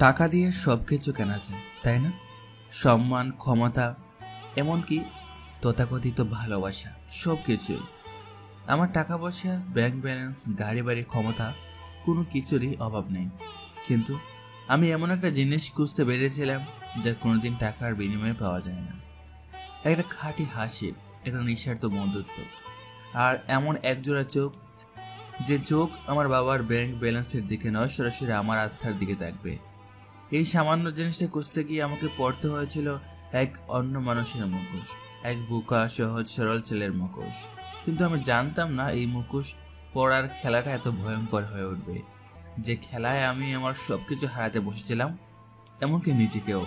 টাকা দিয়ে সবকিছু কেনা যায়, তাই না? সম্মান, ক্ষমতা, এমনকি তথাকথিত ভালোবাসা, সবকিছুই। আমার টাকা পয়সা, ব্যাংক ব্যালেন্স, গাড়ি বাড়ি, ক্ষমতা, কোনো কিছুরই অভাব নেই। কিন্তু আমি এমন একটা জিনিস খুঁজতে বেরিয়েছিলাম যা কোনোদিন টাকার বিনিময়ে পাওয়া যায় না। একটা খাঁটি হাসির, একটা নিঃস্বার্থ বন্ধুত্ব, আর এমন একজোড়া চোখ, যে চোখ আমার বাবার ব্যাংক ব্যালেন্সের দিকে নয়, সরাসরি আমার আত্মার দিকে থাকবে। এই সামান্য জিনিসটা খুঁজতে গিয়ে আমাকে পড়তে হয়েছিল এক অন্য মানুষের মুখোশ, এক বোকা সহজ সরল ছেলের মুখোশ। কিন্তু আমি জানতাম না এই মুখোশ পড়ার খেলাটা এত ভয়ঙ্কর হয়ে উঠবে, যে খেলায় আমি আমার সবকিছু হারাতে বসেছিলাম, এমনকি নিজেকেও।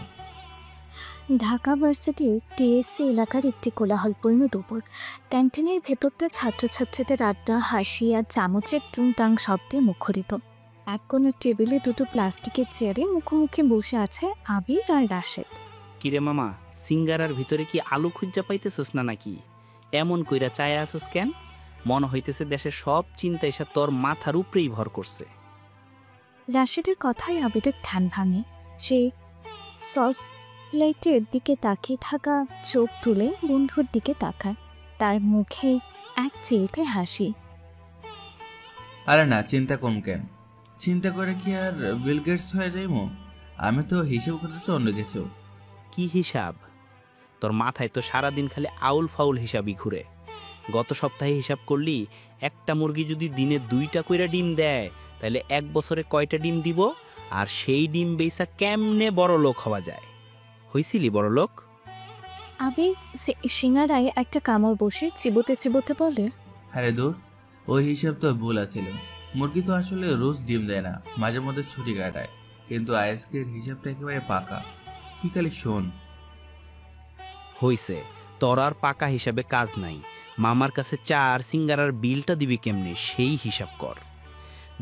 ঢাকা ভার্সিটির টিএসসি এলাকার একটি কোলাহলপূর্ণ দুপুর। ক্যান্টিনের ভেতরটা ছাত্রছাত্রীদের আড্ডা, হাসি আর চামচের টুংটাং শব্দে মুখরিত। এক কোণের টেবিলে দুটো প্লাস্টিকের চেয়ারে মুখোমুখি বসে আছে আবির আর রাশেদ। কিরে মামা, সিঙ্গারার ভিতরে কি আলু খুঁজা পাইতেছস না নাকি? এমন কইরা চায় আসস কেন? মনে হইতেছে দেশের সব চিন্তা এসে তোর মাথার উপরেই ভর করছে। রাশেদের কথায় আবিরের ধ্যান ভাঙে। সে সস লাইটের দিকে তাকিয়ে থাকা চোখ তুলে বন্ধুর দিকে তাকায়। তার মুখে এক চিলতে হাসি। আরে না, চিন্তা কম কেন? চিন্তা করে কি আর বিল গেটস হয়ে যাইমো? আমি তো হিসেব করতেছি অন্য কিছু। কি হিসাব? তোর মাথায় তো সারাদিন খালি আউল ফাউল হিসাবই ঘুরে। গত সপ্তাহে হিসাব করলি একটা মুরগি যদি দিনে 2টা কইরা ডিম দেয়, তাহলে 1 বছরে কয়টা ডিম দিব? আর সেই ডিম বেচা কেমনে বড় লোক হওয়া যায়? হইছিলি বড় লোক? আবির সিঙ্গারায় একটা কামড় বসে চিবোতে চিবোতে বলে, আরে দূর, ওই হিসাব তো ভুল আছিল। মুরগি তো আসলে রোজ ডিম দেয় না, মাঝে মধ্যে ছুটি কাটায়। কিন্তু আজকের হিসাবটা একেবারে পাকা। তুই খালি শোন। হইছে, তোর আর পাকা হিসাবে কাজ নাই। মামার কাছে চা আর সিঙ্গারার বিলটা দিবি কেমনে সেই হিসাব কর।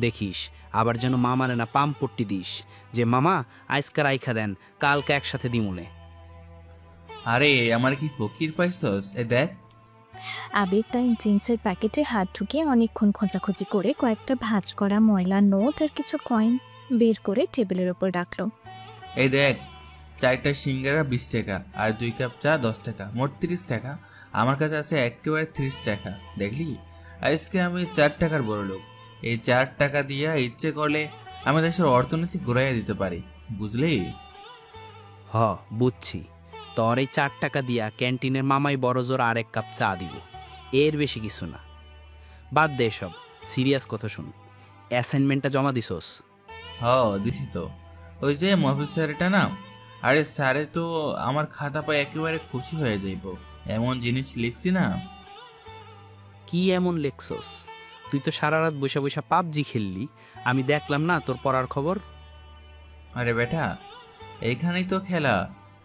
দেখিস আবার যেন মামারে না পাম্পট্টি দিস যে মামা আজকার আইখা দেন, কালকে একসাথে দিমুলে। আরে আমার কি ফকির পাইছস? এ দেখ। আবির তাই জিন্সের প্যাকেটে হাত ঢুকিয়ে অনেকক্ষণ খোঁজাখুঁজি করে কয়েকটা ভাঁজ করা ময়লা নোট আর কিছু কয়েন বের করে টেবিলের ওপর রাখলো। এই দেখ, 4টা সিঙ্গারা 20 টাকা আর 2 কাপ চা 10 টাকা, মোট 30 টাকা। আমার কাছে আছে একেবারে 30 টাকা। দেখলি, আজকে আমি 4 টাকার বড় লোক। এই 4 টাকা দিয়া ইচ্ছে করলে আমি দেশের অর্থনীতি ঘুরাইয়া দিতে পারি, বুঝলি? হ, বুঝছি। তোর এই 4 টাকা দিয়া ক্যান্টিনের মামাই বড় জোর আর 1 কাপ চা দিব, এর বেশি কিছু না। বাদ দে সব, সিরিয়াস কথা শুন। অ্যাসাইনমেন্টটা জমা দিছস? দিছি তো। ওই যে মফিজ স্যারটা না, আরে স্যারে তো আমার খাতা পায় একেবারে খুশি হয়ে যাইব, এমন জিনিস লিখছি না। কি এমন লেখছস? তুই তো সারা রাত বসে বসে পাবজি খেললি, আমি দেখলাম না তোর পড়ার খবর। আরে বেটা, এইখানেই তো খেলা।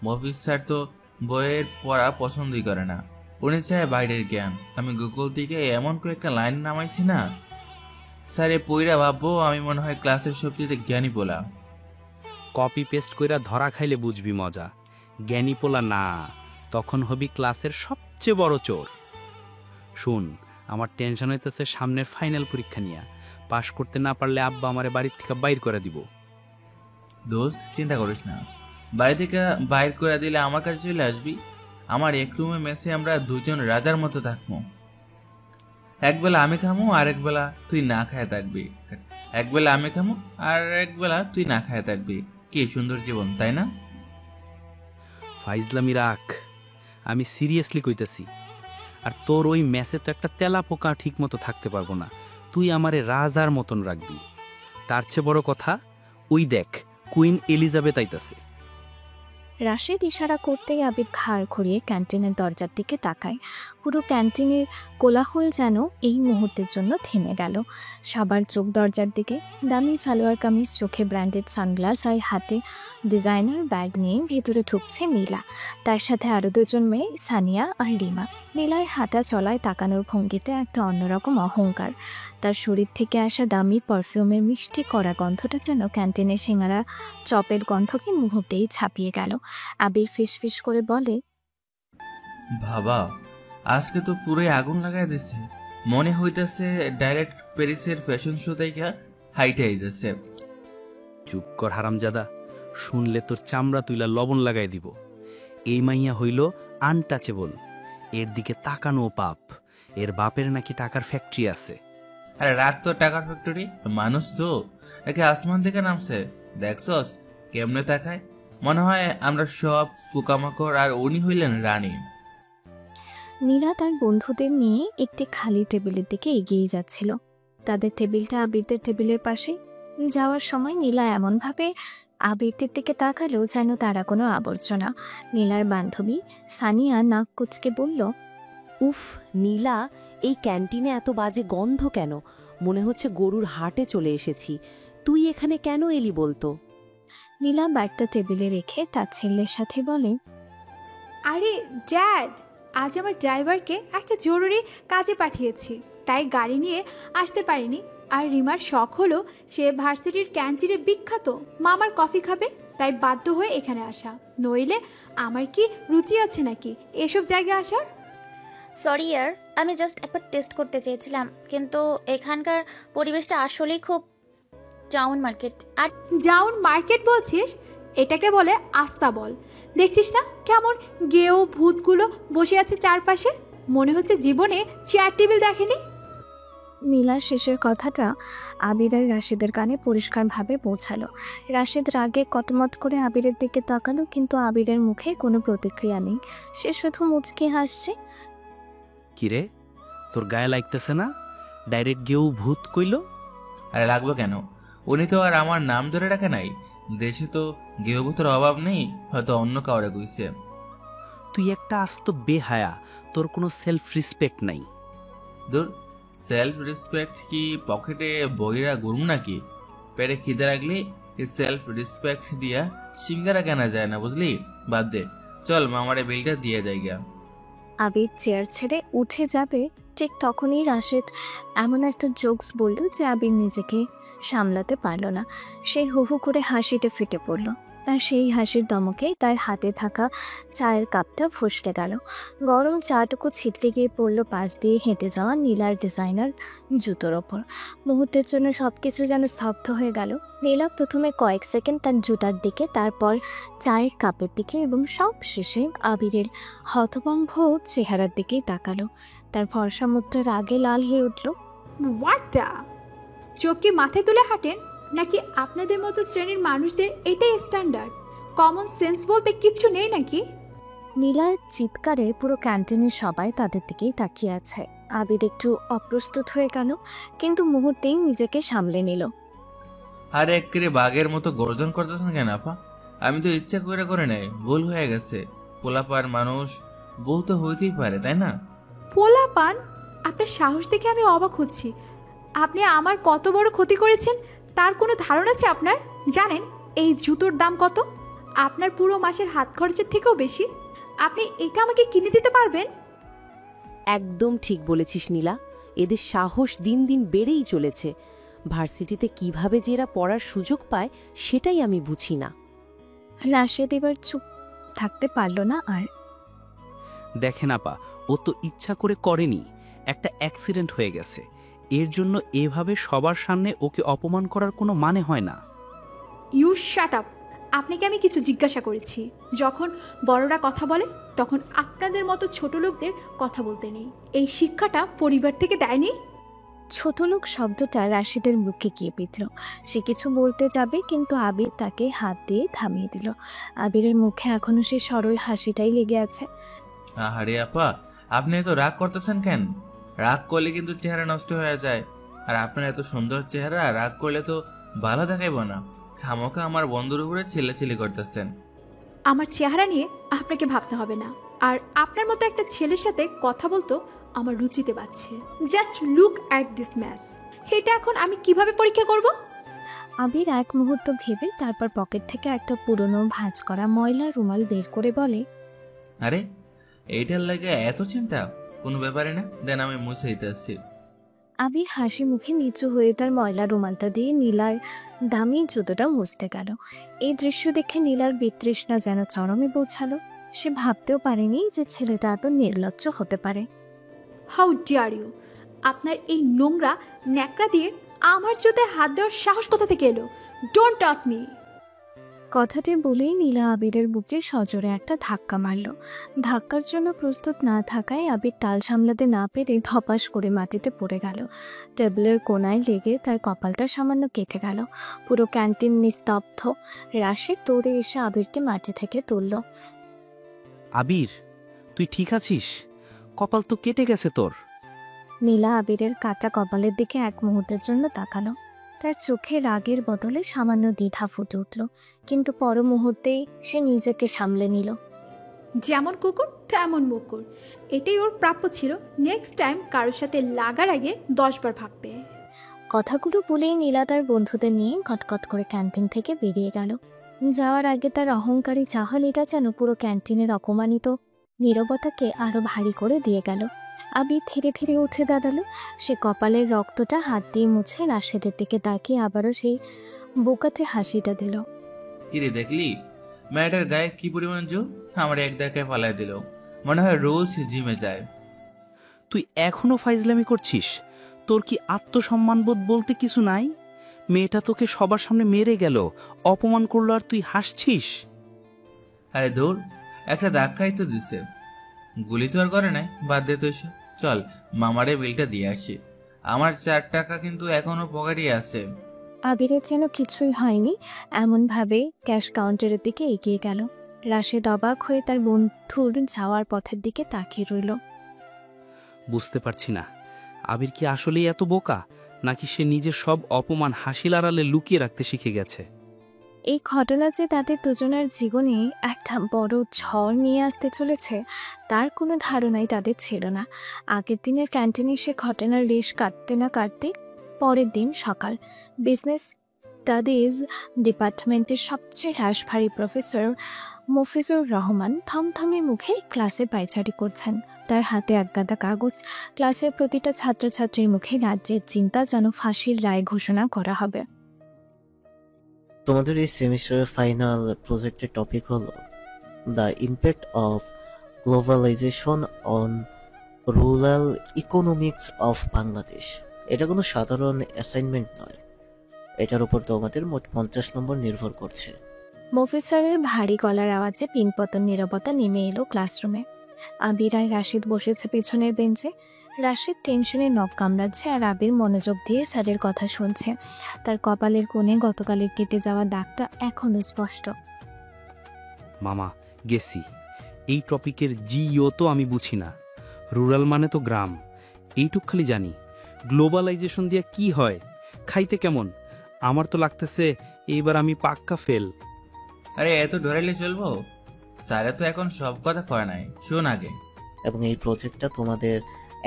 মফিজ স্যার তো বইয়ের পড়া পছন্দই করে না, উনি চায় বাইরের জ্ঞান। আমি গুগল থেকে এমন কয়েকটা লাইন নামাইছি না, স্যারে পইরা ভাববো আমি মনে হয় ক্লাসের সবচেয়ে জ্ঞানী পোলা। কপি পেস্ট কইরা ধরা খাইলে বুঝবি মজা। জ্ঞানী পোলা না, তখন হবি ক্লাসের সবচেয়ে বড় চোর। শুন, আমার টেনশন হইতেছে সামনের ফাইনাল পরীক্ষা নিয়ে। পাশ করতে না পারলে আব্বা আমারে বাড়ির থেকে বাইর করে দিব। দোস্ত, চিন্তা করিস না, বাড়ি থেকে বাইর করে দিলে আমার কাছে চলে আসবি। আমার এক রুমে মেসে আমরা দুজন রাজার মতো থাকবো। একবেলা আমি খামো আর একবেলা তুই না খায় থাকবি। একবেলা আমি খামো আর একবেলা তুই না খায় থাকবি। কি সুন্দর জীবন, তাই না? ফাইজলামি রাখ, আমি সিরিয়াসলি কইতেছি। আর তোর ওই ম্যাচে তো একটা তেলা পোকা ঠিক মতো থাকতে পারবো না, তুই আমারে রাজার মতন রাখবি। তার চেয়ে বড় কথা, ওই দেখ কুইন এলিজাবেথ আইতাছে। রাশেদ ইশারা করতেই আবির ঘাড় ঘুরিয়ে ক্যান্টিনের দরজার দিকে তাকায়। পুরো ক্যান্টিনের কোলাহল যেন এই মুহূর্তের জন্য থেমে গেল। সবার চোখ দরজার দিকে। দামি সালোয়ার কামিজ, চোখে ব্র্যান্ডেড সানগ্লাস আর হাতে ডিজাইনার ব্যাগ নিয়ে ভেতরে ঢুকছে নীলা। তার সাথে আরও দুজন মেয়ে, সানিয়া আর রিমা। নীলার হাঁটা চলায় তাকানোর ভঙ্গিতে একটা অন্যরকম অহংকার। তার শরীর থেকে আসা দামি পারফিউমের মিষ্টি কড়া গন্ধটা যেন ক্যান্টিনের সিঙ্গারা চপের গন্ধকে মুহূর্তেই ছাপিয়ে গেল। আবির ফিসফিস করে বলে, বাবা, আজকে তো পুরোই আগুন লাগাই দিছে। মনে হইতেছে ডাইরেক্ট প্যারিসের ফ্যাশন শো থেকে হাইটে আইতেছে। চুপ কর হারামজাদা, শুনলে তোর চামড়া তুইলা লবণ লাগাই দিব। এই মাইয়া হইল আনটাচেবল, এর দিকে তাকানো পাপ। এর বাপের নাকি টাকার ফ্যাক্টরি আছে। আরে রাখ তো টাকার ফ্যাক্টরি, মানুষ তো একে আসমান থেকে নামছে, দেখছস কেমনে তাকায়? মনে হয় আমরা সব পোকামাকড় আর উনি হইলেন রানী। নীলা তার বন্ধুদের নিয়ে একটি খালি টেবিলের দিকে এগিয়ে যাচ্ছিল। তাদের টেবিলটা আবিরদের টেবিলের পাশে। যাওয়ার সময় নীলা এমনভাবে আবিরদের দিকে তাকালো যেন তারা কোনো আবর্জনা। নীলার বান্ধবী সানিয়া নাক কুচকে বলল, উফ নীলা, এই ক্যান্টিনে এত বাজে গন্ধ কেন? মনে হচ্ছে গরুর হাটে চলে এসেছি। তুই এখানে কেন এলি বলতো? নীলা ব্যাগটা টেবিলে রেখে তার ছেলের সাথে বলে, আরে ড্যাড, আজ আমার ড্রাইভারকে একটা জরুরি কাজে পাঠিয়েছি, তাই গাড়ি নিয়ে আসতে পারিনি। আর রিমার শখ হলো সে ভার্সিটির ক্যান্টিনে বিখ্যাত মামার কফি খাবে, তাই বাধ্য হয়ে এখানে আসা। নইলে আমার কি রুচি আছে নাকি এসব জায়গায় আসার? সরি ইয়ার, আমি জাস্ট একবার টেস্ট করতে চেয়েছিলাম, কিন্তু এখানকার পরিবেশটা আসলেই খুব টাউন মার্কেট। আর ডাউন মার্কেট বলছিস? এটাকে বলে আস্তাবল। দেখছিস না কেমন গেও ভূতগুলো বসে আছে চারপাশে? মনে হচ্ছে জীবনে চেয়ার টেবিল দেখেনি। নীলার শেষের কথাটা আবির আর রাশেদের কানে পরিষ্কারভাবে পৌঁছালো। রাশেদ রাগে কটমট করে আবিরের দিকে তাকালো, কিন্তু আবিরের মুখে কোনো প্রতিক্রিয়া নেই। সে শুধু মুচকি হাসছে। কিরে, তোর গায়ে লাগতেছে না? ডাইরেক্ট গেউ ভূত কইল। আরে লাগবে কেন? উনি তো আর আমার নাম ধরে রাখে নাই। দেশে তো গৃহভূতের অভাব নেই, হয়তো অন্য কাউরে কইছে। তুই একটা আস্ত বেহায়া, তোর কোনো সেলফ রেসপেক্ট নাই। দূর, সেলফ রেসপেক্ট কি পকেটে বইরা গুরুম নাকি? পেটে খিদে লাগলে সেলফ রেসপেক্ট দিয়া সিঙ্গারা কেনা যায় না, বুঝলি? বাদ দে, চল মামারে বিলটা দিয়ে যাইগা। আবির চেয়ার ছেড়ে উঠে যাবে, ঠিক তখনই রাশেদ এমন একটা জোকস বলল যে আবির নিজেকে সামলাতে পারল না। সে হু হু করে হাসিতে ফেটে পড়ল। তার সেই হাসির দমকে তার হাতে থাকা চায়ের কাপটা ফসকে গেল। গরম চাটুকু ছিটকে গিয়ে পড়ল পাশ দিয়ে হেঁটে যাওয়া নীলার ডিজাইনার জুতোর ওপর। মুহূর্তের জন্য সব কিছু যেন স্তব্ধ হয়ে গেল। নীলা প্রথমে কয়েক সেকেন্ড তার জুতার দিকে, তারপর চায়ের কাপের দিকে এবং সব শেষে আবিরের হতভম্ব চেহারার দিকেই তাকালো। তার ফর্সা মুখটা রাগে লাল হয়ে উঠল। What the? চোখ কি মাথায় তুলে হাঁটেন নাকি আপনাদের মতো শ্রেণীর মানুষদের এটাই স্ট্যান্ডার্ড? কমন সেন্স বলতে কিচ্ছু নেই নাকি? নীলার চিৎকারে পুরো ক্যান্টিনের সবাই তাদের দিকেই তাকিয়ে আছে। আবির একটু অপ্রস্তুত হয়ে গেল, কিন্তু মুহূর্তেই নিজেকে সামলে নিল। আরে একেবারে বাঘের মতো গর্জন করতেছেন কেন আপা? আমি তো ইচ্ছা করে নাই, ভুল হয়ে গেছে। পোলাপার মানুষ ভুল তো হইতেই পারে, তাই না? পোলা পান? আপনার সাহস দেখে আমি অবাক হচ্ছি। আপনি আমার কত বড় ক্ষতি করেছেন তার কোনো ধারণা আছে আপনার? জানেন এই জুতোর দাম কত? আপনার পুরো মাসের হাত খরচের থেকেও বেশি। আপনি এটা আমাকে কিনে দিতে পারবেন? একদম ঠিক বলেছিস নীলা, এদের সাহস দিন দিন বেড়েই চলেছে। ভার্সিটিতে কিভাবে যে এরা পড়ার সুযোগ পায় সেটাই আমি বুঝি না। রাশেদ এবার চুপ থাকতে পারল না আর। দেখেন আপা, ও তো ইচ্ছা করে করেনি, একটা অ্যাক্সিডেন্ট হয়ে গেছে। এর জন্য এভাবে সবার সামনে ওকে অপমান করার কোনো মানে হয় না। You shut up. আপনাকে আমি কিছু জিজ্ঞাসা করেছি। যখন বড়রা কথা বলে তখন আপনাদের মতো ছোট লোকদের কথা বলতে নেই। এই শিক্ষাটা পরিবার থেকে দেয়নি? ছোট লোক শব্দটা রাশিদের মুখে গিয়ে বিঁধল। সে কিছু বলতে যাবে, কিন্তু আবির তাকে হাত দিয়ে থামিয়ে দিল। আবিরের মুখে এখনো সেই সরল হাসিটাই লেগে আছে। আহারে আপা, আপনি এত রাগ করতেছেন কেন? রাগ করলে কিন্তু চেহারা নষ্ট হয়ে যায়। আর আপনার এত সুন্দর চেহারা, রাগ করলে তো ভালো দেখাইব না। খামোকা আমার বন্ধুর উপরে ছেলেছেলে করতেছেন। আমার চেহারা নিয়ে আপনাকে ভাবতে হবে না। আর আপনার মতো একটা ছেলের সাথে কথা বলতো আমার রুচিতে পাচ্ছে। Just look at this mess. এটা এখন আমি কিভাবে পরীক্ষা করব? আবির এক মুহূর্ত ভেবে তারপর পকেট থেকে একটা পুরনো ভাঁজ করা ময়লা রুমাল বের করে বলে, আরে এইটার লাগে এত চিন্তা? কোনো ব্যাপারে না, দেন আমি মুছে দিতে আসছি। আবির হাসি মুখে নিচু হয়ে তার ময়লা রুমালটা দিয়ে নীলার দামি জুতোটা মুছতে গেল। এই দৃশ্য দেখে নীলার বিতৃষ্ণা যেন চরমে পৌঁছালো। সে ভাবতেও পারেনি যে ছেলেটা এত নির্লজ্জ হতে পারে। How dare you! আপনার এই নোংরা ন্যাকড়া দিয়ে আমার চোখে হাত দেওয়ার সাহস কোথা থেকে এলো? Don't touch me. কথাটি বলেই নীলা আবিরের বুকে সজোরে একটা ধাক্কা মারল। ধাক্কার জন্য প্রস্তুত না থাকায় আবির টাল সামলাতে না পেরে ধপাস করে মাটিতে পড়ে গেল। টেবিলের কোনায় লেগে তার কপালটা সামান্য কেটে গেল। পুরো ক্যান্টিন নিস্তব্ধ। রাশিদ দৌড়ে এসে আবিরকে মাটি থেকে তুলল। আবির, তুই ঠিক আছিস? কপাল তো কেটে গেছে তোর। নীলা আবিরের কাটা কপালের দিকে এক মুহূর্তের জন্য তাকালো। তার চোখে রাগের বদলে সামান্য দ্বিধা ফুটে উঠল, কিন্তু পর মুহূর্তেই সে নিজেকে সামলে নিল। যেমন কুকুর তেমন মুকুর, এটাই ওর প্রাপ্য ছিল। নেক্সট টাইম কারোর সাথে লাগার আগে 10 বার ভাববে। কথাগুলো বলেই নীলা তার বন্ধুদের নিয়ে কটকট করে ক্যান্টিন থেকে বেরিয়ে গেল। যাওয়ার আগে তার অহংকারী চাহনিটা যেন পুরো ক্যান্টিনের অপমানিত নীরবতাকে আরো ভারী করে দিয়ে গেল। আবির ধীরে ধীরে উঠে দাঁড়ালো। সে কপালের রক্তটা হাত দিয়ে মুছে রাশেদের দিকে তাকিয়ে আবারও সেই বোকাটে হাসিটা দিল। ইরে দেখলি মেয়েটার গায়ে কি পরিমাণ জোর, আমার এক দেখায় পালাই দিল। মনে হয় রোজ জিমে যায়। তুই এখনো ফাইজলামি করছিস? তোর কি আত্মসম্মানবোধ বলতে কিছু নাই? মেয়েটা তোকে সবার সামনে মেরে গেল, অপমান করলো, আর তুই হাসছিস? আরে দৌড়, একটা ধাক্কাই তো দিছে, গুলি তো আর করে নাই। বাদ দে তো এসে, চল মামারে বিলটা দিয়ে আসি। আমার 4 টাকা কিন্তু এখনো পকেটে আছে। আবিরের যেন কিছুই হয়নি এমনভাবে ক্যাশ কাউন্টারের দিকে এগিয়ে গেল। রাশেদ অবাক হয়ে তার বন্ধুর যাওয়ার পথের দিকে তাকিয়ে রইল। বুঝতে পারছি না, আবির কি আসলেই এত বোকা, নাকি সে নিজের সব অপমান হাসিল আড়ালে লুকিয়ে রাখতে শিখে গেছে? এই ঘটনা যে তাদের দুজনের জীবনে একটা বড় ঝড় নিয়ে আসতে চলেছে তার কোনো ধারণাই তাদের ছিল না। আগের দিনের ক্যান্টিনে সে ঘটনার রেশ কাটতে না কাটতে পরের দিন সকাল। বিজনেস স্টাডিজ ডিপার্টমেন্টের সবচেয়ে হ্যাশভারী প্রফেসর মফিজুর রহমান থমথমে মুখে ক্লাসে পায়চারি করছেন। তার হাতে একগাদা কাগজ। ক্লাসের প্রতিটা ছাত্রছাত্রীর মুখে রাজ্যের চিন্তা, যেন ফাঁসির রায় ঘোষণা করা হবে। তোমাদের এই সেমিস্টারের ফাইনাল প্রজেক্টের টপিক হলো the impact of globalization on rural economics of Bangladesh. এটা কোনো সাধারণ অ্যাসাইনমেন্ট নয়, এটার উপর তোমাদের মোট 50 নম্বর নির্ভর করছে। মফিসারের ভারী গলার আওয়াজে পিনপতন নীরবতা নেমে এলো ক্লাসরুমে। আবির আর রাশিদ বসেছে পেছনের বেঞ্চে। রাশিদ টেনশনে নখ কামড়াচ্ছে আর আবির মনোযোগ দিয়ে স্যারের কথা শুনছে। তার কপালের কোণে গতকালের কেটে যাওয়া দাগটা এখনো স্পষ্ট। মামা, গেছি। এই টপিকের জিও তো আমি বুঝি না। রুরাল মানে তো গ্রাম, এইটুক খালি জানি। গ্লোবালাইজেশন দিয়ে কি হয়, খাইতে কেমন? আমার তো লাগতেছে এইবার আমি পাক্কা ফেল। আরে এত ডরাইলে চলবো? স্যারে তো এখন সব কথা কয় নাই, শোন আগে। এবং এই প্রজেক্টটা তোমাদের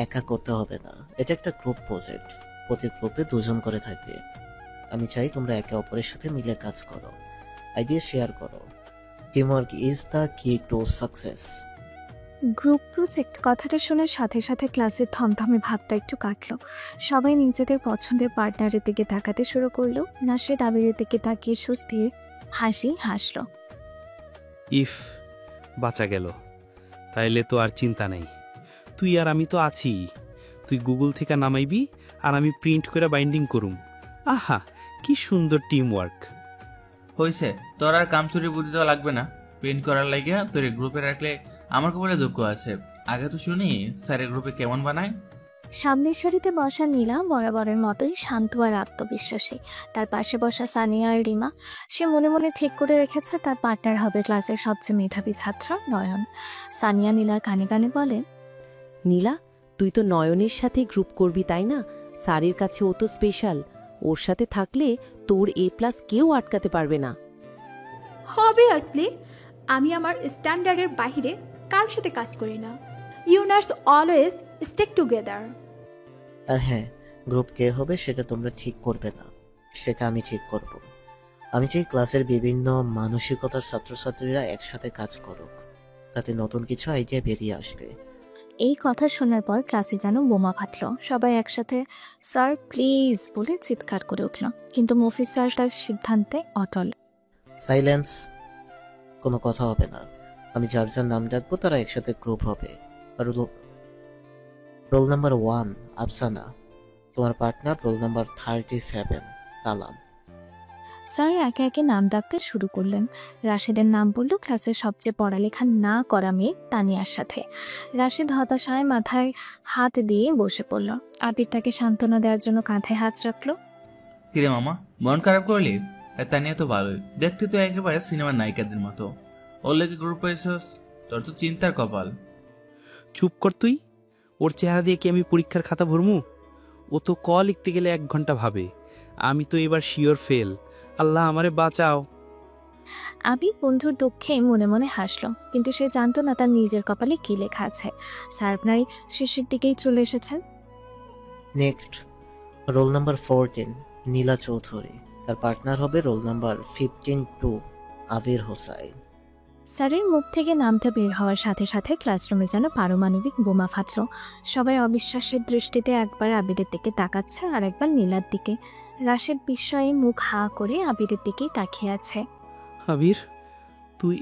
একা করতে হবে না, এটা একটা গ্রুপ প্রজেক্ট। প্রতি গ্রুপে 2 জন করে থাকবে। আমি চাই তোমরা একে অপরের সাথে মিলে কাজ করো, আইডিয়া শেয়ার করো। টিমওয়ার্ক ইজ দ্য কি টু সাকসেস। গ্রুপ প্রজেক্ট কথাটা শোনার সাথে সাথে ক্লাসের থমথমে ভাবটা একটু কাটলো। সবাই নিজেদের পছন্দের পার্টনারের দিকে তাকাতে শুরু করলো। রাশেদ আবিরের দিকে তাকিয়ে স্বস্তির হাসি হাসলো। ইফ বাঁচা গেল, তাইলে তো আর চিন্তা নেই। তুই আর আমি তো আছি। তুই গুগল থেকে নামাইবি আর আমি প্রিন্ট করে বাইন্ডিং করুম। আহা, কি সুন্দর টিম ওয়ার্ক। হয়েছে, তোর আর কামচুরি বুদ্ধি দেওয়া লাগবে না। প্রিন্ট করার লাগিয়া তোর গ্রুপে রাখলে আমার কপালে দুঃখ আছে। আগে তো শুনি স্যারের গ্রুপে কেমন বানায়। সামনের সারিতে বসা নীলা বরাবরের মতোই শান্ত আর আত্মবিশ্বাসী। তার পাশে বসা সানিয়া আর রিমা। সে মনে মনে ঠিক করে রেখেছে তার পার্টনার হবে ক্লাসের সবচেয়ে মেধাবী ছাত্র নয়ন। সানিয়া নীলার কানে কানে বলে, নীলা, তুই তো নয়নের সাথে গ্রুপ করবি তাই না? স্যারের কাছে ও তো স্পেশাল। ওর সাথে থাকলে তোর A+ কেউ আটকাতে পারবে না। অবভিয়াসলি আমি আমার স্ট্যান্ডার্ডের বাইরে কারোর সাথে কাজ করি না। ইউনার্স অলওয়েজ স্টিক টুগেদার। আর হ্যাঁ, গ্রুপ কে হবে সেটা তোমরা ঠিক করবে না, সেটা আমি ঠিক করব। আমি চাই ক্লাসের বিভিন্ন মানসিকতার ছাত্রছাত্রীরা একসাথে কাজ করুক, তাতে নতুন কিছু আইডিয়া বেরিয়ে আসবে। এই কথা শোনার পর ক্লাসে যেন বোমা ফাটল। সবাই একসাথে স্যার প্লিজ বলে চিৎকার করে উঠল, কিন্তু মফিজ স্যার তার সিদ্ধান্তে অটল। সাইলেন্স, কোনো কথা হবে না। আমি যার যার নাম ডাকবো তারা একসাথে গ্রুপ হবে। আর রোল নাম্বার 1 আফসানা, তোমার পার্টনার রোল নাম্বার 37 কালাম। স্যার একে একে নাম ডাকতে শুরু করলেন। রাশেদের নাম বলল ক্লাসের সবচেয়ে পড়ালেখা না করা মেয়ে তানিয়ার সাথে। রাশেদ হতাশায় মাথায় হাত দিয়ে বসে পড়ল। আবির তাকে সান্ত্বনা দেওয়ার জন্য কাঁধে হাত রাখলো। কিরে মামা, মন খারাপ করলি? তানিয়া তো ভালোই, দেখতে তো একেবারে সিনেমার নায়িকাদের মতো। ওর লেগে গ্রুপ পাইছস, তোর তো চিন্তার কপাল। চুপ কর তুই। ওর চেহারা দিয়ে কি আমি পরীক্ষার খাতা ভরমু? ও তো ক লিখতে গেলে 1 ঘন্টা ভাবে। আমি তো এবার শিওর ফেল। আল্লাহ আমারে বাঁচাও। আবির বন্ধুর দুঃখে মনে মনে হাসল, কিন্তু সে জানতো না তার নিজের কপালে কি লেখা আছে। স্যার প্রায় শেষের দিকেই চলে এসেছেন। নেক্সট রোল নাম্বার 14 নীলা চৌধুরী, তার পার্টনার হবে রোল নাম্বার 15-2 আবির হোসাইন। স্যারের মুখ থেকে নামটা বের হওয়ার সাথে সাথে ক্লাসরুমে যেন পারমাণবিক বোমা ফাটল। সবাই অবিশ্বাসের দৃষ্টিতে একবার আবিরের দিকে তাকাচ্ছে আর একবার নীলার দিকে। রাশেদ বিস্ময়ে মুখ হা করে আবিরের দিকেই তাকিয়ে আছে। আবির, তুই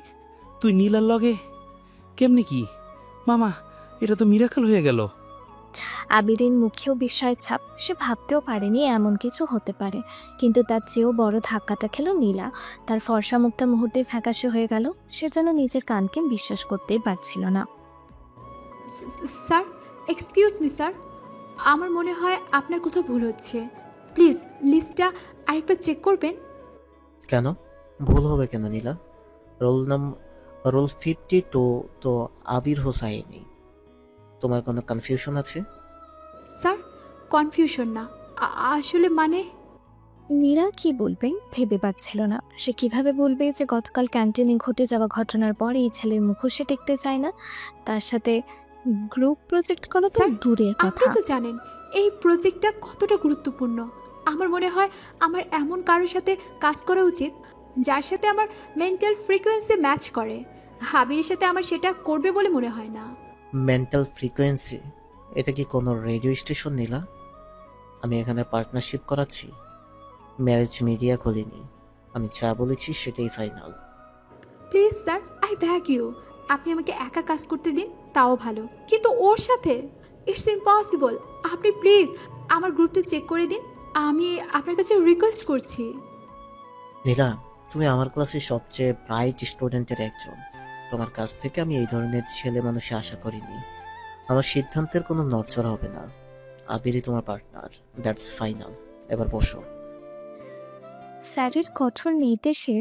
তুই নীলার লগে কেমনে? কি মামা, এটা তো মিরাকেল হয়ে গেল। আবিরের মুখেও বিস্ময়ের ছাপ। সে ভাবতেও পারেনি এমন কিছু হতে পারে, কিন্তু তার চেয়েও বড় ধাক্কাটা খেল নীলা। তার ফর্সা মুখটা মুহূর্তে ফ্যাকাশে হয়ে গেল। সে যেন নিজের কানকে বিশ্বাস করতেই পারছিল না। স্যার, এক্সকিউজ মি স্যার, আমার মনে হয় আপনার কোথাও ভুল হচ্ছে। প্লিজ লিস্টটা আরেকবার চেক করবেন। কেন ভুল হবে কেন নীলা? রোল 52 তো আবির হোসাইনি। তোমার কোনো কনফিউশন আছে? স্যার, কনফিউশন না, আসলে মানে নীলা কি বলবে ভেবে পাচ্ছিল না। সে কিভাবে বলবে যে গতকাল ক্যান্টিনে ঘটে যাওয়া ঘটনার পর এই ছেলের মুখও সে টেকতে চায় না। তার সাথে গ্রুপ প্রজেক্ট করা তো স্যার, দূরের আপনি কথা। তো জানেন এই প্রজেক্টটা কতটা গুরুত্বপূর্ণ। আমার মনে হয় আমার এমন কারোর সাথে কাজ করা উচিত যার সাথে আমার মেন্টাল ফ্রিকোয়েন্সি ম্যাচ করে। আবিরের সাথে আমার সেটা করবে বলে মনে হয় না। Mental frequency? এটা কি কোনো রেডিও স্টেশন নীলা? আমি এখানে পার্টনারশিপ করাচ্ছি, ম্যারেজ মিডিয়া খুলিনি। আমি যা বলেছি সেটাই final. Please sir, I beg you, আপনি আমাকে একা কাজ করতে দিন, তাও ভালো, কিন্তু ওর সাথে ইটস ইম্পসিবল। আপনি প্লিজ আমার গ্রুপটা চেক করে দিন, আমি আপনার কাছে রিকোয়েস্ট করছি। নীলা, তুমি আমার ক্লাসের সবচেয়ে ব্রাইট স্টুডেন্টের একজন। তোমার কাছ থেকে আমি এই ধরনের ছেলে মানুষে আশা করিনি। আমার সিদ্ধান্তের কোনো নড়চড় হবে না। আবিরই তোমার পার্টনার, দ্যাটস ফাইনাল। এবার বসো। স্যারের কঠোর নির্দেশে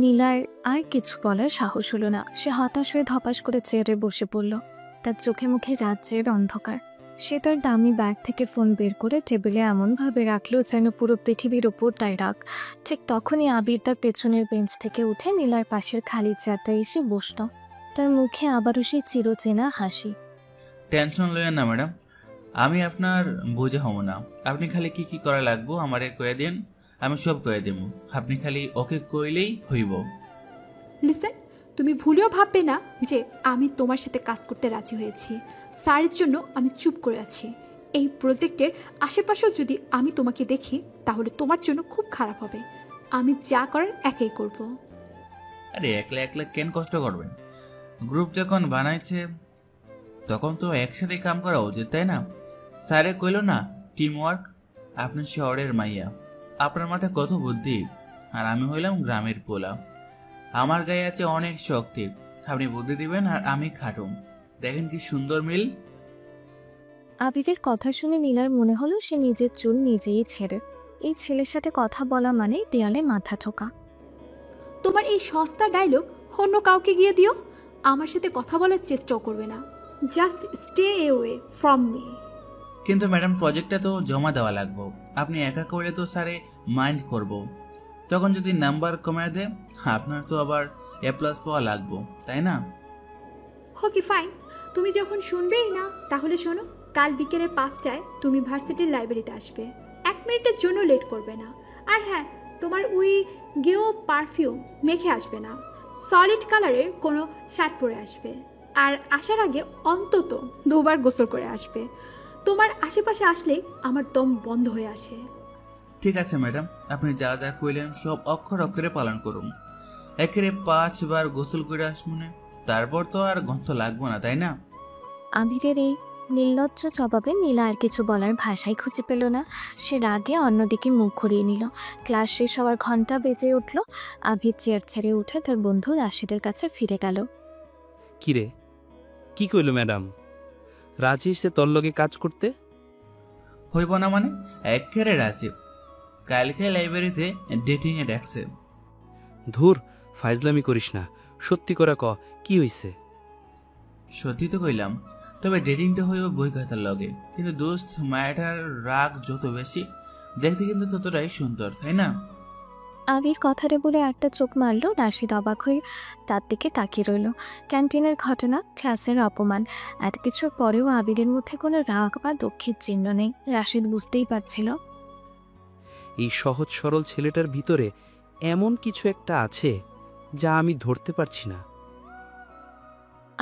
নীলার আর কিছু বলার সাহস হলো না। সে হতাশ হয়ে ধপাস করে চেয়ারে বসে পড়ল। তার চোখে মুখে রাজ্যের অন্ধকার। সে তার দামি ব্যাগ থেকে ফোন বের করে টেবিলে এমনভাবে রাখলো যেন পুরো পৃথিবীর ওপর তাই রাখ। ঠিক তখনই আবির তার পেছনের বেঞ্চ থেকে উঠে নীলার পাশের খালি চেয়ারটা এসে বসল। তার মুখে আবারও সেই চিরচেনা হাসি। টেনশন লইয়েন না ম্যাডাম, আমি আপনার বোঝা হব না। আপনি খালি কি কি করা লাগবো আমারে কয়ে দিন, আমি সব কয়ে দেব। আপনি খালি ওকে কইলেই হইব। লিসেন, তুমি ভুলেও ভাববে না যে আমি তোমার সাথে কাজ করতে রাজি হয়েছি। স্যারের জন্য আমি চুপ করে আছি। এই প্রজেক্টের আশেপাশেও যদি আমি তোমাকে দেখি তাহলে তোমার জন্য খুব খারাপ হবে। আমি যা করার একাই করব। আরে একলা একলা কেন কষ্ট করবেন? গ্রুপ যখন বানাইছে তখন তো একসাথে কাম করা উচিত, তাই না? স্যারে কইল না টিম ওয়ার্ক। আপনি শহরের মাইয়া, আপনার মাথায় কত বুদ্ধি, আর আমি হইলাম গ্রামের পোলা। আমার গায়ে আছে অনেক শক্তি। আপনি বুদ্ধি দিবেন আর আমি খাটুম, দেখেন কি সুন্দর মিল। আবিরের কথা শুনে নীলার মনে হলো সে নিজের চুল নিজেই ছেড়ে। এই ছেলের সাথে কথা বলা মানে দেয়ালে মাথা ঠোকা। তোমার এই সস্তা ডায়লগ অন্য কাউকে গিয়ে দিও। আমার সাথে কথা বলার চেষ্টাও করবে না। Just stay away from me. কিন্তু ম্যাডাম, প্রজেক্টটা তো জমা দেওয়া লাগবো। আপনি একা করলে তো স্যারে মাইন্ড করব। তখন যদি নাম্বার কমায় দেয় আপনার তো আবার A+ পাওয়া লাগবো, তাই না? ওকে ফাইন, তুমি যখন শুনবেই না তাহলে শোনো। কাল বিকেলে 5টায় তুমি ভার্সিটির লাইব্রেরিতে আসবে। 1 মিনিটের জন্য লেট করবে না। আর হ্যাঁ, তোমার ওই গেও পারফিউম মেখে আসবে না। সলিড কালারের কোনো শার্ট পরে আসবে। আর আসার আগে অন্তত 2বার গোসল করে আসবে। তোমার আশেপাশে আসলেই আমার দম বন্ধ হয়ে আসে। ঠিক আছে ম্যাডাম, আপনি যা যা কইলেন সব অক্ষর অক্ষরে পালন করুন। একেরে 5বার গোসল করে আসুন, তারপর তো আর গন্ধ লাগবো না, তাই না? আবিরের এই নির্লজ্জ জবাবে নীলা আর কিছু বলার ভাষাই খুঁজে পেল না। সে রাগে অন্যদিকে মুখ ঘুরিয়ে নিল। ক্লাস শেষ হওয়ার ঘন্টা বেজে উঠল। আবির চেয়ার ছেড়ে উঠে তার বন্ধু রাশিদের কাছে ফিরে গেল। কিরে, কি কইল ম্যাডাম? রাজি এসে তোর লগে কাজ করতে? হইব না মানে? একেবারে রাজি। কালকে লাইব্রেরিতে ডেটিংয়ে ডাকছে। ধুর, ফাইজলামি করিস না, সত্যি করে ক, কি হইছে? সত্যি তো কইলাম, তবে ডেটিংটা হইব বই খাতার লগে। কিন্তু দোস্ত, মায়াটার রাগ যত বেশি, দেখতে কিন্তু ততটাই সুন্দর, তাই না? আবির কথাটা বলে একটা চোখ মারল। রাশিদ অবাক হয়ে তার দিকে তাকিয়ে রইল। ক্যান্টিনের ঘটনা, ক্লাসের অপমান, এত কিছুর পরেও আবিরের মধ্যে কোনো রাগ বা দুঃখের চিহ্ন নেই। রাশিদ বুঝতেই পারছিল এই সহজ সরল ছেলেটার ভিতরে এমন কিছু একটা আছে যা আমি ধরতে পারছি না।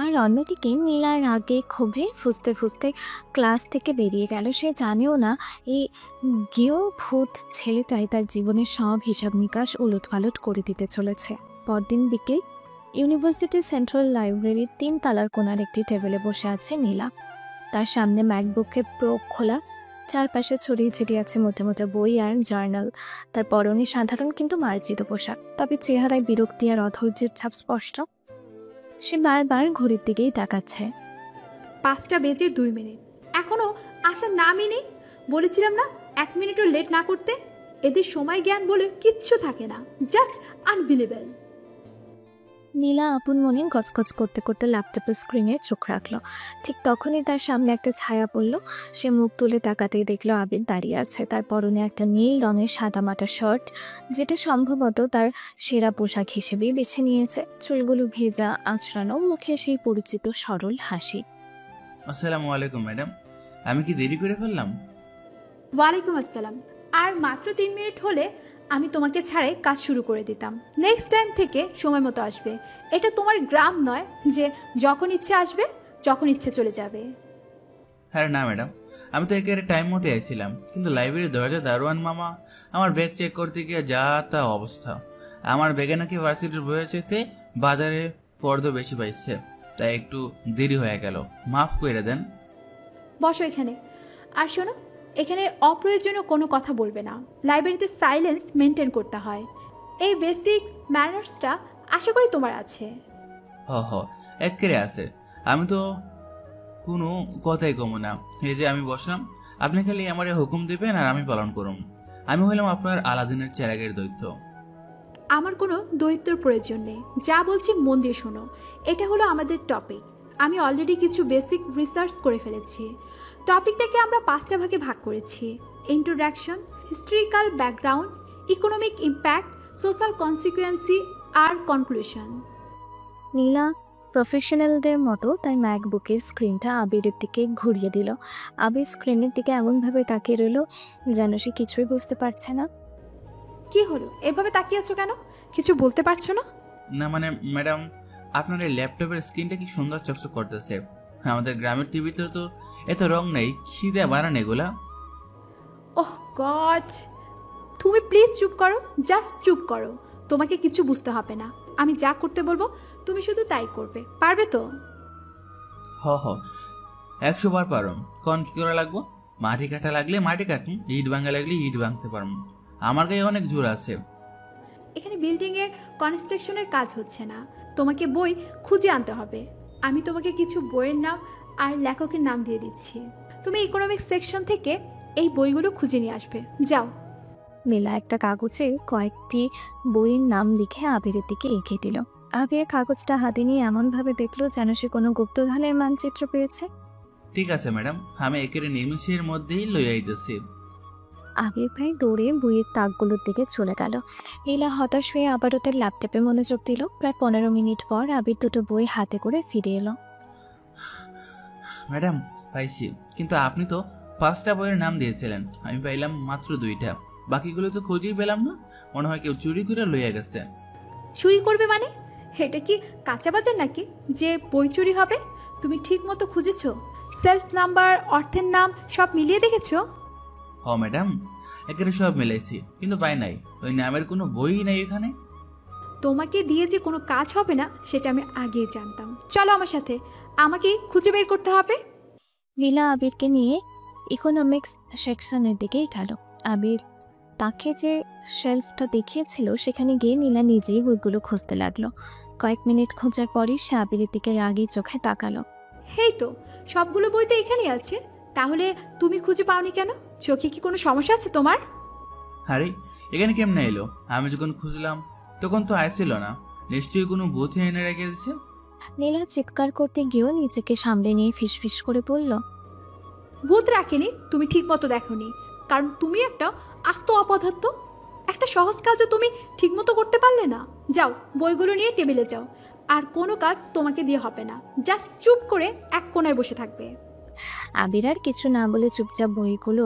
আর অন্যদিকে নীলার আগে ক্ষোভে ফুসতে ফুসতে ক্লাস থেকে বেরিয়ে গেল। সে জানেও না এই গেও ভূত ছেলেটাই তার জীবনের সব হিসাব নিকাশ উলটপালট করে দিতে চলেছে। পরদিন বিকেল ইউনিভার্সিটি সেন্ট্রাল লাইব্রেরির 3 তলার কোণার একটি টেবিলে বসে আছে নীলা। তার সামনে ম্যাকবুকে প্রো খোলা, চারপাশে ছড়িয়ে ছিটিয়ে আছে মোটে মোটে বই আর জার্নাল। তার পরনে সাধারণ কিন্তু মার্জিত পোশাক, তবে চেহারায় বিরক্তি আর অধৈর্যের ছাপ স্পষ্ট। সে বারবার ঘড়ির দিকেই তাকাচ্ছে। 5টা বেজে 2 মিনিট, এখনো আসার নামই নেই। বলেছিলাম না 1 মিনিটও লেট না করতে। এদের সময় জ্ঞান বলে কিচ্ছু থাকে না, জাস্ট আনবিলিভেবল। নীলা আপন মনে গজগজ করতে করতে ল্যাপটপের স্ক্রিনে চোখ রাখল। ঠিক তখনই তার সামনে একটা ছায়া পড়ল। সে মুখ তুলে তাকাতেই দেখলো আবির দাঁড়িয়ে আছে। তার পরনে একটা নীল রঙের সাদামাটা শার্ট, যেটা সম্ভবত তার সেরা পোশাক হিসেবেই বেছে নিয়েছে। চুলগুলো ভেজা, আঁচড়ানো, মুখে সেই পরিচিত সরল হাসি। আসসালামু আলাইকুম ম্যাডাম, আমি কি দেরি করে ফেললাম? ওয়ালাইকুম আসসালাম। আর মাত্র 3 মিনিট হলে আমি তোমাকে ছাড়াই কাজ শুরু করে দিতাম। নেক্সট টাইম থেকে সময় মতো আসবে। এটা তোমার গ্রাম নয় যে যখন ইচ্ছে আসবে যখন ইচ্ছে চলে যাবে। হ্যাঁ না ম্যাডাম, আমি তো একেবারে টাইম মতো আইছিলাম, কিন্তু লাইব্রেরির দরজা দারোয়ান মামা আমার ব্যাগ চেক করতে গিয়ে যা তা অবস্থা। আমার ব্যাগে নাকি ভার্সিটির বইয়ের চাইতে বাজারে পর্দ বেশি পাইছে, তাই একটু দেরি হয়ে গেল, মাফ করে দেন। বসো এখানে। আর শোনো, এখানে অপ্রয়োজনীয় কোনো কথা বলবে না। লাইব্রেরিতে সাইলেন্স মেনটেন করতে হয়। এই বেসিক ম্যানার্সটা আশা করি তোমার আছে। হ একেবারে আছে। আমি তো কোনো কথাই কমো না। এই যে আমি বসলাম, আপনি খালি আমার হুকুম দিবেন আর আমি পালন করুন। আমি হইলাম আপনার আলাদিনের চেরাগের দৈত্য। আমার কোনো দৈত্যর প্রয়োজন নেই। যা বলছি মন দিয়ে শোনো। এটা হলো আমাদের টপিক। আমি অলরেডি কিছু বেসিক রিসার্চ করে ফেলেছি। টপিকটাকে আমরা 5টা ভাগে ভাগ করেছি: introduction, historical background, economic impact, social consequences আর কনক্লুশন। নীলা প্রফেশনালদের মতো তার ম্যাকবুকের স্ক্রিনটা আবিরের দিকে ঘুরিয়ে দিল। আবির স্ক্রিনের দিকে এমনভাবে তাকিয়ে রইল যেন সে কিছুই বুঝতে পারছে না। কি হলো, এভাবে তাকিয়ে আছো কেন? কিছু বলতে পারছো না? না মানে ম্যাডাম, আপনার এই ল্যাপটপের স্ক্রিনটা কি সুন্দর চকচক করতেছে। আমাদের গ্রামের টিভিতে তো এত রং নেই, খিদে বানান এগুলা। ওহ গড, তুমি প্লিজ চুপ করো, জাস্ট চুপ করো। তোমাকে কিছু বুঝতে হবে না। আমি যা করতে বলবো তুমি শুধু তাই করবে, পারবে তো? হ 100 বার পারুম। কন কি করা লাগবো? মাটি কাটা লাগলে মাটি কাটুন, ইট ভাঙা লাগলে ইট ভাঙতে পারুন। আমার গায়ে অনেক জোর আছে। এখানে বিল্ডিংয়ের কনস্ট্রাকশনের কাজ হচ্ছে না, তোমাকে বই খুঁজে আনতে হবে। আমি তোমাকে কিছু বইয়ের নাম আর লেখকের নাম দিয়ে দিচ্ছি। তুমি ইকোনমিক্স সেকশন থেকে এই বইগুলো খুঁজে নিয়ে আসবে, যাও। নীলা একটা কাগজে কয়েকটি বইয়ের নাম লিখে আবিরের দিকে এগিয়ে দিল। আবির কাগজটা হাতে নিয়ে এমনভাবে দেখলো যেন সে কোনো গুপ্তধনের মানচিত্র পেয়েছে। ঠিক আছে ম্যাডাম, আমি একেবারে নিমিষের মধ্যেই লইয়া আইতেছি। আবির প্রায় দৌড়ে বইয়ের তাকগুলোর দিকে চলে গেল। নীলা হতাশ হয়ে আবারও তার ল্যাপটপে মনোযোগ দিল। প্রায় 15 মিনিট পর আবির দুটো বই হাতে করে ফিরে এলো। ম্যাডাম পাইছি, কিন্তু আপনি তো 5টা বইয়ের নাম দিয়েছিলেন, আমি পাইলাম মাত্র 2টা। বাকিগুলো তো খুঁজেই পেলাম না। মনে হয় কেউ চুরি করে লইয়া গেছে। চুরি করবে মানে? এটা কি কাঁচা বাজার নাকি যে বই চুরি হবে? তুমি ঠিক মতো খুঁজেছো? সেলফ নাম্বার, অর্থের নাম সব মিলিয়ে দেখেছো? ম্যাডাম, একেবারে সব মিলাইছি, কিন্তু পাই নাই। ওই নামের কোনো বই নাই এখানে। তোমাকে দিয়ে যে কোনো কাজ হবে না সেটা আমি আগেই জানতাম। চলো আমার সাথে, আমাকেই খুঁজে বের করতে হবে। নীলা আবিরকে নিয়ে ইকোনমিক্স সেকশনের দিকেই গেল। আবির তাকে যে শেলফটা দেখিয়েছিল সেখানে গিয়ে নীলা নিজেই বইগুলো খুঁজতে লাগলো। কয়েক মিনিট খোঁজার পরই সে আবিরের দিকে রাগী চোখে তাকালো। হেই তো, সবগুলো বই তো এখানেই আছে, তাহলে তুমি খুঁজে পাওনি কেন? চোখে কি কোনো সমস্যা আছে তোমার? আরে এখানে কেমনে এলো? আমি যখন খুঁজলাম তখন তো আসছিল না, নিশ্চয়ই কোনো বুথ এনে রেখে দিয়েছে। নীলা চিৎকার করতে গিয়েও নিজেকে সামলে নিয়ে ফিসফিস করে বলল, ভূত রাখেনি, তুমি ঠিক মতো দেখোনি, কারণ তুমি একটা আস্ত অপদার্থ। একটা সহজ কাজও তুমি ঠিক মতো করতে পারলে না। যাও, বইগুলো নিয়ে টেবিলে যাও, আর কোনো কাজ তোমাকে দিয়ে হবে না, জাস্ট চুপ করে এক কোণায় বসে থাকবে। আবির আর কিছু না বলে চুপচাপ বইগুলো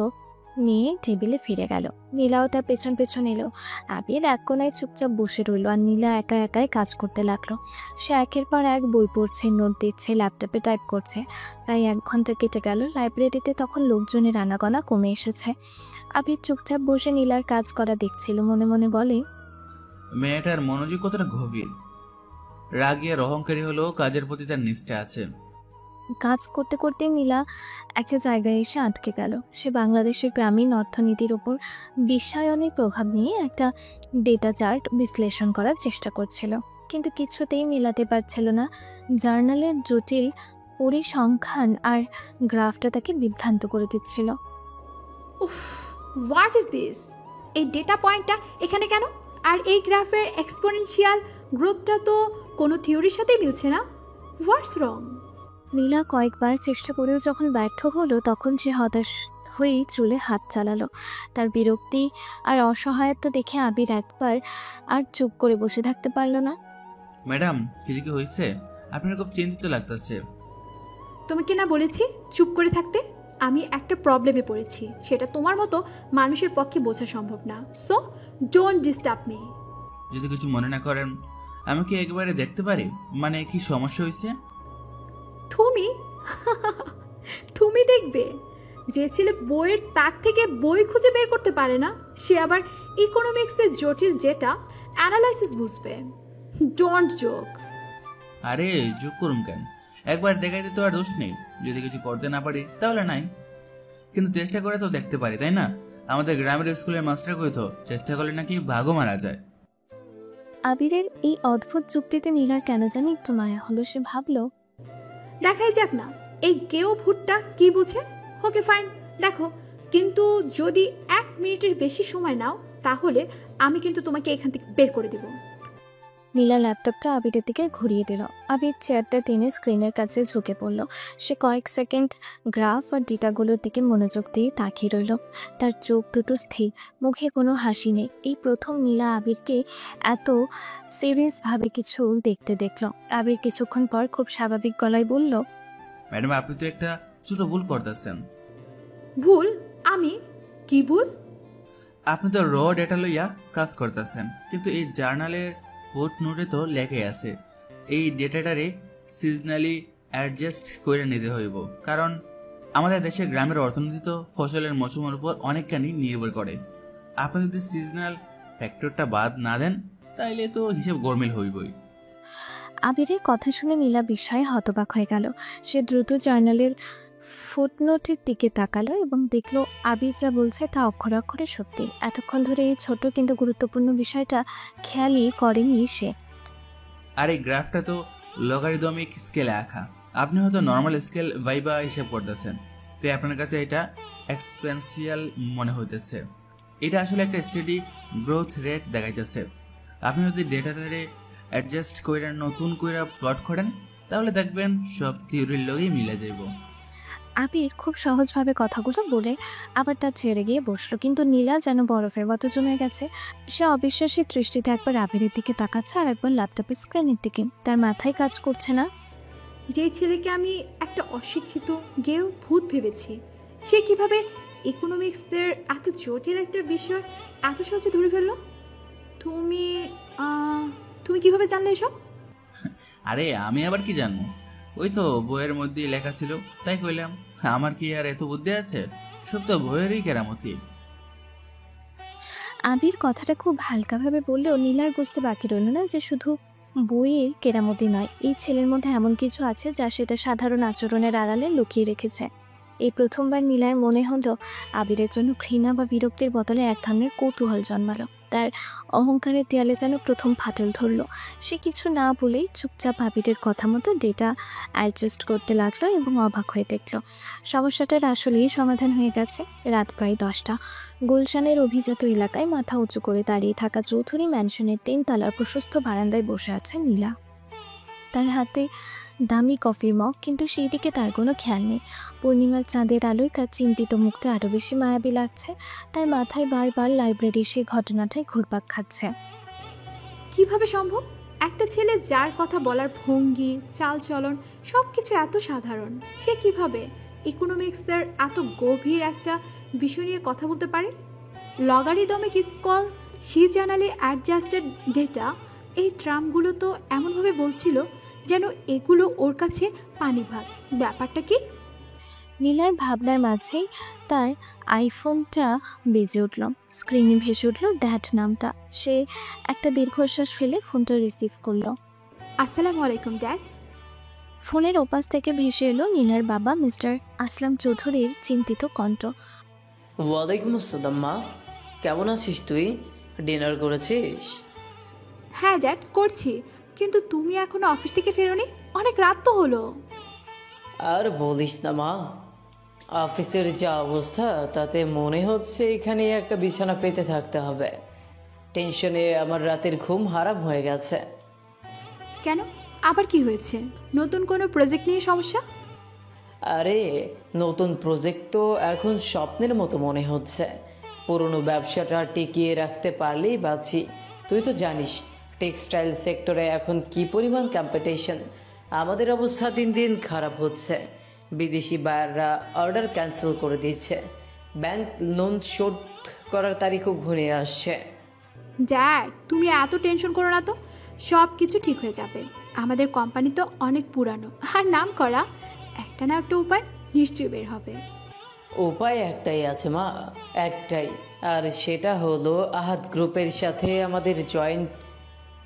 নিয়ে টেবিলে ফিরে গেল। নীলাও তার পেছন পেছন এলো। আবির এক কোণায় চুপচাপ বসে রইল আর নীলা একা একাই কাজ করতে লাগলো। সে একের পর এক বই পড়ছে, নোট দিচ্ছে, ল্যাপটপে টাইপ করছে। প্রায় 1 ঘন্টা কেটে গেল। লাইব্রেরিতে তখন লোকজনের আনাগোনা কমে এসেছে। আবির চুপচাপ বসে নীলার কাজ করা দেখছিল। মনে মনে বলে, মেয়েটার মনোযোগ কতটা গভীর, রাগী আর অহংকারী হলেও কাজের প্রতি তার নিষ্ঠা আছে। কাজ করতে করতে নীলা একটা জায়গায় এসে আটকে গেল। সে বাংলাদেশের গ্রামীণ অর্থনীতির উপর বিশ্বায়নের প্রভাব নিয়ে একটা ডেটা চার্ট বিশ্লেষণ করার চেষ্টা করছিল, কিন্তু কিছুতেই মিলাতে পারছিল না। জার্নালের জটিল পরিসংখ্যান আর গ্রাফটা তাকে বিভ্রান্ত করে দিচ্ছিল। উফ, হোয়াট ইজ দিস? এই ডেটা পয়েন্টটা এখানে কেন? আর এই গ্রাফের এক্সপোনেনশিয়াল গ্রোথটা তো কোনো থিওরির সাথেই মিলছে না। হোয়াটস রং? নীলা কয়েকবার চেষ্টা করেও যখন ব্যর্থ হলো তখন সে হতাশ হয়েই চুলে হাত চালালো। তার বিরক্তি আর অসহায়ত্ব দেখে আবির একবার আর চুপ করে বসে থাকতে পারল না। ম্যাডাম, কিছু কি হয়েছে? আপনার খুব চিন্তিত লাগতেছে। তোমাকে না বলেছি চুপ করে থাকতে? আমি একটা প্রবলেমে পড়েছি, সেটা তোমার মতো মানুষের পক্ষে বোঝা সম্ভব না। So don't disturb me. যদি কিছু মনে না করেন, আমি কি একবারে দেখতে পারি? মানে কি সমস্যা হয়েছে? তুমি তুমি দেখবে? যে ছেলে বইয়ের তাক থেকে বই খুঁজে বের করতে পারে না, সে আবার ইকোনমিক্সের জটিল যেটা অ্যানালাইসিস বুঝবে? Don't joke. আরে যোগ করুন কেন? একবার দেখাইতে তো আর দোষ নেই। যদি কিছু করতে না পারি তাহলে নাই, কিন্তু চেষ্টা করে তো দেখতে পারি, তাই না? আমাদের গ্রামের স্কুলের মাস্টার কইতো চেষ্টা করলে নাকি ভাগও মারা যায়। আবিরের এই অদ্ভুত যুক্তিতে নীলার কেন জানি একটু মায়া হলো। সে ভাবলো, দেখাই যাক না এই গেও ভূতটা কি বুঝে। ওকে ফাইন, দেখো, কিন্তু যদি 1 মিনিটের বেশি সময় নাও তাহলে আমি কিন্তু তোমাকে এখান থেকে বের করে দেব। নীলা ল্যাপটপটা আবিরের দিকে ঘুরিয়ে দিল। আবির চেয়ারটা টেনে স্ক্রিনের কাছে ঝুঁকে পড়ল। সে কয়েক সেকেন্ড গ্রাফ আর ডেটাগুলোর দিকে মনোযোগ দিয়ে তাকিয়ে রইল। তার চোখ দুটো স্থির, মুখে কোনো হাসি নেই। এই প্রথম নীলা আবিরকে এত সিরিয়াসভাবে কিছু দেখতে দেখল। আবির কিছুক্ষণ পর খুব স্বাভাবিক গলায় বলল, ম্যাডাম, আপনি তো একটা ছোট ভুল করতেছেন। ভুল? আমি কি ভুল? আপনি তো র ডেটা লইয়া কাজ করতেছেন, কিন্তু এই জার্নালের ফুট নোটে তো লেখে আছে এই ডেটাটারে সিজনালি অ্যাডজাস্ট করে নিতে হইব, কারণ আমাদের দেশের গ্রামের অর্থনীতি তো ফসলের মৌসুমের উপর অনেকখানি নির্ভর করে। আপনি যদি সিজনাল ফ্যাক্টরটা বাদ না দেন তাইলে তো হিসেব গরমিল হইবই। আবিরের কথা শুনে নীলা বিস্ময়ে হতবাক হয়ে গেল। সে দ্রুত জার্নালের ফুটনোটের দিকে তাকালো এবং দেখলো আবির যা বলছে তা অক্ষরে অক্ষরে সত্যি। এতক্ষণ ধরে এই ছোট কিন্তু গুরুত্বপূর্ণ বিষয়টা খেয়ালই করেনি সে। আর এই গ্রাফটা তো লগারিদমিক স্কেলে আঁকা। আপনি হয়তো নর্মাল স্কেল ভাইবা হিসেব করতেছেন, তাই আপনার কাছে এটা এক্সপেন্সিয়াল মনে হইতেছে। এটা আসলে একটা স্টেডি গ্রোথ রেট দেখাইতেছে। আপনি যদি ডেটাটারে অ্যাডজাস্ট কইরা নতুন কইরা প্লট করেন তাহলে দেখবেন সব থিওরির লগেই মিলে যাইব। আবির খুব সহজভাবে কথাগুলো বলে আবার তার ছেড়ে গিয়ে বসলো, কিন্তু নীলা যেন বরফের মতো জমে গেছে। সে অবিশ্বাসী দৃষ্টিতে একবার আবিরের দিকে তাকাচ্ছে আর একবার ল্যাপটপের স্ক্রিনের দিকে। তার মাথায় কাজ করছে না। যে ছেলেকে আমি একটা অশিক্ষিত গেও ভূত ভেবেছি, সে কিভাবে ইকোনমিক্সের এত জটিল একটা বিষয় এত সহজে ধরে ফেললো? তুমি তুমি কিভাবে জানলে এসব? আরে আমি আবার কি জানবো, ওই তো বইয়ের মধ্যেই লেখা ছিল তাই কইলাম। আমার কি আর এত বুদ্ধি আছে? সব তো বইয়েরই কেরামতি। আবির কথাটা খুব হালকাভাবে বললেও নীলার বুঝতে বাকি রইল না যে শুধু বইয়ের কেরামতি নয়, এই ছেলের মধ্যে এমন কিছু আছে যা সে তার সাধারণ আচরণের আড়ালে লুকিয়ে রেখেছে। এই প্রথমবার নীলার মনে হলো আবিরের জন্য ঘৃণা বা বিরক্তির বদলে এক ধরনের কৌতূহল জন্মালো। তার অহংকারের দেয়ালে যেন প্রথম ফাটল ধরলো। সে কিছু না বলেই চুপচাপ আবিরের কথা মতো ডেটা অ্যাডজাস্ট করতে লাগলো এবং অবাক হয়ে দেখলো সমস্যাটার আসলেই সমাধান হয়ে গেছে। রাত প্রায় 10টা। গুলশানের অভিজাত এলাকায় মাথা উঁচু করে দাঁড়িয়ে থাকা চৌধুরী ম্যানশনের 3 তলার প্রশস্ত বারান্দায় বসে আছে নীলা। তার হাতে দামি কফির মগ, কিন্তু সেই দিকে তার কোনো খেয়াল নেই। পূর্ণিমার চাঁদের আলোয় তার চিন্তিত মুখটা আরও বেশি মায়াবী লাগছে। তার মাথায় বারবার লাইব্রেরির সেই ঘটনাটাই ঘুরপাক খাচ্ছে। কিভাবে সম্ভব? একটা ছেলে যার কথা বলার ভঙ্গি, চালচলন সব কিছু এত সাধারণ, সে কিভাবে ইকোনমিক্সের এত গভীর একটা বিষয় নিয়ে কথা বলতে পারে? Logarithmic scale, seasonally adjusted data, এই ট্রামগুলো তো এমনভাবে বলছিল যেন এগুলো ওর কাছে পানি ভাত। ব্যাপারটা কি? নীলার ভাবনার মাঝেই তার আইফোনটা বেজে উঠল। স্ক্রিনে ভেসে উঠল ড্যাড নামটা। সে একটা দীর্ঘশ্বাস ফেলে ফোনটা রিসিভ করলো। আসসালামু আলাইকুম ড্যাড। ফোনের ওপাশ থেকে ভেসে এলো নীলার বাবা মিস্টার আসলাম চৌধুরীর চিন্তিত কণ্ঠ। ওয়ালাইকুম আসসালাম মা, কেমন আছিস তুই? ডিনার করেছিস? হ্যাঁ ড্যাড, করছি, কিন্তু তুমি এখনো অফিস থেকে ফেরোনি? অনেক রাত তো হলো। আর বলিস না মা, অফিসের যা অবস্থা তাতে মনে হচ্ছে এখানে একটা বিছানা পেতে থাকতে হবে। টেনশনে আমার রাতের ঘুম হারাম হয়ে গেছে। কেন, আবার কি হয়েছে? নতুন কোনো প্রজেক্ট নিয়ে সমস্যা? আরে নতুন প্রজেক্ট তো এখন স্বপ্নের মতো মনে হচ্ছে। পুরনো ব্যবসাটা টিকিয়ে রাখতে পারলেই বাঁচি। তুই তো জানিস টেক্সটাইল সেক্টরে এখন কি পরিমাণ কম্পিটিশন। আমাদের অবস্থা দিন দিন খারাপ হচ্ছে। বিদেশি বায়াররা অর্ডার ক্যান্সেল করে দিচ্ছে, ব্যাংক লোন শোধ করার তারিখও ঘনিয়ে আসছে। ড্যাড, তুমি এত টেনশন করো না তো, সব কিছু ঠিক হয়ে যাবে। আমাদের কোম্পানি তো অনেক পুরানো আর নাম করা, একটা না একটা উপায় নিশ্চয়ই বের হবে। উপায় একটাই আছে মা, একটাই, আর সেটা হলো আহাদ গ্রুপের সাথে আমাদের জয়েন্ট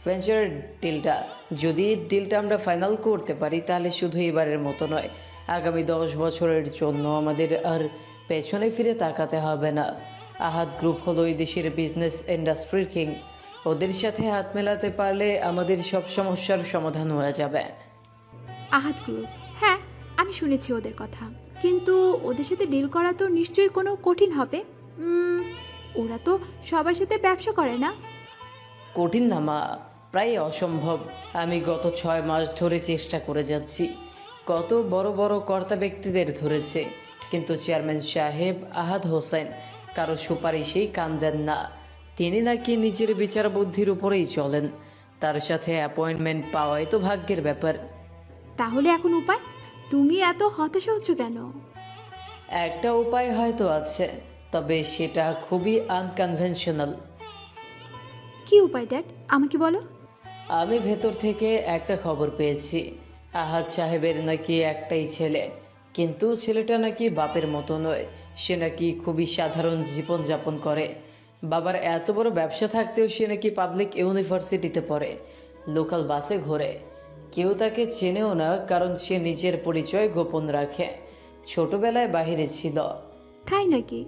ভেঞ্চার ডিলটা। যদি ডিলটা আমরা ফাইনাল করতে পারি তাহলে শুধু এবারের মতো নয়, আগামী 10 বছরের জন্য আমাদের আর পেছনে ফিরে তাকাতে হবে না। আহাদ গ্রুপ হলো এই দেশের বিজনেস ইন্ডাস্ট্রির কিং। ওদের সাথে হাত মেলাতে পারলে আমাদের সব সমস্যার সমাধান হয়ে যাবে। আহাদ গ্রুপ, হ্যাঁ আমি শুনেছি ওদের কথা, কিন্তু ওদের সাথে ডিল করা তো নিশ্চয়ই কোনো কঠিন হবে। ওরা তো সবার সাথে ব্যবসা করে না। কঠিন না মা, প্রায় অসম্ভব। আমি গত 6 মাস ধরে চেষ্টা করে যাচ্ছি। কত বড় বড় কর্তা ব্যক্তিদের ধরেছে, কিন্তু চেয়ারম্যান সাহেব আহাদ হোসেন কারো সুপারিশেই কান দেন না। তিনি নাকি নিজের বিচার বুদ্ধির উপরেই চলেন। তার সাথে অ্যাপয়েন্টমেন্ট পাওয়াই তো ভাগ্যের ব্যাপার। তাহলে এখন উপায়? তুমি এত হতাশা হচ্ছ কেন? একটা উপায় হয়তো আছে, তবে সেটা খুবই আনকনভেনশনাল। কি উপায় ড্যাড, আমাকে বলো। আমি ভেতর থেকে একটা খবর পেয়েছি, আহাদ সাহেবের নাকি একটাই ছেলে, কিন্তু ছেলেটা নাকি বাপের মতো নয়। সে নাকি খুবই সাধারণ জীবনযাপন করে। বাবার এত বড় ব্যবসা থাকতেও সে নাকি পাবলিক ইউনিভার্সিটিতে পড়ে, লোকাল বাসে ঘোরে। কেউ তাকে চেনেও না, কারণ সে নিজের পরিচয় গোপন রাখে। ছোটবেলায় বাহিরে ছিল। তাই নাকি?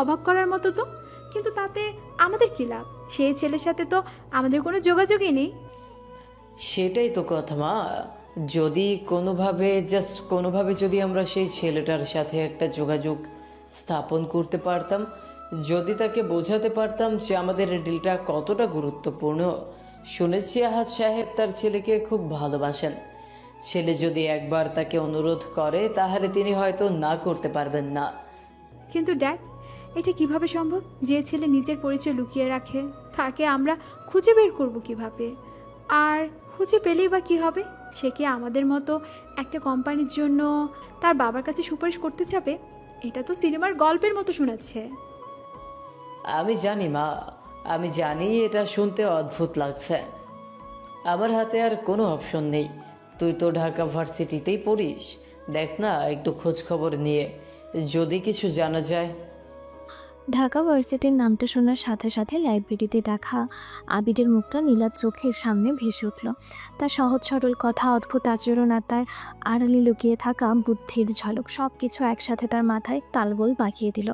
অবাক করার মতো তো, কিন্তু তাতে আমাদের কি লাভ? সেই ছেলের সাথে তো আমাদের কোনো যোগাযোগই নেই। সেটাই তো কথা মা, যদি কোনোভাবে যদি আমরা সেই ছেলেটার সাথে একটা যোগাযোগ স্থাপন করতে পারতাম, যদি তাকে বোঝাতে পারতাম যে আমাদের ডিলটা কতটা গুরুত্বপূর্ণ। শুনেছি আহাদ সাহেব তার ছেলেকে খুব ভালোবাসেন। ছেলে যদি একবার তাকে অনুরোধ করে তাহলে তিনি হয়তো না করতে পারবেন না। কিন্তু ড্যাড, এটা কিভাবে সম্ভব? যে ছেলে নিজের পরিচয় লুকিয়ে রাখে তাকে আমরা খুঁজে বের করব কিভাবে? আর খুঁজে পেলেই বা কী হবে? সে কি আমাদের মতো একটা কোম্পানির জন্য তার বাবার কাছে সুপারিশ করতে যাবে? এটা তো সিনেমার গল্পের মতো শোনাচ্ছে। আমি জানি মা, আমি জানি এটা শুনতে অদ্ভুত লাগছে। আমার হাতে আর কোনো অপশন নেই। তুই তো ঢাকা ভার্সিটিতেই পড়িস, দেখ না একটু খোঁজ খবর নিয়ে যদি কিছু জানা যায়। ঢাকা ভার্সিটির নামটা শোনার সাথে সাথে লাইব্রেরিতে দেখা আবিরের মুখটা নীলার চোখের সামনে ভেসে উঠল। তার সহজ সরল কথা, অদ্ভুত আচরণ আর তার আড়ালে লুকিয়ে থাকা বুদ্ধির ঝলক সব কিছু একসাথে তার মাথায় তালগোল পাকিয়ে দিল।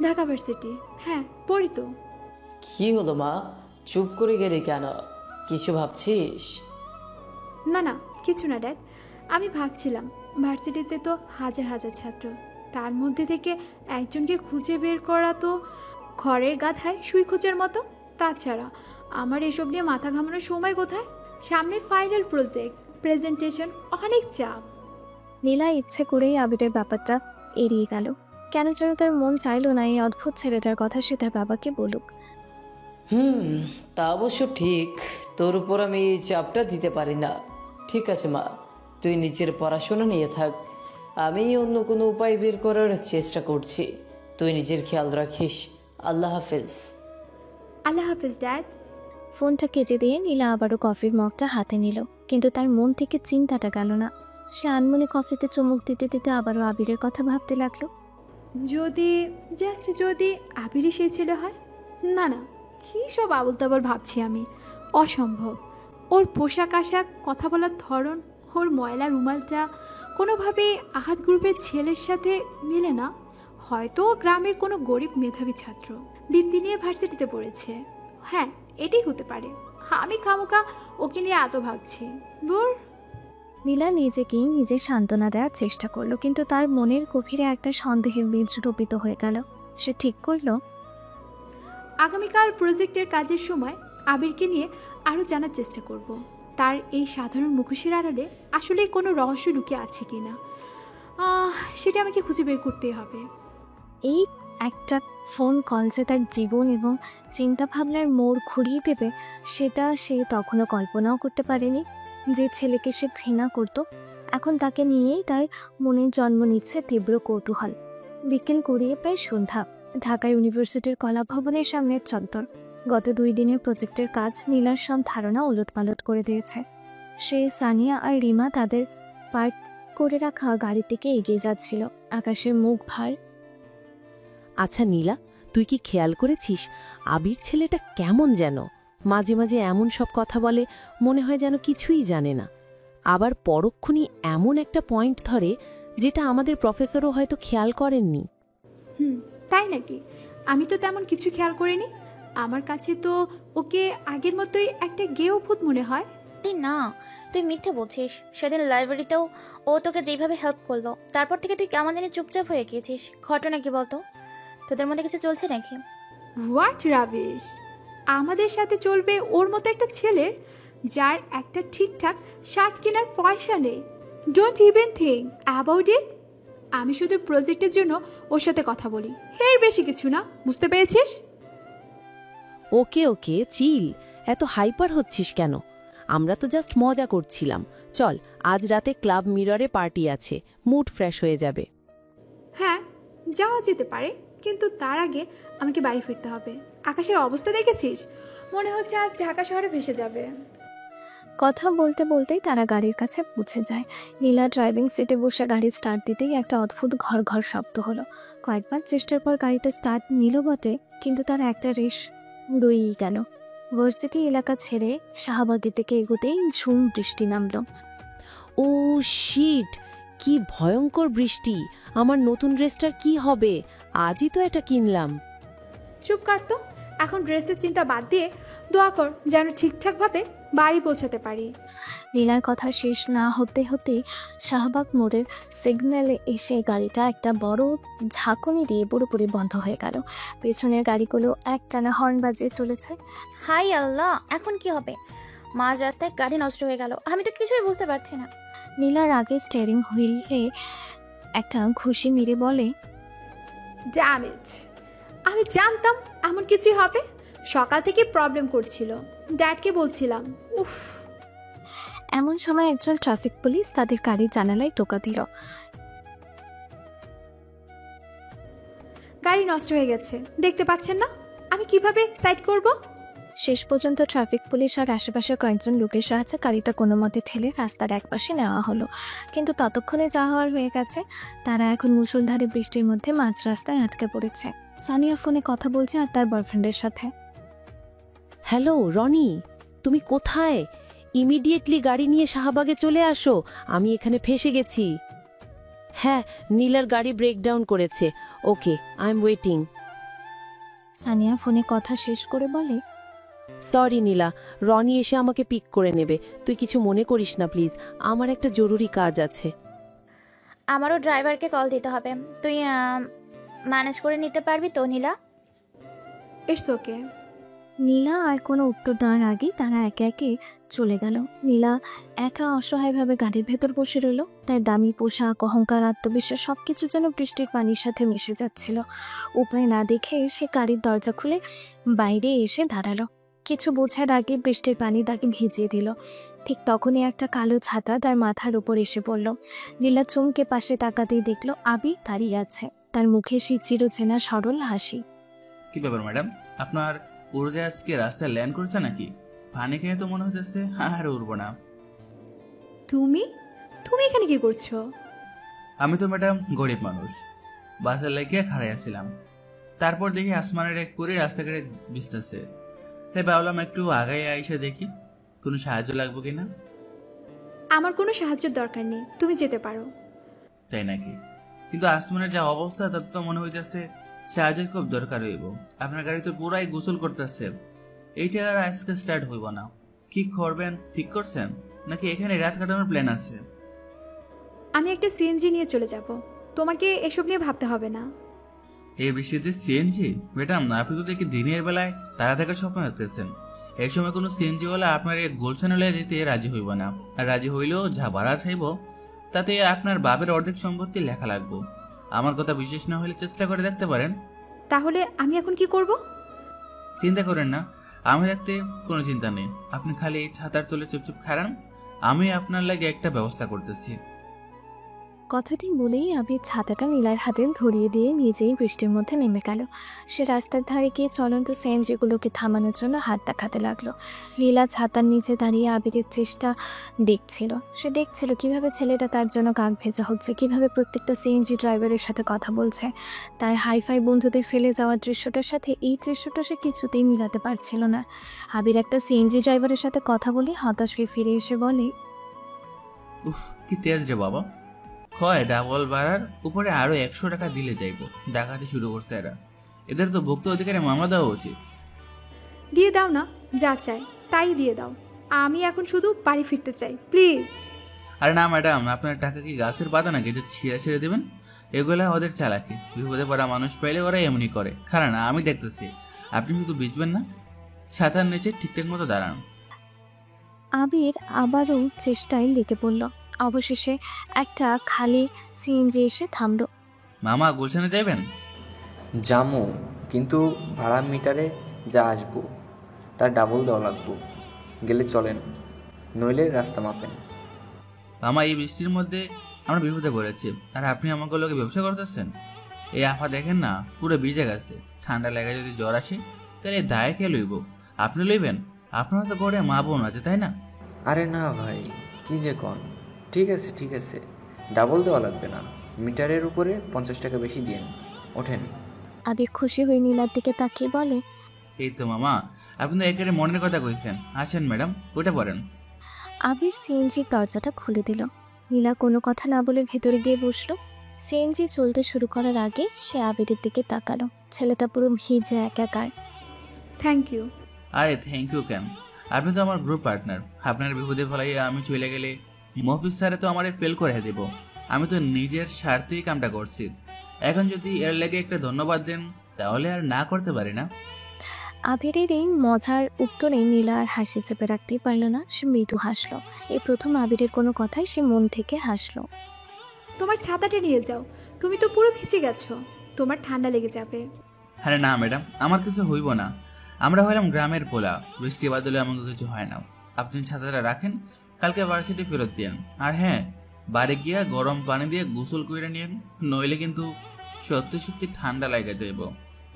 ঢাকা ভার্সিটি, হ্যাঁ পড়ি তো। কি হলো মা, চুপ করে গেলি কেন? কিছু ভাবছিস? না না, কিছু না ড্যাড। আমি ভাবছিলাম ভার্সিটিতে তো হাজার হাজার ছাত্র, তার মধ্যে থেকে একজনকে খুঁজে বের করা তো খড়ের গাধায় সুই খোঁজার মতো। তাছাড়া আমার এসব নিয়ে মাথা ঘামানোর সময় কোথায়? সামনে ফাইনাল প্রজেক্ট, প্রেজেন্টেশন, অনেক চাপ। নীলা ইচ্ছে করেই আবিরের ব্যাপারটা এড়িয়ে গেল। কেন যেন তার মন চাইল না এই অদ্ভুত ছেলেটার কথা সে তার বাবাকে বলুক। তা অবশ্য ঠিক, তোর উপর আমি এই চাপটা দিতে পারি না। ঠিক আছে মা, তুই নিজের পড়াশোনা নিয়ে থাক, আমি অন্য কোনো উপায় বের করার চেষ্টা করছি। তুই নিজের খেয়াল রাখিস। আল্লাহ হাফেজ। আল্লাহ হাফিজ ড্যাড। ফোনটা কেটে দিয়ে নীলা আবারও কফির মগটা হাতে নিল, কিন্তু তার মন থেকে চিন্তাটা গেল না। সে আনমনে কফিতে চুমুক দিতে দিতে আবারও আবিরের কথা ভাবতে লাগলো। যদি আবিরই সেই ছেলে হয়। না না, কী সব আবল তাবল ভাবছি আমি। অসম্ভব। ওর পোশাক আশাক, কথা বলার ধরন, ওর ময়লা রুমালটা কোনোভাবে আহাদ গ্রুপের ছেলের সাথে মেলে না। হয়তো ও গ্রামের কোনো গরিব মেধাবী ছাত্র, বৃত্তি নিয়ে ভার্সিটিতে পড়েছে। হ্যাঁ, এটাই হতে পারে। আমি খামোকা ওকে নিয়ে এত ভাবছি। দূর। নীলা নিজেকেই নিজে সান্ত্বনা দেওয়ার চেষ্টা করলো, কিন্তু তার মনের গভীরে একটা সন্দেহের বীজ রোপিত হয়ে গেল। সে ঠিক করলো আগামীকাল প্রজেক্টের কাজের সময় আবিরকে নিয়ে আরও জানার চেষ্টা করব। তার এই সাধারণ মুখোশের আড়ালে আসলে কোনো রহস্য লুকিয়ে আছে কি না, সেটা আমাকে খুঁজে বের করতেই হবে। এই একটা ফোন কল যে তার জীবন এবং চিন্তা ভাবনার মোড় ঘুরিয়ে দেবে, সেটা সে তখনও কল্পনাও করতে পারেনি। যে ছেলেকে সে ঘৃণা করত, এখন তাকে নিয়েই তার মনে জন্ম নিচ্ছে তীব্র কৌতূহল। বিকেল গড়িয়ে প্রায় সন্ধ্যা। ঢাকা ইউনিভার্সিটির কলা ভবনের সামনের চত্বর। গত 2 দিনের প্রজেক্টের কাজ নীলার সব ধারণা উলটপালট করে দিয়েছে। সে, সানিয়া আর রিমা তাদের পার্ক করে রাখা গাড়ি থেকে এগিয়ে যাচ্ছিল। আকাশের মুখ ভার। আচ্ছা নীলা, তুই কি খেয়াল করেছিস আবির ছেলেটা কেমন যেন? মাঝে মাঝে এমন সব কথা বলে, মনে হয় যেন কিছুই জানে না। আবার পরক্ষণই এমন একটা পয়েন্ট ধরে যেটা আমাদের প্রফেসরও হয়তো খেয়াল করেননি। তাই নাকি? আমি তো তেমন কিছু খেয়াল করিনি। আমার কাছে তো ওকে আগের মতোই একটা গেও ভূত মনে হয়। না, তুই মিথ্যে বলছিস। সেদিন লাইব্রেরিতেও ও তোকে যেভাবে হেল্প করলো, তারপর থেকে তুই কেমন জানি চুপচাপ হয়ে গিয়েছিস। ঘটনা কি বলতো? তোদের মধ্যে কিছু চলছে নাকি? What rubbish! আমাদের সাথে চলবে ওর মতো একটা ছেলের, যার একটা ঠিকঠাক শার্ট কেনার পয়সা নেই। Don't even think about it. আমি শুধু প্রজেক্টের জন্য ওর সাথে কথা বলি, এর বেশি কিছু না। বুঝতে পেরেছিস? ওকে ওকে, চিল। এত হাইপার হচ্ছিস কেন? আমরা তো জাস্ট মজা করছিলাম। চল, আজ রাতে ক্লাব মিররে পার্টি আছে, মুড ফ্রেশ হয়ে যাবে। হ্যাঁ, যাওয়া যেতে পারে, কিন্তু তার আগে আমাকে বাড়ি ফিরতে হবে। আকাশের অবস্থা দেখেছিস? মনে হচ্ছে আজ ঢাকা শহরে ভেসে যাবে। কথা বলতে বলতেই তারা গাড়ির কাছে পৌঁছে যায়। নীলা ড্রাইভিং সিটে বসে গাড়ি স্টার্ট দিতেই একটা অদ্ভুত ঘর ঘর শব্দ হলো। কয়েকবার চেষ্টার পর গাড়িটা স্টার্ট নিল বটে, কিন্তু তার একটা রেশ রয়েই গেল। ভার্সিটি এলাকা ছেড়ে শাহবাগের দিকে এগোতেই ঝুম বৃষ্টি নামল। ও শিট, কি ভয়ঙ্কর বৃষ্টি! আমার নতুন ড্রেসটার কি হবে? আজই তো এটা কিনলাম। চুপ কর তো, এখন ড্রেসের চিন্তা বাদ দিয়ে দোয়া কর যেন ঠিকঠাকভাবে বাড়ি পৌঁছাতে পারি। নীলার কথা শেষ না হতে হতেই শাহবাগ মোড়ের সিগন্যালে এসে গাড়িটা একটা বড় ঝাঁকুনি দিয়ে পুরোপুরি বন্ধ হয়ে গেল। পেছনের গাড়িগুলো একটানা হর্ন বাজিয়ে চলেছে। হাই আল্লাহ, এখন কি হবে? মাঝ রাস্তায় গাড়ি নষ্ট হয়ে গেল, আমি তো কিছুই বুঝতে পারছি না। নীলার আগে স্টিয়ারিং হুইলে একটা ঘুষি মেরে বলে, ড্যাম ইট! আমি জানতাম এমন কিছুই হবে। সকাল থেকে প্রবলেম করছিল, ড্যাডকে বলছিলাম। উফ! এমন সময় একজন ট্রাফিক পুলিশ তাদের গাড়ির জানালায় টোকা দিল। গাড়ি নষ্ট হয়ে গেছে, দেখতে পাচ্ছেন না? আমি কিভাবে সাইড করব? শেষ পর্যন্ত ট্রাফিক পুলিশ আর আশেপাশে কয়েকজন লোকের সাহায্যে গাড়িটা কোনো মতে ঠেলে রাস্তার একপাশে নেওয়া হলো। কিন্তু ততক্ষণে যা হওয়ার হয়ে গেছে। তারা এখন মুষলধারে বৃষ্টির মধ্যে মাঝ রাস্তায় আটকে পড়েছে। সানিয়া ফোনে কথা বলছে আর তার বয়ফ্রেন্ডের সাথে। হ্যালো রনি, তুমি কোথায়? ইমিডিয়েটলি গাড়ি নিয়ে শাহবাগে চলে আসো, আমি এখানে ফেসে গেছি। হ্যাঁ, নীলার গাড়ি ব্রেকডাউন করেছে। ওকে, আই এম ওয়েটিং। সানিয়া ফোনে কথা শেষ করে বলে, সরি নীলা, রনি এসে আমাকে পিক করে নেবে, তুই কিছু মনে করিস না প্লিজ, আমার একটা জরুরি কাজ আছে। আমারও ড্রাইভারকে কল দিতে হবে, তুই ম্যানেজ করে নিতে পারবি তো নীলা? It's okay. নীলা আর কোনো উত্তর দেওয়ার আগেই তারা একে একে চলে গেল। নীলা একা অসহায়ভাবে গাড়ির ভেতর বসে রইল। তার দামি পোশাক, অহংকার, আত্মবিশ্বাস সবকিছু যেন বৃষ্টির পানির সাথে মিশে যাচ্ছিল। উপায় না দেখে সে গাড়ির দরজা খুলে বাইরে এসে দাঁড়ালো। কিছু বোঝার আগে বৃষ্টির পানি তাকে ভিজিয়ে দিল। ঠিক তখনই একটা কালো ছাতা তার মাথার উপর এসে পড়ল। নীলা চমকে পাশে তাকাতেই দেখল আবির দাঁড়িয়ে আছে, তার মুখে সেই চিরচেনা সরল হাসি। কি ব্যাপার ম্যাডাম, আপনার উড়োজাহাজকে রাস্তায় ল্যান্ড করছে নাকি? পানি খেয়ে তো মনে হইতেছে আর উড়বো না। তুমি তুমি এখানে কি করছো? আমি তো ম্যাডাম গরিব মানুষ, বাসের লেগে খাড়াইয়াছিলাম। তারপর দেখি আসমানের এক পুরি রাস্তাঘাটে ভিজতেছে, তাই ভাবলাম একটু আগায় আইসা দেখি কোনো সাহায্য লাগবে কিনা। আমার কোনো সাহায্যের দরকার নেই, তুমি যেতে পারো। তাই নাকি? কিন্তু আসমানের যা অবস্থা তার তো মনে হইতেছে সাহায্যের খুব দরকার হইব। আপনার গাড়ি তো পুরাই গোসল করতেছে, এইটা আর আজকে স্টার্ট হইব না। কি করবেন ঠিক করছেন, নাকি এখানে রাত কাটানোর প্ল্যান আছে? আমি একটা সিএনজি নিয়ে চলে যাব, তোমাকে এসব নিয়ে ভাবতে হবে না। এই বৃষ্টিতে সিএনজি? ম্যাডাম, আপনি তো দেখি দিনের বেলায় তারা থেকে স্বপ্ন দেখতেছেন। এই সময় কোনো সিএনজি ওলা আপনার এই গোলশানে লয়ে যেতে রাজি হইব না। আর রাজি হইলেও যা ভাড়া চাইব তাতে আপনার বাপের অর্ধেক সম্পত্তি লেখা লাগবো। আমার কথা বিশেষ না হলে চেষ্টা করে দেখতে পারেন। তাহলে আমি এখন কি করব? চিন্তা করেন না, আমি দেখতে কোনো চিন্তা নেই। আপনি খালি ছাতার তলে চুপচুপ খারান, আমি আপনার লাগে একটা ব্যবস্থা করতেছি। কথাটি বলেই আবির ছাতাটা নীলার হাতে ধরিয়ে দিয়ে নিজেই বৃষ্টির মধ্যে নেমে গেল। সে রাস্তার ধারে গিয়ে চলন্ত সিএনজিগুলোকে থামানোর জন্য হাত দেখাতে লাগলো। নীলা ছাতার নিচে দাঁড়িয়ে আবিরের চেষ্টা দেখছিল। সে দেখছিল কিভাবে ছেলেটা তার জন্য কাক ভেজা হচ্ছে, কিভাবে প্রত্যেকটা সিএনজি ড্রাইভারের সাথে কথা বলছে। তার হাইফাই বন্ধুদের ফেলে যাওয়ার দৃশ্যটার সাথে এই দৃশ্যটা সে কিছুতেই মিলাতে পারছিল না। আবির একটা সিএনজি ড্রাইভারের সাথে কথা বলে হতাশ হয়ে ফিরে এসে বলে, উফ, কি তেজ রে বাবা! হয় ডাবল ভাড়ার উপরে আরো 100 টাকা দিলে যাইব। ডাকাতি শুরু করছে এরা, এদের তো ভুক্ত অধিকারে মামলা দেওয়া উচিত। দিয়ে দাও না, যা চাই তাই দিয়ে দাও। আমি এখন শুধু বাড়ি ফিরতে চাই, প্লিজ। আরে না ম্যাডাম, আপনার টাকা কি গাছের পাতা নাকি যে ছিঁড়ে ছিঁড়ে দেবেন? এগুলা ওদের চালাকি। বিপদে পড়া মানুষ পাইলে ওরা এমনি করে। খারাপ না, আমি দেখতেছি। আপনি শুধু ভিজবেন না, ছাতার নিচে ঠিকঠাক মতো দাঁড়ান। আবির আবারও চেষ্টায় লেগে পড়ল। অবশেষে একটা খালি সিএনজি এসে থামলো। মামা, গুলশানে যাইবেন? জামু, কিন্তু ভাড়া মিটারে যা আসবো তার ডাবল দেওয়া লাগবো। গেলে চলেন, নইলে রাস্তা মাপেন। মামা, এই বৃষ্টির মধ্যে আমরা বিপদে পড়েছি, আর আপনি আমাকে লোকে ব্যবসা করতেছেন। এই আফা দেখেন না, পুরো ভিজে গেছে। ঠান্ডা লেগে যদি জ্বর আসে তাহলে দায় কে লইব? আপনি লইবেন? আপনার তো ঘরে মা বোন আছে, তাই না? আরে না ভাই, কি যে কন। ঠিক আছে ঠিক আছে, ডাবল দেওয়া লাগবে না, মিটারের উপরে 50 টাকা বেশি দিন। ওঠেন। আবির খুশি হয়ে নীলার দিকে তাকিয়ে বলে, এই তো মামা, আপনি তো একেবারে মনের কথা কইছেন। আসেন ম্যাডাম, ওটা পড়েন। আবির সিএনজির দরজাটা খুলে দিল। নীলা কোনো কথা না বলে ভেতরে গিয়ে বসলো। সিএনজি চলতে শুরু করার আগে সে আবিরের দিকে তাকালো। ছেলেটা পুরো ভিজে একাকার। Thank you. আরে থ্যাংক ইউ কেন? আপনি তো আমার গ্রুপ পার্টনার। আপনার বিপদে ফেলাইয়া আমি চলে গেলে মফিস স্যারে তো আমারে ফেল করে দেব। আমি তো নিজের স্বার্থেই কামটা করছি। এখন যদি এর লাগে একটা ধন্যবাদ দেন তাহলে আর না করতে পারি না। আবিরের এই মজার উত্তরে নীলা আর হাসি চেপে রাখতেই পারল না। সে মৃদু হাসলো। এই প্রথম আবিরের কোনো কথাই সে মন থেকে হাসলো। তোমার ছাতাটা নিয়ে যাও, তুমি তো পুরো ভিজে গেছো, তোমার ঠান্ডা লেগে যাবে। আরে না ম্যাডাম, আমার কিছু হইব না। আমরা হইলাম গ্রামের পোলা, বৃষ্টি বাদলে আমাকে কিছু হয় না। আপনি ছাতাটা রাখেন, কালকে ভার্সিটি ফেরত দিন। আর হ্যাঁ, বাড়ি গিয়া গরম পানি দিয়ে গোসল করে নিন, নইলে কিন্তু সত্যি সত্যি ঠান্ডা লাগে যাইব।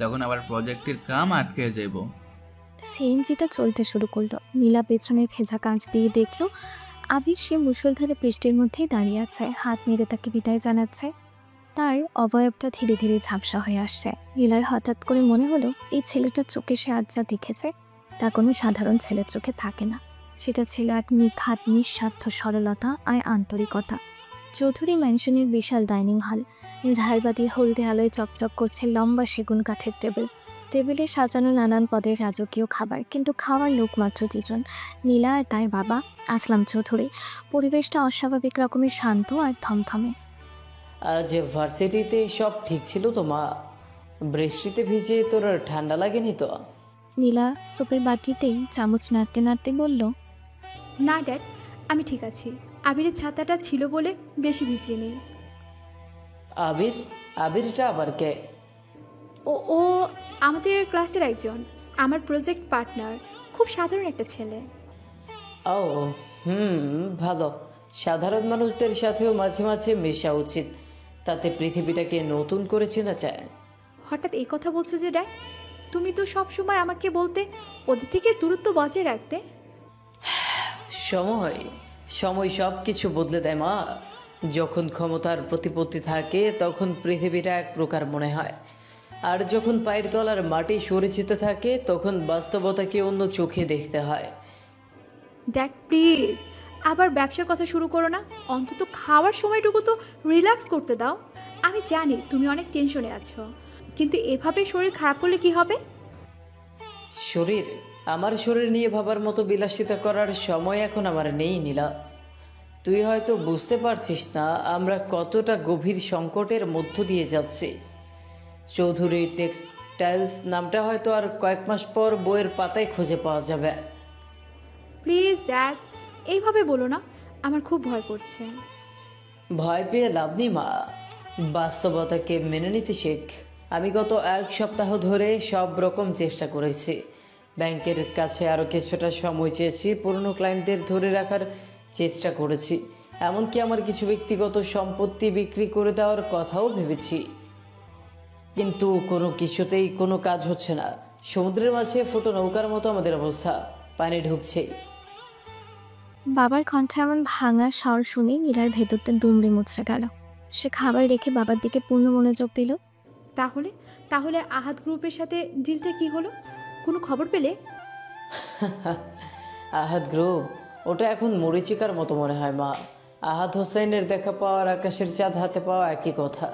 তখন আবার প্রজেক্টের কাম আটকে যাইব। সিএনজিটা চলতে শুরু করলো। নীলা পেছনে ভেজা কাঁচ দিয়ে দেখলো আবির সে মুষলধারে বৃষ্টির মধ্যেই দাঁড়িয়ে আছে, হাত নেড়ে তাকে বিদায় জানাচ্ছে। তার অবয়বটা ধীরে ধীরে ঝাপসা হয়ে আসছে। নীলার হঠাৎ করে মনে হলো এই ছেলেটার চোখে সে আজ যা দেখেছে তা কোনো সাধারণ ছেলের চোখে থাকে না। সেটা ছিল এক নিখাত নিঃস্বার্থ সরলতা আর আন্তরিকতা। চৌধুরী ম্যানশনের বিশাল ডাইনিং হল, ঝাড়বাতি হলদে আলোয় চকচক করছে লম্বা সেগুন কাঠের টেবিল। টেবিলে সাজানো নানান পদের রাজকীয় খাবার, কিন্তু খাওয়ার লোক মাত্র দুজন, নীলা আর তার বাবা আসলাম চৌধুরী। পরিবেশটা অস্বাভাবিক রকমের শান্ত আর থমথমে। আজ ভার্সিটিতে সব ঠিক ছিল তো মা? বৃষ্টিতে ভিজে তোর ঠান্ডা লাগেনি তো? নীলা সুপের বাটিতেই চামচ নাড়তে নাড়তে বলল, না ড্যাড, আমি ঠিক আছি। আবিরের ছাতাটা ছিল বলে বেশি ভিজিয়ে নেই। আবির? আবিরটা আবার কে? ও ও আমাদের ক্লাসের একজন, আমার প্রজেক্ট পার্টনার, খুব সাধারণ একটা ছেলে। ও ভালো। সাধারণ মানুষদের সাথেও মাঝে মাঝে মেশা উচিত, তাতে পৃথিবীটাকে নতুন করে চেনা যায়। হঠাৎ এই কথা বলছো যে ড্যাড? তুমি তো সব সময় আমাকে বলতে ওদের থেকে দূরত্ব বজায় রাখতে। সময় সময় সব কিছু বদলে দেয় মা। যখন ক্ষমতার প্রতিপত্তি থাকে তখন পৃথিবীটা এক প্রকার মনে হয়, আর যখন পায়ের তলার মাটি সরে যেতে থাকে তখন বাস্তবতাকে অন্য চোখে দেখতে হয়। ড্যাড প্লিজ, আবার ব্যবসার কথা শুরু করো না। অন্তত খাওয়ার সময়টুকু তো রিল্যাক্স করতে দাও। আমি জানি তুমি অনেক টেনশনে আছো, কিন্তু এভাবে শরীর খারাপ করলে কি হবে? আমার শরীর নিয়ে ভাবার মতো বিলাসিতা করার সময় এখন আমার নেই নীলা। তুই হয়তো বুঝতে পারছিস না আমরা কতটা গভীর সংকটের মধ্য দিয়ে যাচ্ছি। চৌধুরী টেক্সটাইলস নামটা হয়তো আর কয়েক মাস পর বইয়ের পাতায় খুঁজে পাওয়া যাবে। প্লিজ ড্যাড, এইভাবে বলো না, আমার খুব ভয় করছে। ভয় পেয়ে লাভ নেই মা, বাস্তবতাকে মেনে নিতে শেখ। আমি গত এক সপ্তাহ ধরে সব রকম চেষ্টা করেছি। ব্যাংকের কাছে আরও কিছুটা সময় চেয়েছি, পুরনো ক্লায়েন্টদের ধরে রাখার চেষ্টা করেছি, এমনকি আমার কিছু ব্যক্তিগত সম্পত্তি বিক্রি করে দেওয়ার কথাও ভেবেছি, কিন্তু কোনো কিছুতেই কোনো কাজ হচ্ছে না। সমুদ্রের মাঝে ফুটো নৌকার মতো আমাদের অবস্থা, পানি ঢুকছেই। বাবার কণ্ঠে এমন ভাঙা স্বর শুনে নীলার ভেতরটা দুমড়ে মুচড়ে গেল। সে খাবার রেখে বাবার দিকে পূর্ণ মনোযোগ দিল। তাহলে তাহলে আহাদ গ্রুপের সাথে ডিলটা কি হলো? কোনো খবর পেলে? আহাদ গ্রুপ? ওটা এখন মরিচিকার মতো মনে হয় মা। আহাদ হোসেনের দেখা পাওয়ার আকাশের চাঁদ হাতে পাওয়া একই কথা।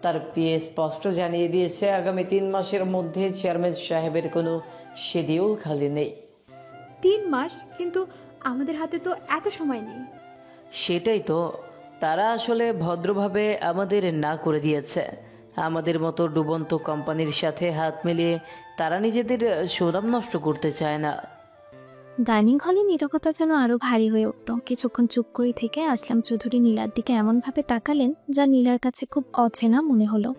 তার পিএ স্পষ্ট জানিয়ে দিয়েছে আগামী 3 মাসের মধ্যে চেয়ারম্যান সাহেবের কোনো শিডিউল খালি নেই। 3 মাস? কিন্তু আমাদের হাতে তো এত সময় নেই। সেটাই তো, তারা আসলে ভদ্রভাবে আমাদের না করে দিয়েছে। আমাদের মতো ডুবন্ত কোম্পানির সাথে হাত মিলিয়ে তারা নিজেদের সুনাম নষ্ট করতে চায় না। ডাইনিং হলে নীরবতা যেন আরো ভারী হয়ে উঠল। কিছুক্ষণ চুপ করে থেকে আসলাম চৌধুরী নীলার দিকে এমনভাবে তাকালেন যা নীলার কাছে খুব অচেনা মনে হলো।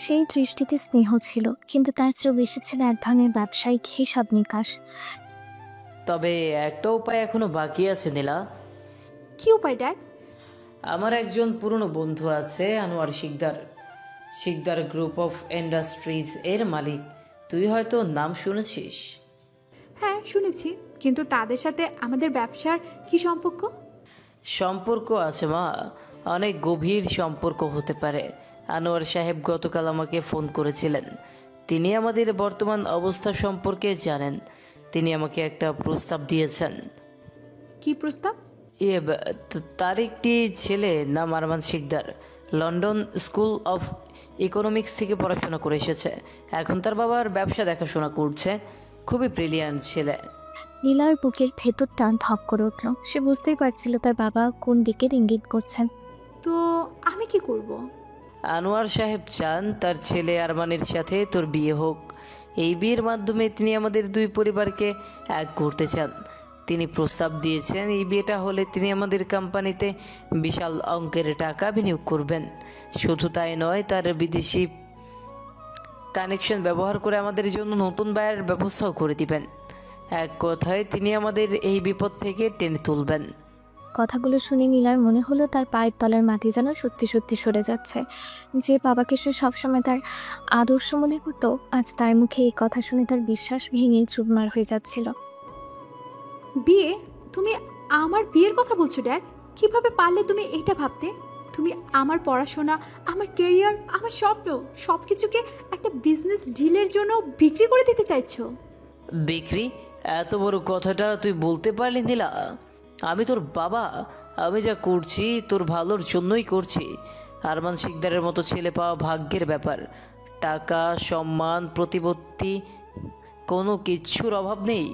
সেই দৃষ্টিতে স্নেহ ছিল, কিন্তু তার চেয়েও বেশি ছিল এক ধরনের ব্যবসায়িক হিসাব নিকাশ। তবে একটা উপায় এখনো বাকি আছে নীলা। কি উপায় ড্যাড? আমার একজন পুরনো বন্ধু আছে, Anwar Shikder. Shikder group of industries এর মালিক। তুই হয়তো নাম শুনেছিস। হ্যাঁ শুনেছি, কিন্তু তাদের সাথে আমাদের ব্যবসার কি সম্পর্ক? সম্পর্ক আছে মা, অনেক গভীর সম্পর্ক হতে পারে। আনোয়ার সাহেব গতকাল আমাকে ফোন করেছিলেন। তিনি আমাদের বর্তমান অবস্থা সম্পর্কে জানেন। তিনি আমাকে একটা প্রস্তাব দিয়েছেন। কি প্রস্তাব? তার একটি ছেলে নাম Arman Shikder, London school of economics থেকে পড়াশোনা করে এসেছে। এখন তার বাবার ব্যবসা দেখাশোনা করছে। খুবই ব্রিলিয়ান্ট ছেলে। নীলার বুকের ভেতরটা ধপ করে উঠল। সে বুঝতেই পারছিল তার বাবা কোন দিকে ইঙ্গিত করছেন। তো আমি কি করব? আনোয়ার সাহেব চান তার ছেলে আরমানের সাথে তোর বিয়ে হোক। এই বিয়ের মাধ্যমে তিনি আমাদের 2 পরিবারকে এক করতে চান। তিনি প্রস্তাব দিয়েছেন এই বিয়েটা হলে তিনি আমাদের কোম্পানিতে বিশাল অঙ্কের টাকা বিনিয়োগ করবেন। শুধু তাই নয়, তার বিদেশি কানেকশন ব্যবহার করে আমাদের জন্য নতুন বায়ের ব্যবস্থাও করে দিবেন। এক কথায় তিনি আমাদের এই বিপদ থেকে টেনে তুলবেন। কথাগুলো শুনে নীলার মনে হলো তার পায়ের তলার মাটি যেন সত্যি সত্যি সরে যাচ্ছে। যে বাবাকে সে সবসময় তার আদর্শ মনে করত, আজ তার মুখে এই কথা শুনে তার বিশ্বাস ভেঙে চুরমার হয়ে যাচ্ছিল। বিয়ে? তুমি আমার বিয়ের কথা বলছো ড্যাড? কিভাবে পারলে তুমি এটা ভাবতে? তুমি আমার পড়াশোনা, আমার কেরিয়ার, আমার স্বপ্ন সব কিছুকে একটা বিজনেস ডিলের জন্য বিক্রি করে দিতে চাইছো? বিক্রি? এত বড় কথাটা তুই বলতে পারলি নীলা? আমি তোর বাবা, আমি যা করছি তোর ভালোর জন্যই করছি। আরমান শিকদারের মতো ছেলে পাওয়া ভাগ্যের ব্যাপার। টাকা, সম্মান, প্রতিপত্তি কোনো কিচ্ছুর অভাব নেই।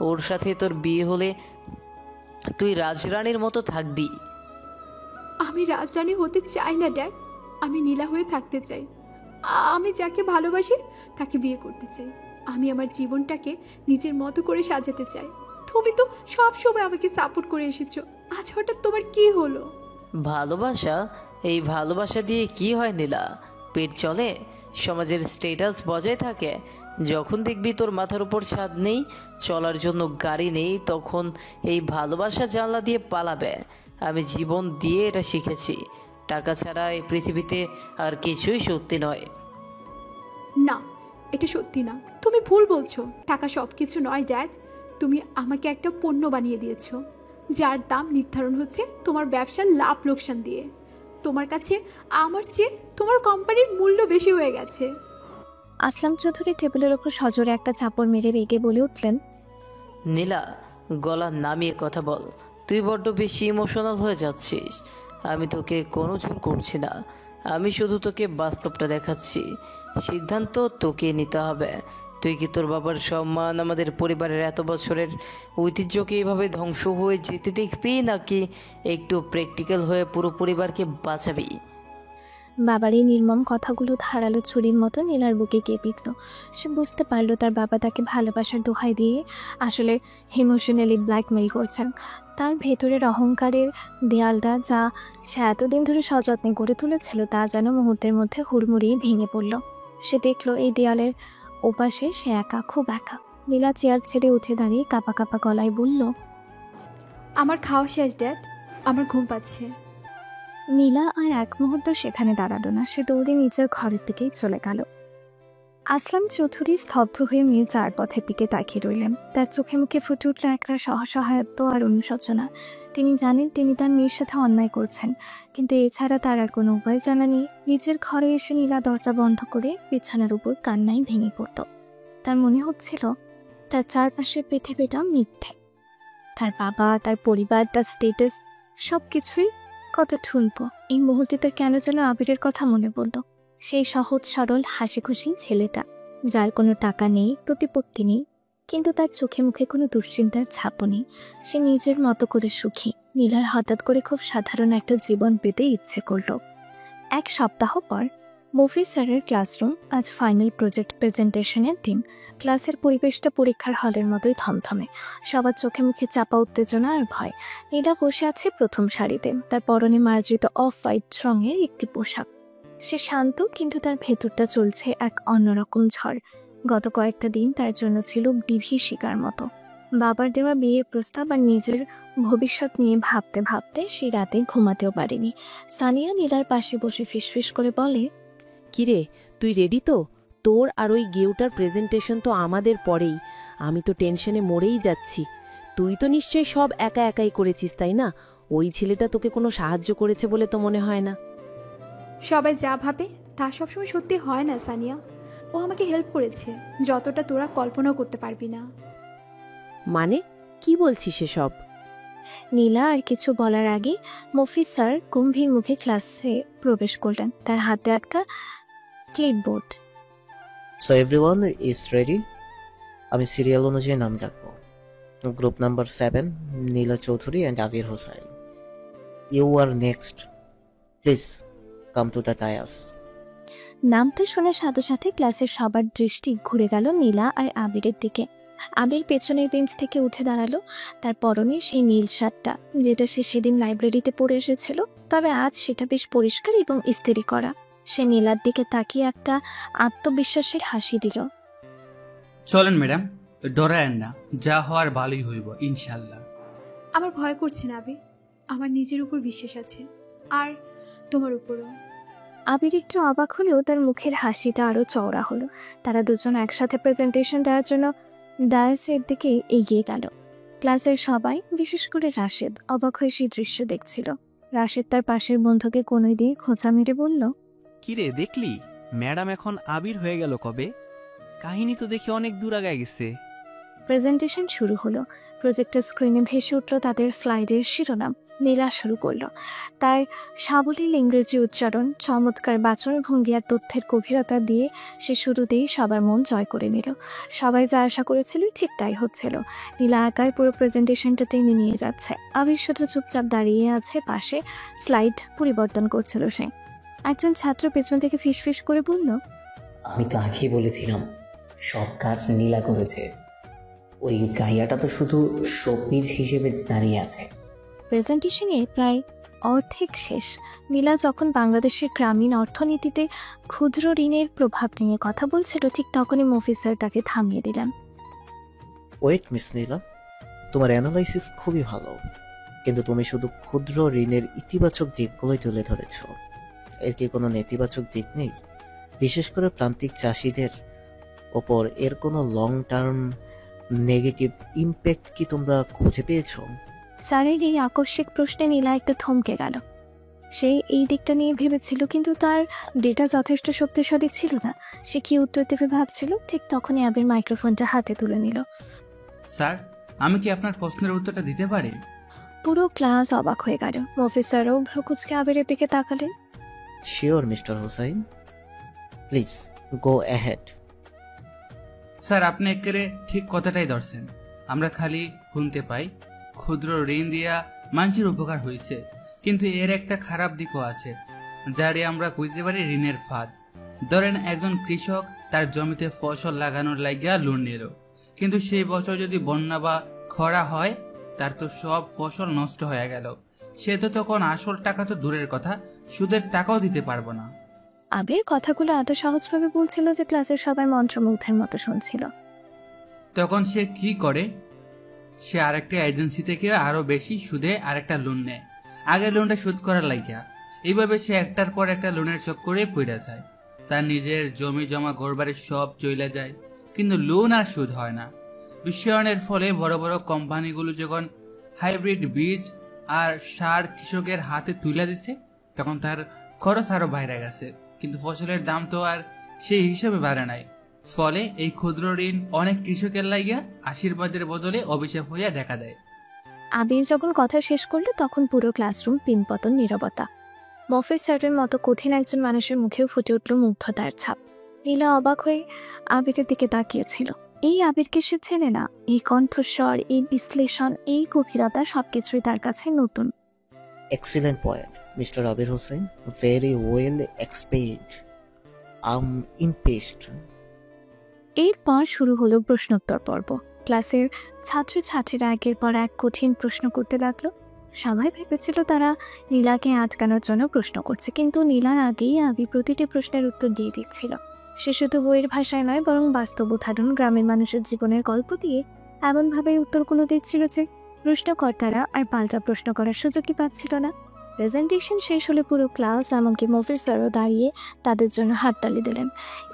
ওর সাথে তোর বিয়ে হলে তুই রাজরানীর মতো থাকবি। আমি রাজরানী হতে চাই না ড্যাড, আমি নীলা হয়ে থাকতে চাই। আমি যাকে ভালোবাসি তাকে বিয়ে করতে চাই। আমি আমার জীবনটাকে নিজের মতো করে সাজাতে চাই। তুমি তো সবসময় আমাকে সাপোর্ট করে এসেছো, আজ হঠাৎ তোমার কি হলো? ভালোবাসা? এই ভালোবাসা দিয়ে কি হয় নীলা? পেট চলে? সমাজের স্ট্যাটাস বজায় থাকে? যখন দেখবি তোর মাথার উপর ছাদ নেই, চলার জন্য গাড়ি নেই, তখন এই ভালোবাসা জানলা দিয়ে পালাবে। আমি জীবন দিয়ে এটা শিখেছি। টাকা ছাড়া এই পৃথিবীতে আর কিছুই সত্যি নয়। না, এটা সত্যি না, তুমি ভুল বলছো। টাকা সব কিছু নয় ড্যাড। তুমি আমাকে একটা পণ্য বানিয়ে দিয়েছো, যার দাম নির্ধারণ হচ্ছে তোমার ব্যবসার লাভ লোকসান দিয়ে। তোমার কাছে আমার চেয়ে তোমার কোম্পানির মূল্য বেশি হয়ে গেছে। আসলাম চৌধুরী টেবিলের ওপর সজোরে একটা চাপড় মেরে রেগে বলে উঠলেন, নীলা, গলা নামিয়ে কথা বল। তুই বড্ড বেশি ইমোশনাল হয়ে যাচ্ছিস। আমি তোকে কোনো জোর করছি না, আমি শুধু তোকে বাস্তবটা দেখাচ্ছি। সিদ্ধান্ত তোকে নিতে হবে। তুই কি তোর বাবার সম্মান, আমাদের পরিবারের এত বছরের ঐতিহ্যকে এইভাবে ধ্বংস হয়ে যেতে দেখবি, নাকি একটু প্র্যাকটিক্যাল হয়ে পুরো পরিবারকে বাঁচাবি? বাবার এই নির্মম কথাগুলো ধারালো ছুরির মতো নীলার বুকে গিয়ে বিঁধল। সে বুঝতে পারলো তার বাবা তাকে ভালোবাসার দোহাই দিয়ে আসলে ইমোশনালি ব্ল্যাকমেল করছেন। তার ভেতরের অহংকারের দেয়ালটা, যা সে এতদিন ধরে সযত্নে গড়ে তুলেছিল, তা যেন মুহূর্তের মধ্যে হুড়মুড়িয়ে ভেঙে পড়ল। সে দেখলো এই দেয়ালের ওপাশে সে একা, খুব একা। নীলা চেয়ার ছেড়ে উঠে দাঁড়িয়ে কাঁপা কাঁপা গলায় বলল, আমার খাওয়া শেষ ড্যাড, আমার ঘুম পাচ্ছে। নীলা আর এক মুহূর্ত সেখানে দাঁড়ালো না, সে দৌড়ে নিজের ঘরের দিকেই চলে গেল। আসলাম চৌধুরী স্তব্ধ হয়ে মেয়ে চার পথের দিকে তাকিয়ে রইলেন। তার চোখে মুখে ফুটে উঠল একটা সহসহায়ত্ব আর অনুশোচনা। তিনি জানেন তিনি তার মেয়ের সাথে অন্যায় করছেন, কিন্তু এছাড়া তার আর কোনো উপায় জানা নেই। নিজের ঘরে এসে নীলা দরজা বন্ধ করে বিছানার উপর কান্নায় ভেঙে পড়ত। তার মনে হচ্ছিল তার চারপাশের পৃথিবীটা মিথ্যে। তার বাবা, তার পরিবার, তার স্টেটাস, সব কিছুই কত ঠুনকো। এই মুহূর্তে তার কেন যেন আবিরের কথা মনে পড়ল। সেই সহজ সরল হাসি খুশি ছেলেটা, যার কোনো টাকা নেই, প্রতিপত্তি নেই, কিন্তু তার চোখে মুখে কোনো দুশ্চিন্তার ছাপও নেই। সে নিজের মতো করে সুখী। নীলার হঠাৎ করে খুব সাধারণ একটা জীবন পেতে ইচ্ছে করল। এক সপ্তাহ পর মফিজ স্যারের ক্লাসরুম। আজ ফাইনাল প্রজেক্ট প্রেজেন্টেশনের দিন। ক্লাসের পরিবেশটা পরীক্ষার হলের মতোই থমথমে। সবার চোখে মুখে চাপা উত্তেজনা আর ভয়। নীলা বসে আছে প্রথম সারিতে, তার পরনে মার্জিত অফ হোয়াইট রঙের একটি পোশাক। সে শান্ত, কিন্তু তার ভেতরটা চলছে এক অন্যরকম ঝড়। গত কয়েকটা দিন তার জন্য ছিল বিভীষিকার মতো। বাবার দেওয়া বিয়ের প্রস্তাব আর নিজের ভবিষ্যৎ নিয়ে ভাবতে ভাবতে সে রাতে ঘুমাতেও পারেনি। সানিয়া নীলার পাশে বসে ফিসফিস করে বলে, কিরে, তুই রেডি তো? তোর আর ওই গেউটার প্রেজেন্টেশন তো আমাদের পরেই। আমি তো টেনশনে মরেই যাচ্ছি। তুই তো নিশ্চয়ই সব একা একাই করেছিস, তাই না? ওই ছেলেটা তোকে কোনো সাহায্য করেছে বলে তো মনে হয় না। সবাই যা ভাবে তা সবসময় সত্যি হয় না সানিয়া। ও আমাকে হেল্প করেছে, যতটা তোরা কল্পনা করতে পারবি না। মানে কি বলছিস এসব? নীলা আর কিছু বলার আগে মফিজ স্যার গম্ভীর মুখে ক্লাসে প্রবেশ করলেন। তার হাতে একটা clipboard. So everyone is ready. আমি সিরিয়াল অনুযায়ী নাম ডাকবো। Group number 7, Nila Chowdhury and Abir Hossain. You are next. Please come to the tyres. নামটা শোনার সাথে সাথে ক্লাসের সবার দৃষ্টি ঘুরে গেল নীলা আর আবিরের দিকে। আবির পেছনের বেঞ্চ থেকে উঠে দাঁড়ালো। তার পরনে সেই নীল শার্টটা, যেটা সে সেদিন লাইব্রেরিতে পড়ে এসেছিল, তবে আজ সেটা বেশ পরিষ্কার এবং ইস্ত্রি করা। সে নীলার দিকে তাকিয়ে একটা আত্মবিশ্বাসের হাসি দিল। চলেন ম্যাডাম, ডরায়েন না, যা হওয়ার ভালোই হইব ইনশাল্লাহ। আমার ভয় করছে না আবির, আমার নিজের উপর বিশ্বাস আছে, আর তোমার উপরও। আবির একটু অবাক হলেও তার মুখের হাসিটা আরো চওড়া হলো। তারা দুজন একসাথে প্রেজেন্টেশন দেওয়ার জন্য ডায়াসের দিকে এগিয়ে গেল। ক্লাসের সবাই, বিশেষ করে রাশেদ, অবাক হয়ে সেই দৃশ্য দেখছিল। রাশেদ তার পাশের বন্ধুকে কোণে দিয়ে খোঁচা মেরে বলল, কিরে দেখলি ম্যাডাম এখন আবির হয়ে গেল কবে? কাহিনী তো দেখি অনেক দূর আগায় গেছে। প্রেজেন্টেশন শুরু হলো। প্রজেক্টর স্ক্রিনে ভেসে উঠল তাদের স্লাইডের শিরোনাম। নীলা শুরু করলো। তার সাবলীল ইংরেজি উচ্চারণ, চমৎকার বাচনভঙ্গি আর তথ্যের গভীরতা দিয়ে সে শুরুতেই সবার মন জয় করে নিল। সবাই যা আশা করেছিল ঠিক তাই হচ্ছিল। নীলা একাই পুরো প্রেজেন্টেশনটা টেনে নিয়ে যাচ্ছে। আবির শুধু চুপচাপ দাঁড়িয়ে আছে পাশে, স্লাইড পরিবর্তন করছিল সে। একজন ছাত্র পেছন থেকে ফিসফিস করে বলল, আমি তো আগেই বলেছিলাম সব কাজ নীলা করেছে, ওই গাইয়াটা তো শুধু শোপিস হিসেবে দাঁড়িয়ে আছে। প্রেজেন্টেশনে প্রায় অর্ধেক শেষ। নীলা যখন বাংলাদেশের গ্রামীণ অর্থনীতিতে ক্ষুদ্র ঋণের প্রভাব নিয়ে কথা বলছিল, ঠিক তখনই মফিজ স্যার তাকে থামিয়ে দিলেন। ওয়েট মিস নীলা, তোমার অ্যানালাইসিস খুবই ভালো, কিন্তু তুমি শুধু ক্ষুদ্র ঋণের ইতিবাচক দিকগুলোই তুলে ধরেছ। এর কি কোনো নেতিবাচক দিক নেই? বিশেষ করে প্রান্তিক চাষিদের ওপর এর কোনো লং টার্ম নেগেটিভ ইম্প্যাক্ট কি তোমরা খুঁজে পেয়েছো? স্যারের এই আকস্মিক প্রশ্নে নীলা একটু থমকে গেল। সে এই দিকটা নিয়ে ভেবেছিল, কিন্তু তার ডেটা যথেষ্ট শক্তিশালী ছিল না। সে কি উত্তর দেবে ভাবছিল, ঠিক তখনই আবির মাইক্রোফোনটা হাতে তুলে নিল। স্যার, আমি কি আপনার প্রশ্নের উত্তরটা দিতে পারি? পুরো ক্লাস অবাক হয়ে গেল। মফিজ স্যারও ভ্রুকুচকে আবিরের দিকে তাকালেন। Sure mister Hossain, please go ahead. Sir, আপনি একেবারে ঠিক কথাটাই ধরছেন। আমরা খালি শুনতে পাই ক্ষুদ্র ঋণ দিয়া মানুষের উপকার হয়েছে, কিন্তু এর একটা খারাপ দিকও আছে, যারে আমরা বুঝতে পারি ঋণের ফাঁদ। ধরেন একজন কৃষক তার জমিতে ফসল লাগানোর লাগিয়া লোন নিল, কিন্তু সেই বছর যদি বন্যা বা খরা হয়, তার তো সব ফসল নষ্ট হয়ে গেল। সে তো তখন আসল টাকা তো দূরের কথা, সুদের টাকাও দিতে পারবো না। আবির কথাগুলো এত সহজভাবে বলছিল যে ক্লাসের সবাই মন্ত্রমুগ্ধের মতো শুনছিল। তখন সে কি করে? সে আরেকটা এজেন্সি থেকে আরো বেশি সুদে আরেকটা লোন নেয়, আগের লোনটা শোধ করার লাগিয়া। এইভাবে সে একটার পর একটা লোনের চক্করে পড়ে যায়। তার নিজের জমি জমা ঘরবাড়ি সব চলে যায়, কিন্তু লোন আর সুদ হয় না। বিশ্বায়নের ফলে বড় বড় কোম্পানিগুলো যখন হাইব্রিড বীজ আর সার কৃষকের হাতে তুলে দিচ্ছে, তখন তার খরচ আরো বাইরে গেছে, কিন্তু ফসলের দাম তো আর সেই হিসাবে বাড়ে নাই। ফলে এই ক্ষুদ্র ঋণ অনেক কৃষকের লাগিয়া আশীর্বাদের বদলে অভিশাপ হইয়া দেখা দেয়। আবির যখন কথা শেষ করলো, তখন পুরো ক্লাসরুম পিনপতন নীরবতা। মফিজ স্যারের মতো কঠিন একজন মানুষের মুখেও ফুটে উঠল মুগ্ধতার ছাপ। নীলা অবাক হয়ে আবিরের দিকে তাকিয়েছিল। এই আবিরকে সে চেনে না। এই কণ্ঠস্বর, এই বিশ্লেষণ, এই গভীরতা সবকিছুই তার কাছে নতুন। Excellent point mister Abir Hossain, very well explained. Impressed. এরপর শুরু হলো প্রশ্নোত্তর পর্ব। ক্লাসের ছাত্রছাত্রীরা একের পর এক কঠিন প্রশ্ন করতে লাগলো। সবাই ভেবেছিল তারা নীলাকে আটকানোর জন্য প্রশ্ন করছে, কিন্তু নীলার আগেই আবি প্রতিটি প্রশ্নের উত্তর দিয়ে দিচ্ছিল। সে শুধু বইয়ের ভাষায় নয়, বরং বাস্তব উদাহরণ, গ্রামের মানুষের জীবনের গল্প দিয়ে এমনভাবে উত্তরগুলো দিচ্ছিল যে প্রশ্নকর্তারা আর পাল্টা প্রশ্ন করার সুযোগই পাচ্ছিল না। প্রেজেন্টেশন শেষ হলে পুরো ক্লাস, এমনকি মফিজ স্যারও দাঁড়িয়ে তাদের জন্য হাততালি দিলেন।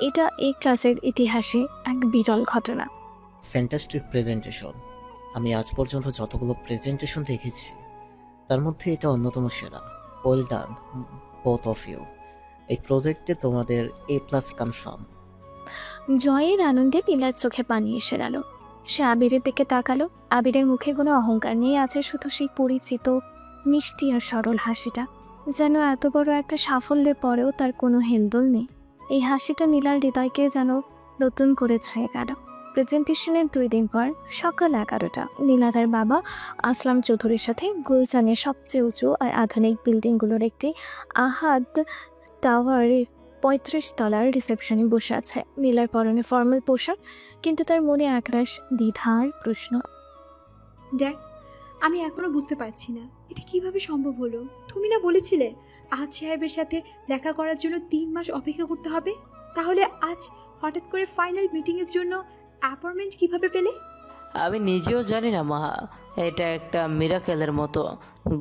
এটা এই ক্লাসের ইতিহাসে এক বিরল ঘটনা। Fantastic presentation. আমি আজ পর্যন্ত যতগুলো প্রেজেন্টেশন দেখেছি তার মধ্যে এটা অন্যতম সেরা। Well done both of you. এই প্রজেক্টে তোমাদের A+ কনফার্ম। জয়ের আনন্দে নীলার চোখে পানি এসে গেল। সে আবিরের দিকে তাকালো। আবিরের মুখে কোনো অহংকার নেই, আছে শুধু সেই পরিচিত মিষ্টি আর সরল হাসিটা। যেন এত বড় একটা সাফল্যের পরেও তার কোনো হেলদোল নেই। এই হাসিটা নীলার হৃদয়কে যেন নতুন করে ছুঁয়ে গেল। প্রেজেন্টেশনের 2 দিন পর সকাল 11টা নীলা তার বাবা আসলাম চৌধুরীর সাথে গুলশানের সবচেয়ে উঁচু আর আধুনিক বিল্ডিংগুলোর একটি আহাদ টাওয়ারের 35 তলার রিসেপশনে বসে আছে। নীলার পরনে ফর্মাল পোশাক, কিন্তু তার মনে একরাশ দ্বিধার প্রশ্ন। ড্যাড, আমি এখনো বুঝতে পারছি না এটা কিভাবে সম্ভব হলো। তুমি না বলেছিলে আজ সাহেবের সাথে দেখা করার জন্য 3 মাস অপেক্ষা করতে হবে? তাহলে আজ হঠাৎ করে ফাইনাল মিটিংয়ের জন্য অ্যাপয়েন্টমেন্ট কিভাবে পেলে? আমি নিজেও জানি না মা, এটা একটা মিরাকেলের মতো।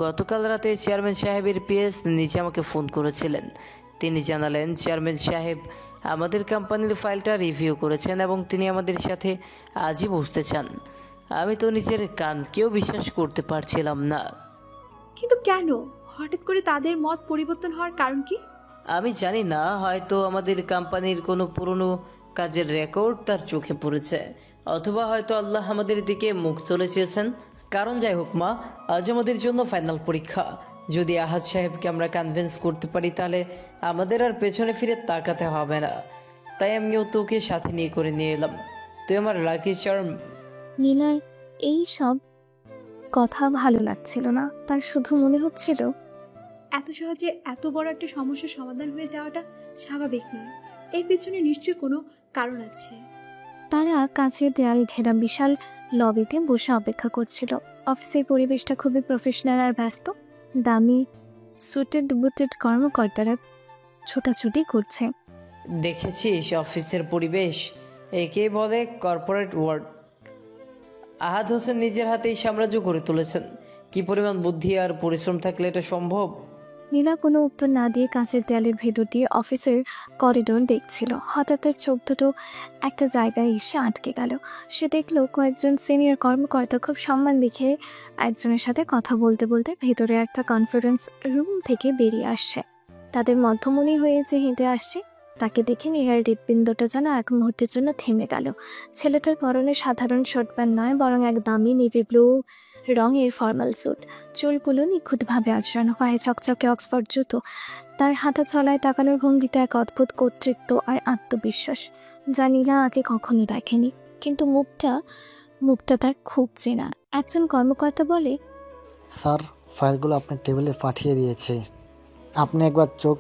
গতকাল রাতে চেয়ারম্যান সাহেবের পিএস নিজে আমাকে ফোন করেছিলেন। তিনি জানালেন চেয়ারম্যান সাহেব আমাদের কোম্পানির ফাইলটা রিভিউ করেছেন এবং তিনি আমাদের সাথে আজই বসতে চান। আমি তো নিজের কানকেও বিশ্বাস করতে পারছিলাম না। কিন্তু কেন হঠাৎ করে তাদের মত পরিবর্তন হওয়ার কারণ কি? আমি জানি না, হয়তো আমাদের কোম্পানির কোনো পুরনো কাজের রেকর্ড তার চোখে পড়েছে, অথবা হয়তো আল্লাহ আমাদের দিকে মুখ তুলে চেয়েছেন। কারণ যাই হোক মা, আজ আমাদের জন্য ফাইনাল পরীক্ষা। যদি আহাদ সাহেবকে আমরা কনভিন্স করতে পারি তাহলে আমাদের আর পেছনে ফিরে তাকাতে হবে না। তাই আমিও তোকে সাথে নিয়ে করে নিয়ে এলাম। তুই আমার লাকি চার্ম। নীলার এই সব কথা ভালো লাগছিল না, তার শুধু মনে হচ্ছিল এত সহজে এত বড় একটা সমস্যার সমাধান হয়ে যাওয়াটা স্বাভাবিক নয়। এর পেছনে নিশ্চয়ই কোনো কারণ আছে। তারা কাছের দেয়াল ঘেরা বিশাল লবিতে বসে অপেক্ষা করছিল। অফিসের পরিবেশটা খুবই প্রফেশনাল আর ব্যস্ত। দামি সুটেড বুটেড কর্মকর্তারা ছোটাছুটি করছে। দেখেছিস অফিসের পরিবেশ? একেই বলে কর্পোরেট ওয়ার্ল্ড। আহাদ হোসেন নিজের হাতেই সাম্রাজ্য গড়ে তুলেছেন। কি পরিমাণ বুদ্ধি আর পরিশ্রম থাকলে এটা সম্ভব। নীলা কোনো উত্তর না দিয়ে কাঁচের দেয়ালের ভেতর দিয়ে অফিসের করিডোর দেখছিল। হঠাৎ তার চোখ দুটো একটা জায়গায় এসে আটকে গেল। সে দেখলো কয়েকজন সিনিয়র কর্মকর্তা খুব সম্মান দেখে একজনের সাথে কথা বলতে বলতে ভেতরে একটা কনফারেন্স রুম থেকে বেরিয়ে আসছে। তাদের মধ্যমণি হয়ে যে হেঁটে আসছে তাকে দেখে নীলার হৃৎপিণ্ডটা যেন এক মুহূর্তের জন্য থেমে গেল। ছেলেটার পরনে সাধারণ শর্ট প্যান্ট নয়, বরং এক দামি নেভি ব্লু রঙের ফর্মাল স্যুট। চুলগুলো নিখুঁতভাবে আঁচড়ানো, পায়ে চকচকে অক্সফোর্ড জুতো। তার হাঁটা চলায় তাকানোর ভঙ্গিতে এক অদ্ভুত কর্তৃত্ব আর আত্মবিশ্বাস, যা নীলা আগে কখনো দেখেনি। কিন্তু মুখটা তার খুব চেনা। একজন কর্মকর্তা বলে, স্যার, ফাইলগুলো আপনার টেবিলে পাঠিয়ে দিয়েছে। আপনি একবার চোখ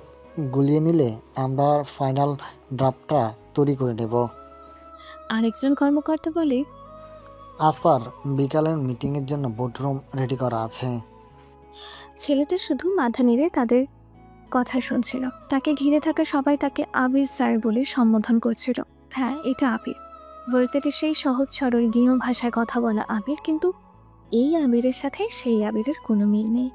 গুলিয়ে নিলে আমরা ফাইনাল ড্রাফটটা তৈরি করে নেব। আরেকজন কর্মকর্তা বলে, স্যার, বিকালের মিটিংয়ের জন্য বোর্ডরুম রেডি করা আছে। ছেলেটা শুধু মাথা নেড়ে তাদের কথা শুনছিল। তাকে ঘিরে থাকা সবাই তাকে আবির স্যার বলে সম্বোধন করছিল। হ্যাঁ, এটা আবির, ভার্সিটির সেই সহজ সরল গৃহ ভাষায় কথা বলা আবির। কিন্তু এই আবিরের সাথে সেই আবিরের কোনো মিল নেই।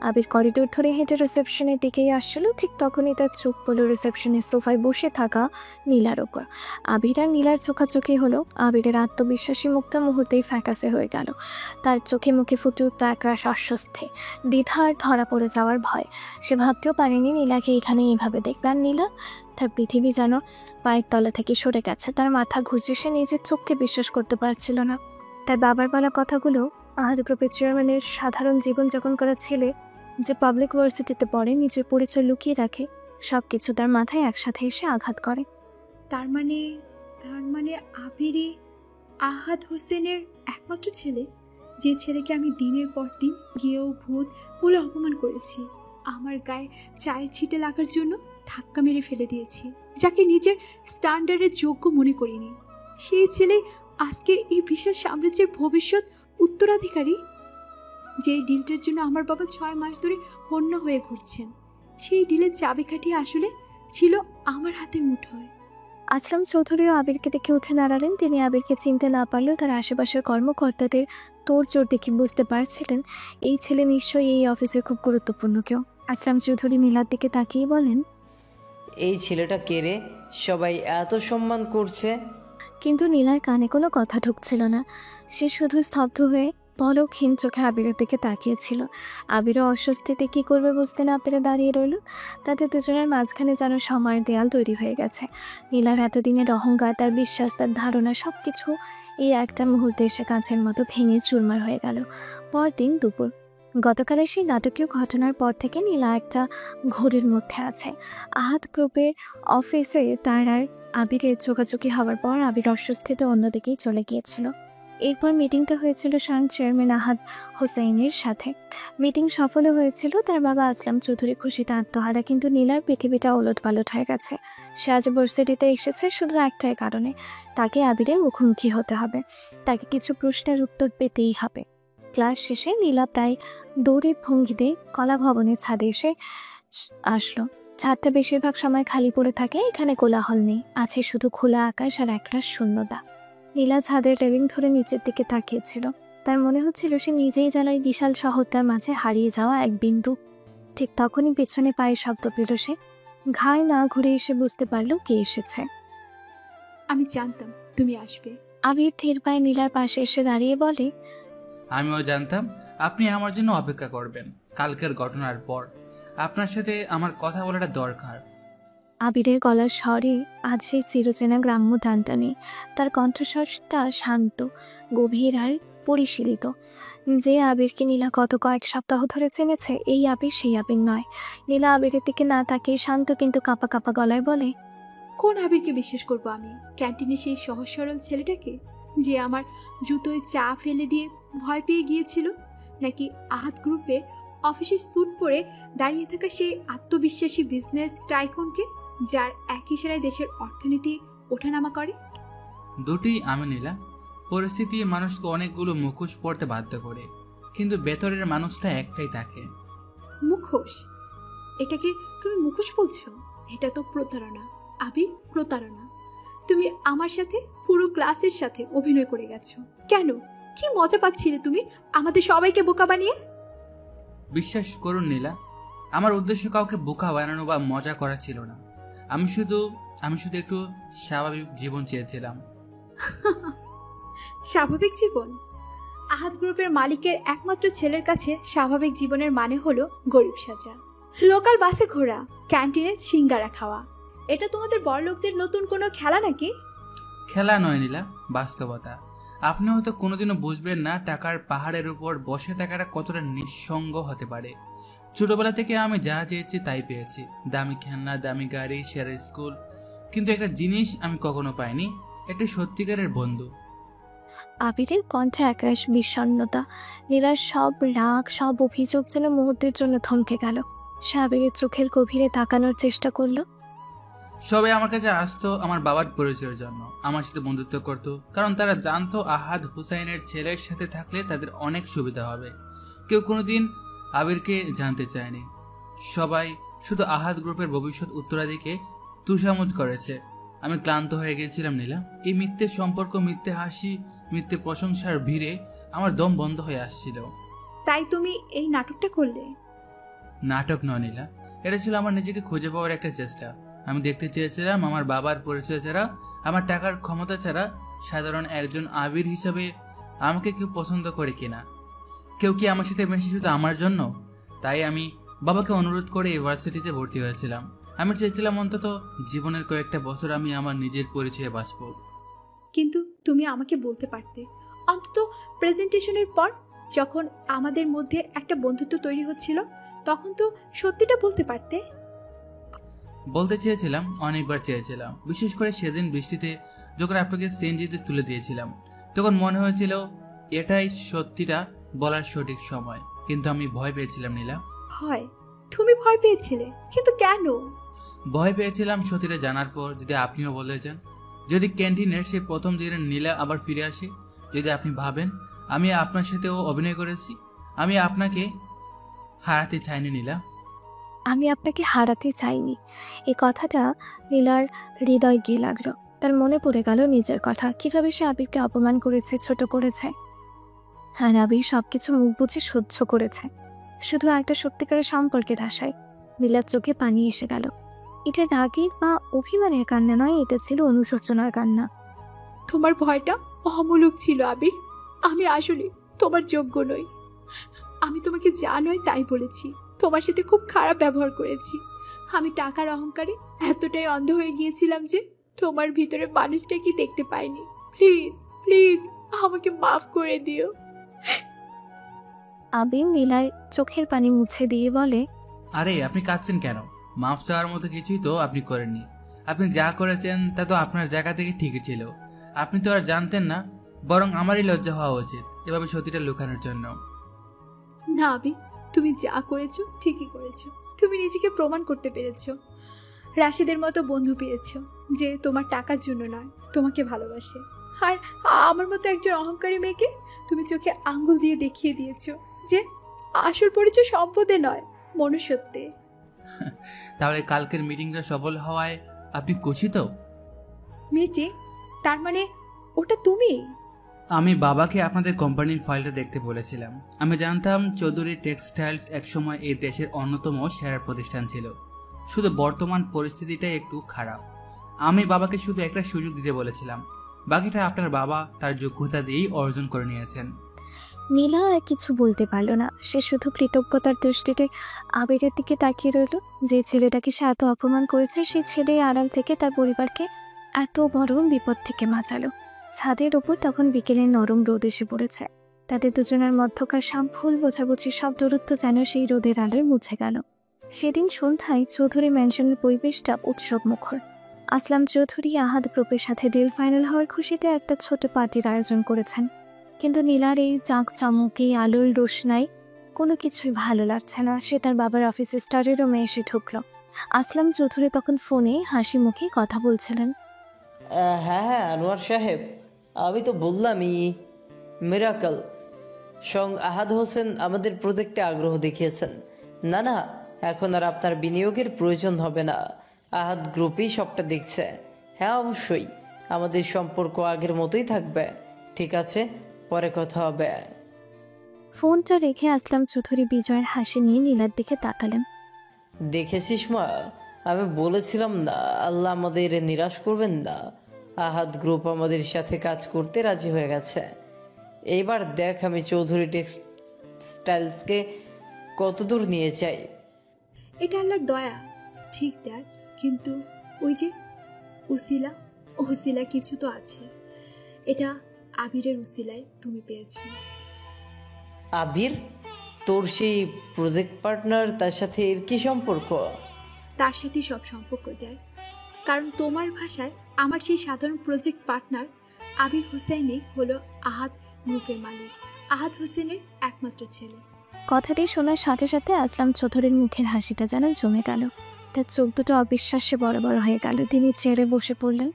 আবির করিডোর ধরে হেঁটে রিসেপশনের দিকেই আসছিল। ঠিক তখনই তার চোখ পড়ল রিসেপশনের সোফায় বসে থাকা নীলার ওপর। আবির আর নীলার চোখাচোখি হলো। আবিরের আত্মবিশ্বাসী মুখটা মুহূর্তেই ফ্যাকাসে হয়ে গেল। তার চোখে মুখে ফুটে উঠল একরাশ অস্বস্তি, দ্বিধা আর ধরা পড়ে যাওয়ার ভয়। সে ভাবতেও পারেনি নীলাকে এখানে এইভাবে দেখবে। আর নীলা, তার পৃথিবী যেন পায়ের তলা থেকে সরে গেছে। তার মাথা ঘুরছে, সে নিজের চোখকে বিশ্বাস করতে পারছিল না। তার বাবার বলা কথাগুলো, আহাদ গ্রুপের চেয়ারম্যানের সাধারণ জীবনযাপন করা ছেলে যে পাবলিক ভার্সিটিতে পড়ে, নিজের পরিচয় লুকিয়ে রাখে, সব কিছু তার মাথায় একসাথে এসে আঘাত করে। তার মানে আবিরই আহাদ হোসেনের একমাত্র ছেলে, যে ছেলেকে আমি দিনের পর দিন গেও ভূত বলে অপমান করেছি, আমার গায়ে চায়ের ছিটে লাগার জন্য ধাক্কা মেরে ফেলে দিয়েছি, যাকে নিজের স্ট্যান্ডার্ডের যোগ্য মনে করিনি। সেই ছেলে আজকের এই বিশাল সাম্রাজ্যের ভবিষ্যৎ উত্তরাধিকারী। যে ডিলটার জন্য আমার বাবা 6 মাস ধরে হন্য হয়ে ঘুরছেন, সেই ডিলের চাবিকাঠি আসলে ছিল আমার হাতের মুঠোয়। আসলাম চৌধুরীও আবিরকে দেখে উঠে দাঁড়ালেন। তিনি আবিরকে চিনতে না পারলেও তার আশেপাশের কর্মকর্তাদের তোড়জোড় দেখে বুঝতে পারছিলেন এই ছেলে নিশ্চয়ই এই অফিসের খুব গুরুত্বপূর্ণ কেউ। আসলাম চৌধুরী নীলার দিকে তাকিয়ে বলেন, এই ছেলেটা কে রে? সবাই এত সম্মান করছে। কিন্তু নীলার কানে কোনো কথা ঢুকছিল না। সে শুধু স্তব্ধ হয়ে পলকহীন চোখে আবিরের দিকে তাকিয়েছিল। আবিরও অস্বস্তিতে কী করবে বুঝতে না পেরে দাঁড়িয়ে রইল। তাদের দুজনের মাঝখানে যেন সময়ের দেয়াল তৈরি হয়ে গেছে। নীলার এতদিনের অহংকার, তার বিশ্বাস, তার ধারণা, সব কিছু এই একটা মুহূর্তে এসে কাঁচের মতো ভেঙে চুরমার হয়ে গেল। পরদিন দুপুর। গতকালের সেই নাটকীয় ঘটনার পর থেকে নীলা একটা ঘোরের মধ্যে আছে। আহাদ গ্রুপের অফিসে তার আর আবিরের চোখাচোখি হওয়ার পর আবির অস্বস্তিতে অন্যদিকেই চলে গিয়েছিল। এরপর মিটিংটা হয়েছিল স্বয়ং চেয়ারম্যান আহাদ হোসেনের সাথে। মিটিং সফল হয়েছিল। তার বাবা আসলাম চৌধুরী খুশিতে আত্মহারা। কিন্তু নীলার পৃথিবীটা ওলটপালট হয়ে গেছে। সে আজ ভার্সিটিতে এসেছে শুধু একটাই কারণে, তাকে আবিরের মুখোমুখি হতে হবে, তাকে কিছু প্রশ্নের উত্তর পেতেই হবে। ক্লাস শেষে নীলা প্রায় দৌড়ের ভঙ্গিতে কলা ভবনের ছাদে এসে আসলো। ছাদটা বেশিরভাগ সময় খালি পড়ে থাকে। এখানে কোলাহল নেই, আছে শুধু খোলা আকাশ আর একরাশ শূন্যতা। নীলা ছাদের রেলিং ধরে নিচের দিকে তাকিয়েছিল। তার মনে হচ্ছিল সে নিজেই যেন এই বিশাল শহরটার মাঝে হারিয়ে যাওয়া এক বিন্দু। ঠিক তখনই পেছনে পায়ের শব্দ পেল সে। ঘাড় না ঘুরে এসে বুঝতে পারল কে এসেছে। আমি জানতাম তুমি আসবে। আবির ধীর পায়ে নীলার পাশে এসে দাঁড়িয়ে বলে, আমিও জানতাম আপনি আমার জন্য অপেক্ষা করবেন। কালকের ঘটনার পর আপনার সাথে আমার কথা বলাটা দরকার। আবিরের গলার স্বরে আজ সেই চিরচেনা গ্রাম্য টানটানি। তার কণ্ঠস্বরটা শান্ত, গভীর আর পরিশীলিত। যে আবিরকে নীলা গত কয়েক সপ্তাহ ধরে চেনেছে, এই আবির সেই আবির নয়। নীলা আবিরের দিকে না তাকিয়ে শান্ত কিন্তু কাঁপা কাঁপা গলায় বলে, কোন আবিরকে বিশ্বাস করবো আমি? ক্যান্টিনে সেই সহজ সরল ছেলেটাকে যে আমার জুতোয় চা ফেলে দিয়ে ভয় পেয়ে গিয়েছিল, নাকি আহাত গ্রুপে অফিসের স্যুট পরে দাঁড়িয়ে থাকা সেই আত্মবিশ্বাসী বিজনেস টাইকনকে, যার এক ইশারায় দেশের অর্থনীতি ওঠানামা করে? দুটি আমি নীলা। পরিস্থিতি মানুষকে অনেকগুলো মুখোশ পড়তে বাধ্য করে, কিন্তু ভেতরের মানুষটা একটাই থাকে। মুখোশ? এটাকে তুমি মুখোশ বলছো? এটা তো প্রতারণা আবির, প্রতারণা। তুমি আমার সাথে, পুরো ক্লাসের সাথে অভিনয় করে গেছো। কেন? কি মজা পাচ্ছিলে তুমি আমাদের সবাইকে বোকা বানিয়ে? বিশ্বাস করুন নীলা, আমার উদ্দেশ্য কাউকে বোকা বানানো বা মজা করা ছিল না। আমি শুধু একটু স্বাভাবিক জীবন চেয়েছিলাম। স্বাভাবিক জীবন? আহাত গ্রুপের মালিকের একমাত্র ছেলের কাছে স্বাভাবিক জীবনের মানে হলো গরিব সাজা, লোকাল বাসে ঘোরা, ক্যান্টিনে সিঙ্গারা খাওয়া। এটা তোমাদের বড়লোকদের নতুন কোনো খেলা নাকি? খেলা নয় নীলা, বাস্তবতা। আপনি হয়তো কোনোদিনও বুঝবেন না টাকার পাহাড়ের উপর বসে থাকাটা কতটা নিঃসঙ্গ হতে পারে। ছোটবেলা থেকে আমি যা চেয়েছি তাই পেয়েছি, দামি খেলনা, দামি গাড়ি, সেরা স্কুল, কিন্তু একটা জিনিস আমি কখনো পাইনি, একটা সত্যিকারের বন্ধু। আবিরের কণ্ঠে একরাশ বিষণ্ণতা। নীলার সব রাগ, সব অভিযোগ যেন মুহূর্তের জন্য থমকে গেল। সে আবিরের চোখের গভীরে তাকানোর চেষ্টা করলো। সবাই আমার কাছে আসতো আমার বাবার পরিচয়ের জন্য, আমার সাথে বন্ধুত্ব করত, কারণ তারা জানতো আহাদ হুসাইনের ছেলের সাথে থাকলে তাদের অনেক সুবিধা হবে। কেউ কোনোদিন আবিরকে জানতে চায়নি। সবাই শুধু আহাদ গ্রুপের ভবিষ্যৎ উত্তরাধিকে তুষামুজ করেছে। আমি ক্লান্ত হয়ে গেছিলাম নীলা। এই মিথ্যে সম্পর্ক, মিথ্যে হাসি, মিথ্যে প্রশংসার ভিড়ে আমার দম বন্ধ হয়ে আসছিল। তাই তুমি এই নাটকটা করলে? নাটক নয় নীলা, এটা ছিল আমার নিজেকে খুঁজে পাওয়ার একটা চেষ্টা। আমি দেখতে চেয়েছিলাম আমার বাবার পরিচয় ছাড়া, আমার টাকার ক্ষমতা ছাড়া সাধারণ একজন আবির হিসাবে আমাকে কেউ পছন্দ করে কিনা, কেউ কি আমার সাথে মেশে শুধু আমার জন্য। তাই আমি বাবাকে অনুরোধ করে ইউনিভার্সিটিতে ভর্তি হয়েছিলাম। আমি চেয়েছিলাম অন্তত জীবনের কয়েকটা বছর আমি আমার নিজের পরিচয়ে বাঁচব। কিন্তু তুমি আমাকে বলতে পারতে, অন্তত প্রেজেন্টেশনের পর যখন আমাদের মধ্যে একটা বন্ধুত্ব তৈরি হচ্ছিল, তখন তো সত্যিটা বলতে পারতে। বলতে চেয়েছিলাম, অনেকবার চেয়েছিলাম। বিশেষ করে সেদিন বৃষ্টিতে যখন আপনাকে সিএনজিতে তুলে দিয়েছিলাম, তখন মনে হয়েছিল এটাই সত্যিটা বলার সঠিক সময়। কিন্তু আমি ভয় পেয়েছিলাম নীলা। ভয়? তুমি ভয় পেয়েছিলে? কিন্তু কেন? ভয় পেয়েছিলাম সত্যিটা জানার পর যদি আপনিও বলে যান, যদি ক্যান্টিনের সেই প্রথম দিনের নীলা আবার ফিরে আসে, যদি আপনি ভাবেন আমি আপনার সাথেও অভিনয় করেছি। আমি আপনাকে হারাতে চাইনি নীলা। আমি আপনাকে হারাতে চাইনি। এই কথাটা নীলার হৃদয় গিয়ে লাগলো। তার মনে পড়ে গেল নিজের কথা, কিভাবে সে আবিরকে অপমান করেছে, ছোট করেছে। আর আবির সবকিছু মুখ বুঝে সহ্য করেছে, শুধু একটা সত্যিকারের সম্পর্কের আশায়। নীলার চোখে পানি এসে গেল। এটা রাগের বা অভিমানের কান্না নয়, এটা ছিল অনুশোচনার কান্না। তোমার ভয়টা অমূলক ছিল আবির। আমি আসলে তোমার যোগ্য নই। আমি তোমাকে যা নয় তাই বলেছি, তোমার সাথে খুব খারাপ ব্যবহার করেছি। আমি টাকার অহংকারে এতটাই অন্ধ হয়ে গিয়েছিলাম যে তোমার ভিতরে মানুষটা কি দেখতে পাইনি। প্লিজ প্লিজ আমাকে মাফ করে দিও। আবির নীলার চোখের পানি মুছে দিয়ে বলে, আরে আপনি কাঁদছেন কেন? মাফ চাওয়ার মতো কিছুই তো আপনি করেননি। আপনি যা করেছেন তা তো আপনার জায়গা থেকে ঠিকই ছিল। আপনি তো আর জানতেন না, বরং আমারই লজ্জা হওয়া উচিত এভাবে সত্যিটা লুকানোর জন্য। না আবির, তুমি যা করেছো ঠিকই করেছো। তুমি নিজেকে প্রমাণ করতে পেরেছো। রাশিদের মতো বন্ধু পেয়েছো যে তোমার টাকার জন্য নয়, তোমাকে ভালোবাসে। আর আমার মতো একজন অহংকারী মেয়েকে তুমি চোখে আঙ্গুল দিয়ে দেখিয়ে দিয়েছো যে আসল পরিচয় সম্পদে নয়, মনুষ্যত্বে। তাহলে কালকের মিটিংটা সফল হওয়ায় আপনি খুশি তো? মিটিং? তার মানে ওটা তুমি? আমি বাবাকে আপনাদের কোম্পানির ফাইলটা দেখতে বলেছিলাম। আমি জানতাম চৌধুরী টেক্সটাইলস একসময় এই দেশের অন্যতম সেরা প্রতিষ্ঠান ছিল, শুধু বর্তমান পরিস্থিতিটাই একটু খারাপ। আমি বাবাকে শুধু একটা সুযোগ দিতে বলেছিলাম, বাকিটা আপনার বাবা তার যোগ্যতা দিয়েই অর্জন করে নিয়েছেন। নীলা আর কিছু বলতে পারল না। সে শুধু কৃতজ্ঞতার দৃষ্টিতে আবিরের দিকে তাকিয়ে রইল। যে ছেলেটাকে সে এত অপমান করেছে, সেই ছেলে আড়াল থেকে তার পরিবারকে এত বড় বিপদ থেকে বাঁচালো। ছাদের ওপর তখন বিকেলে নরম রোদ এসে পড়েছে। তাদের দুজনের মধ্যকার ভুল বোঝাবুঝি সব দূরত্ব যেন সেই রোদের আলোয় মুছে গেল। সেদিন সন্ধ্যায় চৌধুরী ম্যানশনের পরিবেশটা উৎসব মুখর। আসলাম চৌধুরী আহাদ গ্রুপের সাথে ডিল ফাইনাল হওয়ার খুশিতে একটা ছোট পার্টির আয়োজন করেছেন। কিন্তু নীলার এই চামকি আলোর রোশনাই কোনো কিছুই ভালো লাগছে না। সে তার বাবার অফিসে স্টাডি রুমে এসে ঢুকলো। আসলাম চৌধুরী তখন ফোনে হাসি মুখে কথা বলছিলেন। হ্যাঁ আনোয়ার সাহেব, আমি তো বললামই মিরাকল। আহাদ হোসেন আমাদের প্রজেক্টে আগ্রহ দেখিয়েছেন। না, এখন আর আপনার বিনিয়োগের প্রয়োজন হবে না। আহাদ গ্রুপই সবটা দেখছে। হ্যাঁ অবশ্যই, আমাদের সম্পর্ক আগের মতোই থাকবে। ঠিক আছে, পরে কথা হবে। ফোনটা রেখে আসলাম চৌধুরী বিজয়ের হাসি নিয়ে নীলার দিকে তাকালেন। দেখেছিস মা, আমি বলেছিলাম না আল্লাহ আমাদের নিরাশ করবেন না। আহাদ গ্রুপ আমাদের সাথে কাজ করতে রাজি হয়ে গেছে। এইবার দেখ আমি চৌধুরী টেক্সটাইলসকে কতদূর নিয়ে যাই। এটা আল্লাহর দয়া, ঠিক দেখ, কিন্তু ওই যে উসিলা কিছু তো আছে। এটা আবিরের উসিলায় তুমি পেয়েছো। আবির? তোর সেই প্রজেক্ট পার্টনার, তার সাথে এর কি সম্পর্ক? তার সাথে সব সম্পর্ক দেয়, কারণ তোমার ভাষায় আমার সেই সাধারণ প্রজেক্ট পার্টনার আবির হোসেনই হলো আহাদ গ্রুপের মালিক, আহাদ হোসেনের একমাত্র ছেলে। কথাটি শোনার সাথে সাথে আসলাম চৌধুরীর মুখের হাসিটা যেন জমে গেল। তার চোখ দুটো অবিশ্বাস্যে বড় বড় হয়ে গেল। তিনি চেয়ারে বসে পড়লেন।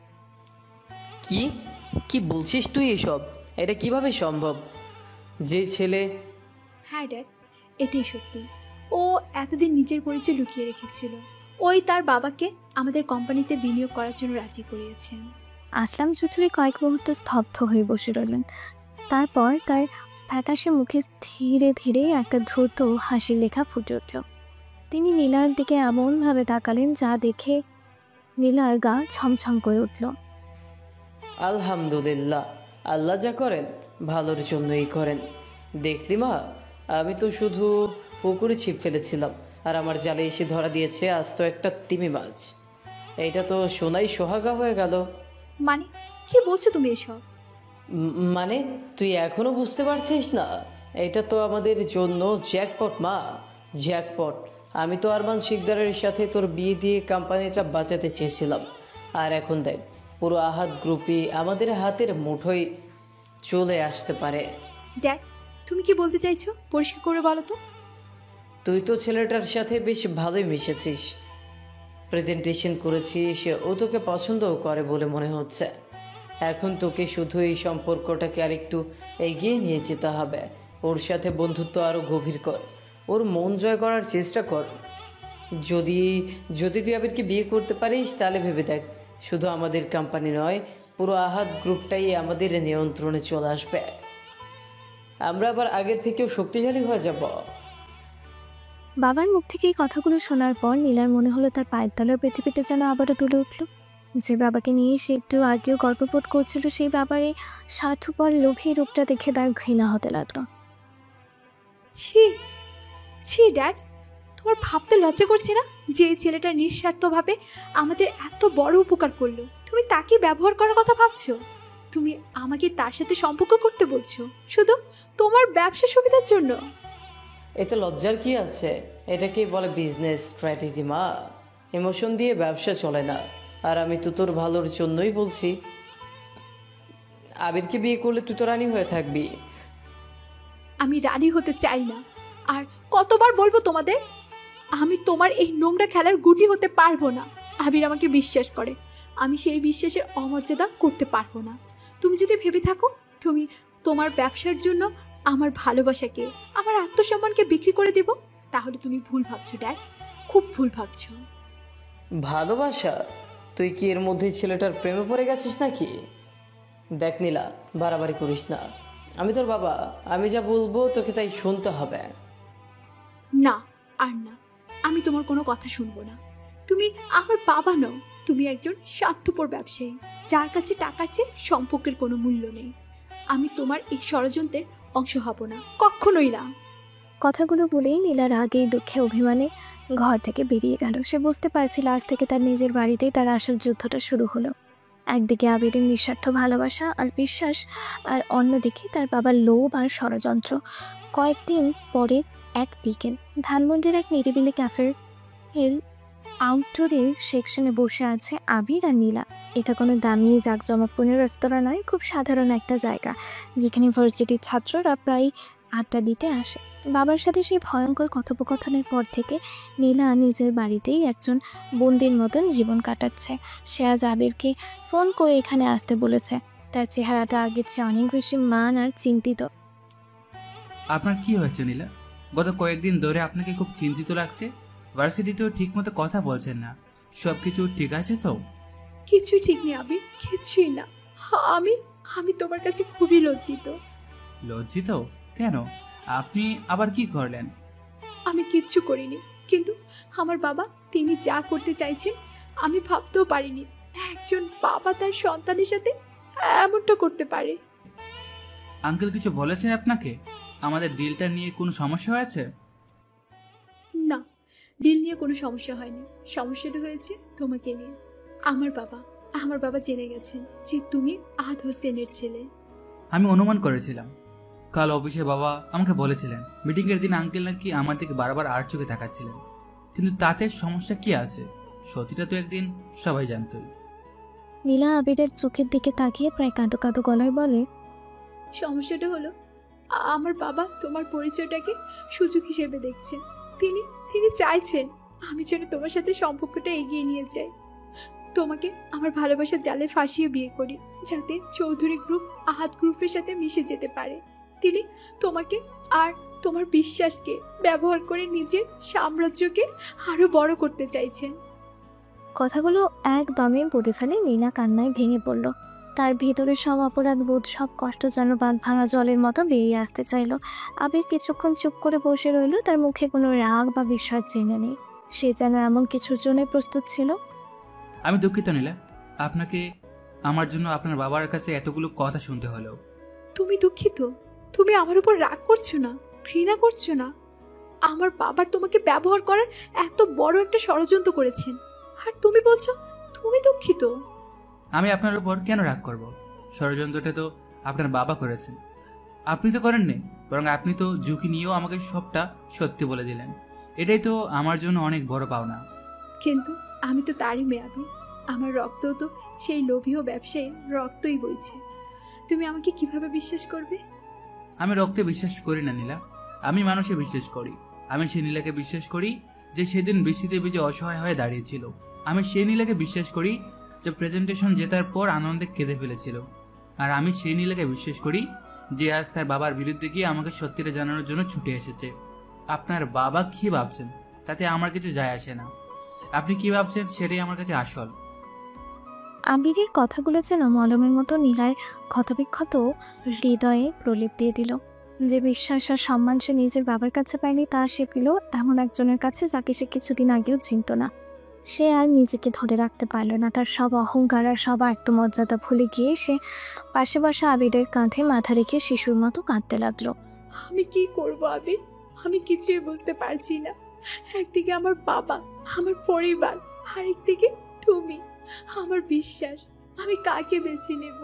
কি বলছিস তুই এসব? এটা কিভাবে সম্ভব? যে ছেলে... হ্যাঁ ড্যাড, এটাই সত্যি। ও এতদিন নিজের পরিচয় লুকিয়ে রেখেছিল। ওই তার বাবাকে আমাদের কোম্পানিতে বিনিয়োগ করার জন্য রাজি করিয়েছেন। আসলাম চৌধুরী কয়েক মুহূর্ত স্তব্ধ হয়ে বসে রইলেন। তারপর তার ফ্যাকাশে মুখে ধীরে ধীরে একটা দ্রুত হাসির লেখা ফুটে উঠল। তিনি নীলার দিকে এমনভাবে তাকালেন যা দেখে নীলার গা ছমছম করে উঠল। আলহামদুলিল্লাহ, আল্লাহ যা করেন ভালোর জন্যই করেন। দেখলি মা, আমি তো শুধু পুকুরে ছিপ ফেলেছিলাম আর আমার জালে এসে ধরা দিয়েছে আজ তো একটা তিমি মাছ। এইটা তো সোনাই সোহাগা হয়ে গেল। মানে কি বলছো তুমি এসব? মানে তুই এখনো বুঝতে পারছিস না? এটা তো আমাদের জন্য জ্যাকপট মা, জ্যাকপট। আমি তো আরমান শিকদারের সাথে তোর বিয়ে দিয়ে কোম্পানিটা বাঁচাতে চেয়েছিলাম, আর এখন দেখ পুরো আহাদ গ্রুপই আমাদের হাতের মুঠোয় চলে আসতে পারে। ড্যাড, তুমি কি বলতে চাইছো? পরিষ্কার করে বলো তো। তুই তো ছেলেটার সাথে বেশ ভালোই মিশেছিস, প্রেজেন্টেশন করেছিস, ও তোকে পছন্দও করে বলে মনে হচ্ছে। এখন তোকে শুধু এই সম্পর্কটাকে আরেকটু এগিয়ে নিয়ে যেতে হবে। ওর সাথে বন্ধুত্ব আরও গভীর কর, ওর মন জয় করার চেষ্টা কর। যদি তুই আবিরকে বিয়ে করতে পারিস তাহলে ভেবে দেখ, শুধু আমাদের কোম্পানি নয়, পুরো আহাদ গ্রুপটাই আমাদের নিয়ন্ত্রণে চলে আসবে। আমরা আবার আগের থেকেও শক্তিশালী হয়ে যাব। বাবার মুখ থেকে এই কথাগুলো শোনার পর নীলার মনে হলো তার পায়ের তলার পৃথিবীটা যেন আবারও তুলে উঠল। যে বাবাকে নিয়ে সে একটু আগেও গর্ববোধ করছিল, সেই বাবার এই স্বার্থপর লোভী রূপটা দেখে তার ঘৃণা হতে লাগলো। ছি ড্যাড, তোমার ভাবতে লজ্জা করছে না যে এই ছেলেটা নিঃস্বার্থভাবে আমাদের এত বড় উপকার করলো, তুমি তাকে ব্যবহার করার কথা ভাবছো? তুমি আমাকে তার সাথে সম্পর্ক করতে বলছো শুধু তোমার ব্যবসা সুবিধার জন্য? এতে লজ্জার কি আছে? এটাকেই বলে বিজনেস স্ট্র্যাটেজি মা। ইমোশন দিয়ে ব্যবসা চলে না। আর আমি তো তোর ভালোর জন্যই বলছি। আবিরকে বিয়ে করলে তুই তো রানী হয়ে থাকবি। আমি রানী হতে চাই না। আর কতবার বলবো তোমাদের, আমি তোমার এই নোংরা খেলার গুটি হতে পারবো না। আবির আমাকে বিশ্বাস করে, আমি সেই বিশ্বাসের অমর্যাদা করতে পারবো না। তুমি যদি ভেবে থাকো তুমি তোমার ব্যবসার জন্য আমার ভালোবাসাকে, আমার আত্মসম্মানকে বিক্রি করে দেব, তাহলে তুমি ভুল ভাবছো ড্যাড, খুব ভুল ভাবছো। ভালোবাসা? তুই কি এর মধ্যে ছেলেটার প্রেমে পড়ে গেছিস নাকি? দেখ নীলা, বাড়াবাড়ি করিস না। আমি তোর বাবা, আমি যা বলবো তোকে তাই শুনতে হবে। না আর না, আমি তোমার কোনো কথা শুনবো না। তুমি আমার বাবা নও, তুমি একজন স্বার্থপর ব্যবসায়ী যার কাছে টাকার চেয়ে সম্পর্কের কোনো মূল্য নেই। আমি তোমার এই ষড়যন্ত্রের অংশ হব না, কখনোই না। কথাগুলো বলেই নীলা রাগেই দুঃখে অভিমানে ঘর থেকে বেরিয়ে গেল। সে বুঝতে পারছিল আজ থেকে তার নিজের বাড়িতেই তার আসল যুদ্ধটা শুরু হলো। একদিকে আবিরের নিঃস্বার্থ ভালোবাসা আর বিশ্বাস, আর অন্যদিকে তার বাবার লোভ আর ষড়যন্ত্র। কয়েকদিন পরে এক বিকেল ধানমন্ডির এক নিরিবিলি ক্যাফের আউটডোরের সেকশনে বসে আছে আবির আর নীলা। এটা কোনো দামি জাঁকজমকপূর্ণ রেস্তোরাঁ নয়, খুব সাধারণ একটা জায়গা যেখানে ভার্সিটির ছাত্ররা প্রায় আড্ডা দিতে আসে। বাবার সাথে সেই ভয়ঙ্কর কথোপকথনের পর থেকে নীলা নিজের বাড়িতেই একজন বন্দির মতন জীবন কাটাচ্ছে। সে আজ আবিরকে ফোন করে এখানে আসতে বলেছে। তার চেহারাটা আগের চেয়ে অনেক বেশি মান আর চিন্তিত। আপনার কি হয়েছে নীলা? গত কয়েকদিন ধরে আপনাকে খুব চিন্তিত লাগছে। ভার্সিটিতেও ঠিক মতো কথা বলছেন না। সব কিছু ঠিক আছে তো? কিছুই ঠিক নেই আবির, কিছুই না। আমি আমি তোমার কাছে খুবই লজ্জিত। লজ্জিত? কেন? আপনি আবার কি করলেন? আমি কিচ্ছু করিনি, কিন্তু আমার বাবা তিনি যা করতে চাইছেন আমি ভাবতেও পারিনি একজন বাবা তার সন্তানের সাথে এমনটা করতে পারে। আঙ্কেল কিছু বলেছে আপনাকে? আমাদের ডিলটা নিয়ে কোনো সমস্যা হয়েছে? না, ডিল নিয়ে কোনো সমস্যা হয়নি। সমস্যাটা হয়েছে তোমাকে নিয়ে। আমার বাবা জেনে গেছেন যে তুমি আহাদ হোসেনের ছেলে। আমি অনুমান করেছিলাম। কাল অফিসে বাবা আমাকে বলেছিলেন মিটিংয়ের দিন আঙ্কেল নাকি আমার দিকে বারবার আর চোখে তাকাচ্ছিলেন। কিন্তু তাতে সমস্যা কি আছে? সত্যিটা তো একদিন সবাই জানতই। নীলা আবিরের চোখের দিকে তাকিয়ে প্রায় কাঁদো কাঁদো গলায় বলে, সমস্যাটা হলো আমার বাবা তোমার পরিচয়টাকে সুযোগ হিসেবে দেখছেন। তিনি চাইছেন আমি যেন তোমার সাথে সম্পর্কটা এগিয়ে নিয়ে যাই, তোমাকে আমার ভালোবাসার জালে ফাঁসিয়ে বিয়ে করি, যাতে চৌধুরী গ্রুপ আহাদ গ্রুপের সাথে মিশে যেতে পারে। তিনি তোমাকে আর তোমার বিশ্বাসকে ব্যবহার করে নিজের সাম্রাজ্যকে আরো বড় করতে চাইছেন। কথাগুলো একদমই বলে ফেলে নীলা কান্নায় ভেঙে পড়ল। তার ভিতরে সব অপরাধ বোধ, সব কষ্ট যেন বাঁধ ভাঙা জলের মতো বেরিয়ে আসতে চাইল। আবির কিছুক্ষণ চুপ করে বসে রইল। তার মুখে কোনো রাগ বা বিস্ময় চেনে নেই। সে যেন এমন কিছুর জন্য প্রস্তুত ছিল। আমি দুঃখিত নীলা, আপনাকে আমার জন্য আপনার বাবার কাছে এতগুলো কথা শুনতে হলো। তুমি দুঃখিত? তুমি আমার উপর রাগ করছো না, ঘৃণা করছো না? আমার বাবার তোমাকে ব্যবহার করার এত বড় একটা ষড়যন্ত্র করেছেন, আর তুমি বলছো তুমি দুঃখিত? আমি আপনার উপর কেন রাগ করব? ষড়যন্ত্রটা তো আপনার বাবা করেছেন, আপনি তো করেননি। বরং আপনি তো ঝুঁকি নিয়েও আমাকে সবটা সত্যি বলে দিলেন। এটাই তো আমার জন্য অনেক বড় পাওনা। কিন্তু আমি তো তারই মেয়াবি। আমার রক্তও তো সেই লোভীয় ব্যবসায়ী রক্তই বইছে। তুমি আমাকে কিভাবে বিশ্বাস করবে? আমি রক্তে বিশ্বাস করি না নীলা, আমি মানুষে বিশ্বাস করি। আমি সেই নীলাকে বিশ্বাস করি যে সেদিন বৃষ্টিতে ভিজে অসহায় হয়ে দাঁড়িয়েছিল। আমি সেই নীলাকে বিশ্বাস করি যে প্রেজেন্টেশন জেতার পর আনন্দে কেঁদে ফেলেছিল। আর আমি সেই নীলাকে বিশ্বাস করি যে আজ তার বাবার বিরুদ্ধে গিয়ে আমাকে সত্যিটা জানানোর জন্য ছুটে এসেছে। আপনার বাবা কি ভাবছেন তাতে আমার কিছু যায় আসে না। আপনি কি ভাবছেন সেটাই আমার কাছে আসল। আবিরের কথাগুলো যেন মলমের মতো নীলার ক্ষতবিক্ষত হৃদয়ে প্রলেপ দিয়ে দিল। যে বিশ্বাস আর সম্মান সে নিজের বাবার কাছে পায়নি, তা সে পেল এমন একজনের কাছে যাকে সে কিছুদিন আগেও চিনত না। সে আর নিজেকে ধরে রাখতে পারল না। তার সব অহংকার আর সব আত্মমর্যাদা ভুলে গিয়ে সে পাশে বসা আবিরের কাঁধে মাথা রেখে শিশুর মতো কাঁদতে লাগলো। আমি কি করব আবির? আমি কিছুই বুঝতে পারছি না। একদিকে আমার বাবা, আমার পরিবার, আরেকদিকে তুমি, আমার বিশ্বাস। আমি কাকে বেছে নেব?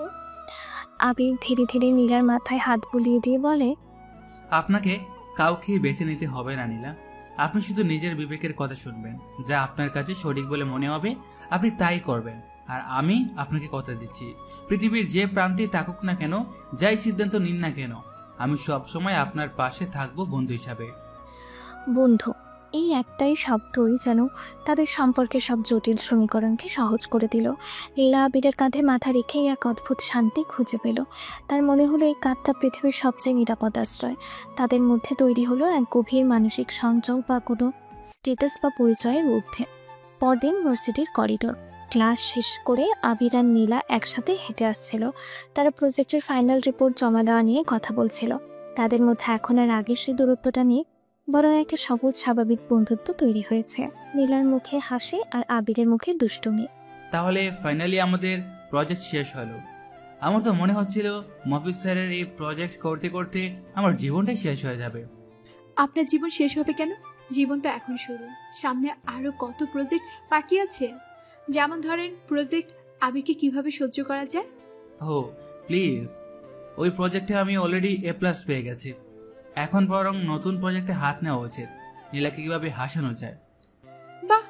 আবির ধীরে ধীরে নীলার মাথায় হাত বুলিয়ে দিয়ে বলে, আপনাকে কাউকে বেছে নিতে হবে না নীলা। আপনি শুধু নিজের বিবেকের কথা শুনবেন। যা আপনার কাছে সঠিক বলে মনে হবে আপনি তাই করবেন। আর আমি আপনাকে কথা দিচ্ছি, পৃথিবীর যে প্রান্তে থাকুক না কেন, যাই সিদ্ধান্ত নিন না কেন, আমি সব সময় আপনার পাশে থাকবো বন্ধু হিসাবে। বন্ধু, এই একটাই শব্দই যেন তাদের সম্পর্কের সব জটিল সমীকরণকে সহজ করে দিল। লীলা আবিরের কাঁধে মাথা রেখেই এক অদ্ভুত শান্তি খুঁজে পেল। তার মনে হলো এই কাঁধটা পৃথিবীর সবচেয়ে নিরাপদ আশ্রয়। তাদের মধ্যে তৈরি হলো এক গভীর মানসিক সংযোগ, বা কোনো স্ট্যাটাস বা পরিচয়ের ঊর্ধ্বে। পরদিন ভার্সিটির করিডোর। ক্লাস শেষ করে আবির আর নীলা একসাথে হেঁটে আসছিল। তারা প্রজেক্টের ফাইনাল রিপোর্ট জমা দেওয়া নিয়ে কথা বলছিল। তাদের মধ্যে এখন আর আগের সেই দূরত্বটা নেই, বরং একটা সহজ স্বাভাবিক বন্ধুত্ব তৈরি হয়েছে। নীলার মুখে হাসি আর আবিরের মুখে দুষ্টুমি। তাহলে ফাইনালি আমাদের প্রজেক্ট শেষ হলো। আমার তো মনে হচ্ছিল মফিজ স্যারের এই প্রজেক্ট করতে করতে আমার জীবনটাই শেষ হয়ে যাবে। আপনার জীবন শেষ হবে কেন? জীবন তো এখন শুরু। সামনে আরো কত প্রজেক্ট বাকি আছে। যেমন ধরেন প্রজেক্ট আবিরকে কিভাবে সহ্য করা যায়। ও প্লিজ, ওই প্রজেক্টে আমি অলরেডি A+ পেয়ে গেছি। এখন বরং নতুন প্রজেক্টে হাত নেওয়া উচিত, নীলাকে কিভাবে হাসানো যায়। বাহ,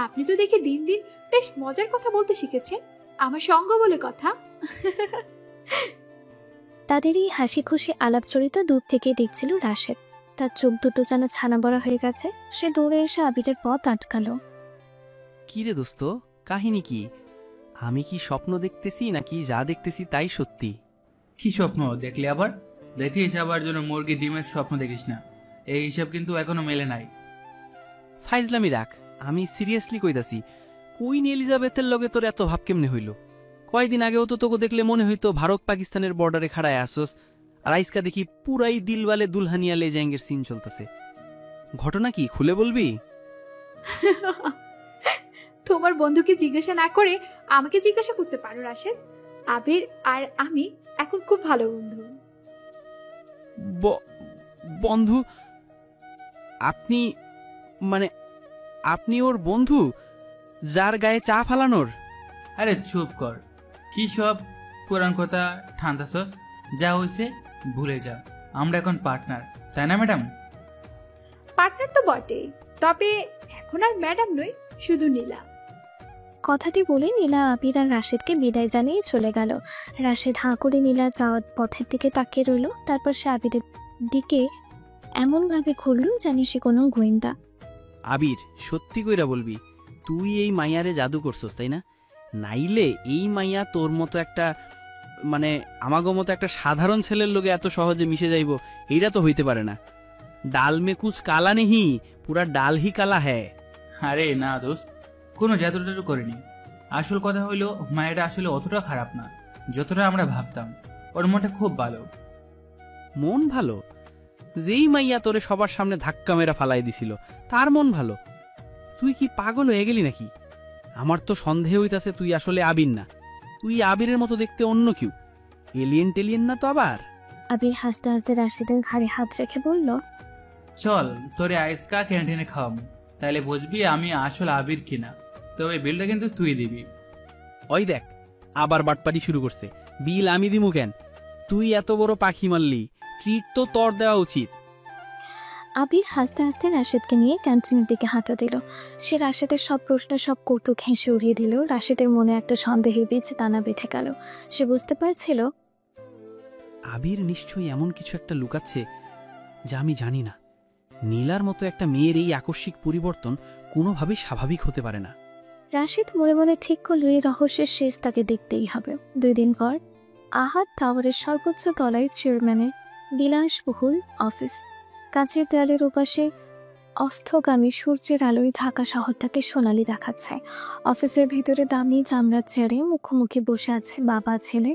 আপনি তো দেখে দিন দিন বেশ মজার কথা বলতে শিখেছেন। আমার সঙ্গ বলে কথা। তাদের এই হাসি খুশি আলাপচরিত দূর থেকে দেখছিল রাশেদ। তার চোখ দুটো যেন ছানা বড়া হয়ে গেছে। সে দৌড়ে এসে আবিরের পথ আটকালো। কি রে দোস্ত, কাহিনী কি? আমি কি স্বপ্ন দেখতেছি নাকি যা দেখতেছি তাই সত্যি? কি স্বপ্ন দেখলে আবার? দেখিস আবার যেন মুরগি ডিমের স্বপ্ন দেখিস না। এই হিসাব কিন্তু এখনো মেলে নাই। ফাইজলামি রাখ, আমি সিরিয়াসলি কইতাছি। কুইন এলিজাবেথের লগে তোর এত ভাব কেমনে হইল? কয়েকদিন আগেও তো তোকে দেখলে মনে হইতো ভারত পাকিস্তানের বর্ডারে খাড়ায় আসোস, আর আইসকা দেখি পুরাই দিলওয়ালে দুলহানিয়া লে জায়েঙ্গের সিন চলতেছে। ঘটনা কি খুলে বলবি? তোমার বন্ধুকে জিজ্ঞাসা না করে আমাকে জিজ্ঞাসা করতে পারো রাশেদ। আবির আর আমি এখন খুব ভালো বন্ধু। বন্ধু? আপনি মানে আপনি ওর বন্ধু, যার গায়ে চা ফালানোর? আরে চুপ কর, কি সব কোরআন কথা ঠান্দাসস। যা হয়েছে ভুলে যা। আমরা এখন পার্টনার, তাই না ম্যাডাম? পার্টনার তো বটেই, তবে এখন আর ম্যাডাম নই, শুধু নীলা। কথাটি বলে নীলা আবির আর রাশেদকে বিদায় জানিয়ে চলে গেল। রাশেদ হাঁ করে নীলার যাওয়ার পথের দিকে তাকিয়ে রইল। তারপর সে আবিরের দিকে এমনভাবে ঘুরল যেন সে কোনো গোয়েন্দা। আবির, সত্যি কইরা বলবি, তুই এই মাইয়ারে জাদু করছস তাই না? নাইলে এই মাইয়া তোর মতো একটা মানে আমাগো মতো একটা সাধারণ ছেলের লোকে এত সহজে মিশে যাইব, এইটা তো হইতে পারে না। ডাল মে কুছ কালা নেহি, পুরা ডাল হি কালা হ্যায়। আরে না দোস্ত, কোনো জাদু টাদু করিনি। আসল কথা হইলো মায়েরা আসলে অতটা খারাপ না যতটা আমরা ভাবতাম। ওর মনটা খুব ভালো। মন ভালো? যেই মাইয়া তোরে সবার সামনে ধাক্কা মেরা ফালাই দিছিল তার মন ভালো? তুই কি পাগল হয়ে গেলি নাকি? আমার তো সন্দেহ হইতাছে তুই আসলে আবির না, তুই আবিরের মতো দেখতে অন্য কেউ। এলিয়েন টেলিয়েন না তো আবার? আবির হাসতে হাসতে রাশেদের ঘাড়ে হাত রেখে বলল, চল তোরে আইসকা ক্যান্টিনে খাওয়াবো, তাইলে বুঝবি আমি আসল আবির কিনা। তবে বিলটা কিন্তু তুই দিবি। ওই দেখ, আবার বাটপাটি শুরু করছে। বিল আমি দিমু কেন? তুই এত বড় পাখি মারলি, ট্রিট তো তোর দেওয়া উচিত। আবির হাসতে হাসতে রাশেদকে নিয়ে ক্যান্টিনের দিকে হাঁটা দিল। সে রাশেদের সব প্রশ্ন সব কৌতুক হেসে উড়িয়ে দিল। রাশেদের মনে একটা সন্দেহের বীজ দানা বেঁধে গেল। সে বুঝতে পারছিল আবির নিশ্চয়ই এমন কিছু একটা লুকাচ্ছে যা আমি জানি না। নীলার মতো একটা মেয়ের এই আকস্মিক পরিবর্তন কোনোভাবেই স্বাভাবিক হতে পারে না। রাশেদ মনে মনে ঠিক করল এই রহস্যের শেষ তাকে দেখতেই হবে। 2 দিন পর আহাদ টাওয়ারের সর্বোচ্চ তলায় চেয়ারম্যানের বিলাসবহুল অফিস। কাঁচের দেয়ালের ওপাশে অস্তগামী সূর্যের আলোয় ঢাকা শহরটাকে সোনালি দেখাচ্ছে। অফিসের ভিতরে দামি চামড়ার চেয়ারে মুখোমুখি বসে আছে বাবা ছেলে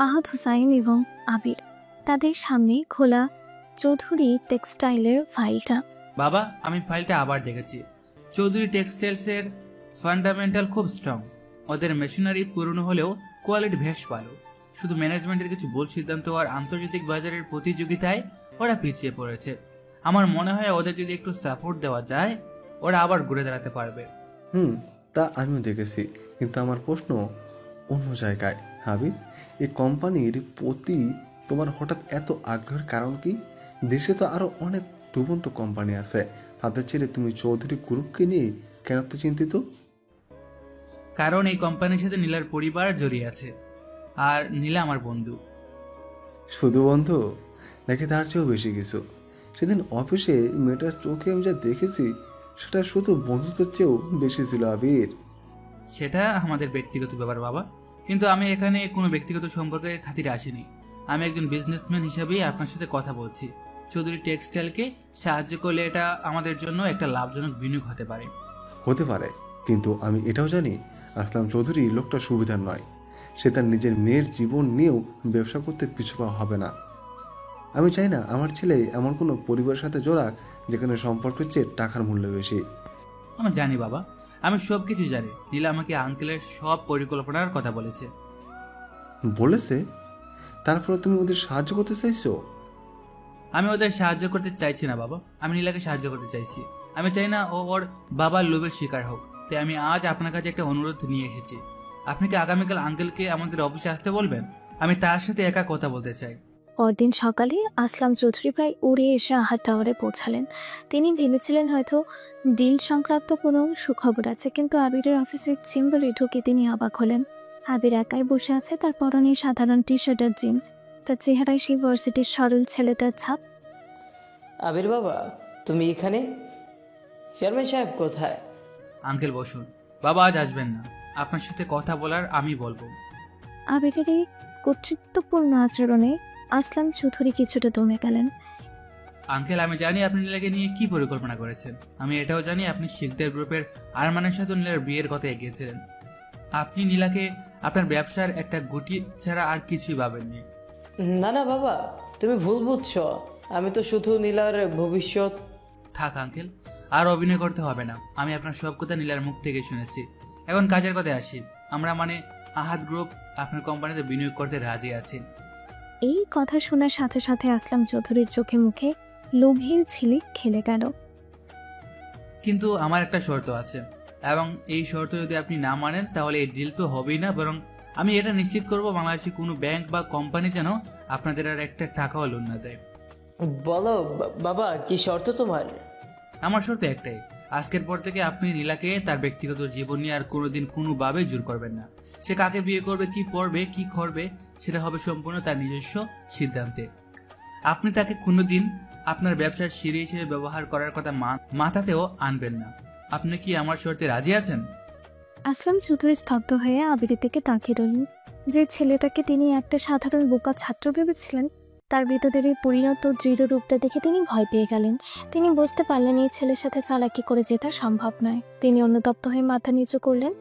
আহাদ হুসাইন এবং আবির। তাদের সামনে খোলা চৌধুরী টেক্সটাইলের ফাইলটা। বাবা, আমি ফাইলটা আবার দেখেছি। চৌধুরী টেক্সটাইলসের ফান্ডামেন্টাল খুব স্ট্রং। ওদের মেশিনারি পুরনো হলেও কোয়ালিটি বেশ ভালো। শুধু ম্যানেজমেন্টের কিছু ভুল সিদ্ধান্ত আর আন্তর্জাতিক বাজারের প্রতিযোগিতায় ওরা পিছিয়ে পড়েছে। আমার মনে হয় ওদের যদি একটু সাপোর্ট দেওয়া যায় ওরা আবার ঘুরে দাঁড়াতে পারবে। তা আমিও দেখেছি, কিন্তু আমার প্রশ্ন অন্য জায়গায়। হাবিব, এই কোম্পানির প্রতি তোমার হঠাৎ এত আগ্রহের কারণ কি? দেশে তো আরো অনেক ডুবন্ত কোম্পানি আছে, তাদের ছেড়ে তুমি চৌধুরী গ্রুপকে নিয়ে কেন তো চিন্তিত? কারণ এই কোম্পানির সাথে নীলার পরিবার জড়িয়ে আছে, আর নীলা আমার বন্ধু। শুধু বন্ধু নাকি তার চেয়েও বেশি কিছু? সেদিন অফিসে মেয়েটার চোখে আমি যা দেখেছি সেটা শুধু বন্ধুত্বের চেয়েও বেশি ছিল আবির। সেটা আমাদের ব্যক্তিগত ব্যাপার বাবা, কিন্তু আমি এখানে কোনো ব্যক্তিগত সম্পর্কে খাতিরে আসিনি। আমি একজন বিজনেসম্যান হিসেবেই আপনার সাথে কথা বলছি। চৌধুরী টেক্সটাইলকে সাহায্য করলে এটা আমাদের জন্য একটা লাভজনক বিনিয়োগ হতে পারে। কিন্তু আমি এটাও জানি আসলাম চৌধুরী লোকটা সুবিধার নয়। সে তার নিজের মেয়ের জীবন নিয়েও ব্যবসা করতে পিছু পাওয়া হবে না। আমি চাই না আমার ছেলে এমন কোনো পরিবারের সাথে জড়াক যেখানে সম্পর্কের চেয়ে টাকার মূল্য বেশি। আমি জানি বাবা, আমি সব কিছু জানি। নীলা আমাকে আঙ্কেলের সব পরিকল্পনার কথা বলেছে। বলেছে? তারপরে তুমি ওদের সাহায্য করতে চাইছো? আমি ওদের সাহায্য করতে চাইছি না বাবা, আমি নীলাকে সাহায্য করতে চাইছি। আমি চাই না ও ওর বাবার লোভের শিকার হোক। তাই আমি আজ আপনার কাছে একটা অনুরোধ নিয়ে এসেছি। আপনি কি আগামীকাল আঙ্কেলকে আমাদের অফিসে আসতে বলবেন? আমি তার সাথে একা কথা বলতে চাই। পরদিন সকালে আসলাম চৌধুরী প্রায় উড়ে এসে আহাদ টাওয়ারে পৌঁছালেন। তিনি ভেবেছিলেন হয়তো ডিল সংক্রান্ত কোনো সুখবর আছে, কিন্তু আবিরের অফিসের চেম্বারে ঢুকে তিনি অবাক হলেন। আবির একাই বসে আছে, তার পরনে সাধারণ টি শার্ট আর জিন্স, তার চেহারায় সেই ভার্সিটির সরল ছেলেটার ছাপ। আবির বাবা, তুমি এখানে? চেয়ারম্যান সাহেব কোথায়? আঙ্কেল বসুন। বাবা আজ আসবেন না, আপনার সাথে কথা বলার আমি বলবো। আবিরের এই কর্তৃত্বপূর্ণ আচরণে আসলাম চৌধুরী কিছুটা দমে গেলেন। আঙ্কেল, আমি জানি আপনি নীলাকে নিয়ে কি পরিকল্পনা করেছেন। আমি এটাও জানি আপনি শিখদের গ্রুপের আরমানের সাথে নীলার বিয়ের কথা এগিয়েছিলেন। আপনি নীলাকে আপনার ব্যবসার একটা গুটি ছাড়া আর কিছুই ভাবেননি। না না বাবা, তুমি ভুল বুঝছো। আমি তো শুধু নীলার ভবিষ্যৎ। থাক আঙ্কেল, আর অভিনয় করতে হবে না। আমি আপনার সব কথা নীলার মুখ থেকে শুনেছি। এখন কাজের কথায় আসি। আমরা মানে আহাদ গ্রুপ আপনার কোম্পানিতে বিনিয়োগ করতে রাজি আছি। এই কথা শোনার সাথে সাথে আসলাম চৌধুরীর চোখে মুখে লোভের ঝিলিক খেলে গেল। কিন্তু আমার একটা শর্ত আছে, এবং এই শর্ত যদি আপনি না মানেন তাহলে এই ডিল তো হবেই না, বরং আমি এটা নিশ্চিত করব বাংলাদেশে কোনো ব্যাংক বা কোম্পানি যেন আপনাদের আর একটা টাকাও লোন না দেয়। বলো বাবা, কি শর্ত তোমার? আমার শর্ত একটাই, আজকের পর থেকে আপনি নীলাকে তার ব্যক্তিগত জীবন নিয়ে আর কোনোদিন কোনোভাবে জোর করবেন না। সে কাকে বিয়ে করবে, কি পড়বে, কি করবে, সেটা হবে সম্পূর্ণ তার নিজস্ব সিদ্ধান্তে। আপনি তাকে কোনোদিন আপনার ব্যবসার সিঁড়ি হিসেবে ব্যবহার করার কথা মাথাতেও আনবেন না। আপনি কি আমার শর্তে রাজি আছেন? আসলাম চৌধুরী স্তব্ধ হয়ে আবিরের দিকে তাকিয়ে রইলেন। যে ছেলেটাকে তিনি একটা সাধারণ বোকা ছাত্র ভেবেছিলেন, তার ভেতরের এই পরিণত দৃঢ় রূপটা দেখে তিনি ভয় পেয়ে গেলেন। তিনি বুঝতে পারলেন এই ছেলের সাথে চালাকি করে যেতে সম্ভব নয়। তিনি অনুতপ্ত হয়ে মাথা নিচু করলেন।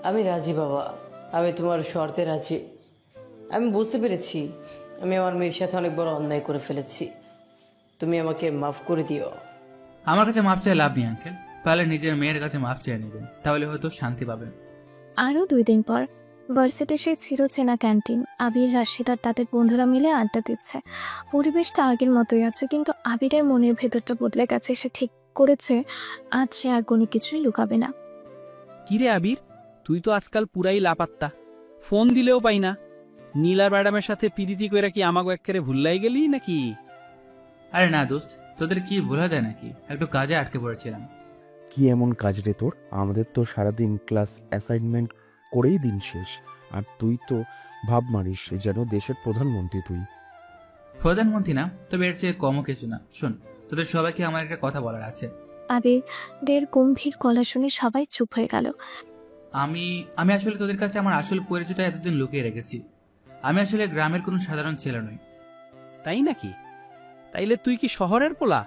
আমি রাজি বাবা, আমি তোমার শর্তে রাজি। আমি বুঝতে পেরেছি আমি আমার মেয়ের সাথে অনেক বড় অন্যায় করে ফেলেছি। তুমি আমাকে মাফ করে দিও। আমার কাছে মাফ চাই লাভ নেই আঙ্কেল, তাহলে নিজের মেয়ের কাছে মাফ চেয়ে নেবেন, তাহলে হয়তো শান্তি পাবেন। আরও 2 দিন পর ভার্সিটির সেই চিরচেনা ক্যান্টিন। আবির, রাশিদ আর তাদের বন্ধুরা মিলে আড্ডা দিচ্ছে। পরিবেশটা আগের মতোই আছে, কিন্তু আবিরের মনের ভেতরটা বদলে গেছে। সে ঠিক করেছে আজ সে আর কোনো কিছুই লুকাবে না। কিরে আবির, তুই তো আজকাল পুরাই লাপাত্তা, ফোন দিলেও পাই না। নীলা ম্যাডামের সাথে পিরিতি কইরা কি আমাকে একেবারে ভুললাই গেলি নাকি? আরে না দোস্ত, তোদের কি ভোলা যায় নাকি? একটু কাজে আটকে পড়েছিলাম। কি এমন কাজ রে তোর? আমাদের তো সারাদিন ক্লাস অ্যাসাইনমেন্ট করেই দিন শেষ, আর তুই তো ভাব মারিস যেন দেশের প্রধানমন্ত্রী। তুই প্রধানমন্ত্রী না, তবে এর চেয়ে কমও কিছু না। শোন, তোদের সবাইকে আমার একটা কথা বলার আছে। আবিরের গম্ভীর গলা শুনে সবাই চুপ হয়ে গেল। আমি আসলে তোদের কাছে আমার আসল পরিচয়টা এতদিন লুকিয়ে রেখেছি। আমি আসলে গ্রামের কোনো সাধারণ ছেলে নই। তাই নাকি? তাইলে তুই কি শহরের পোলা?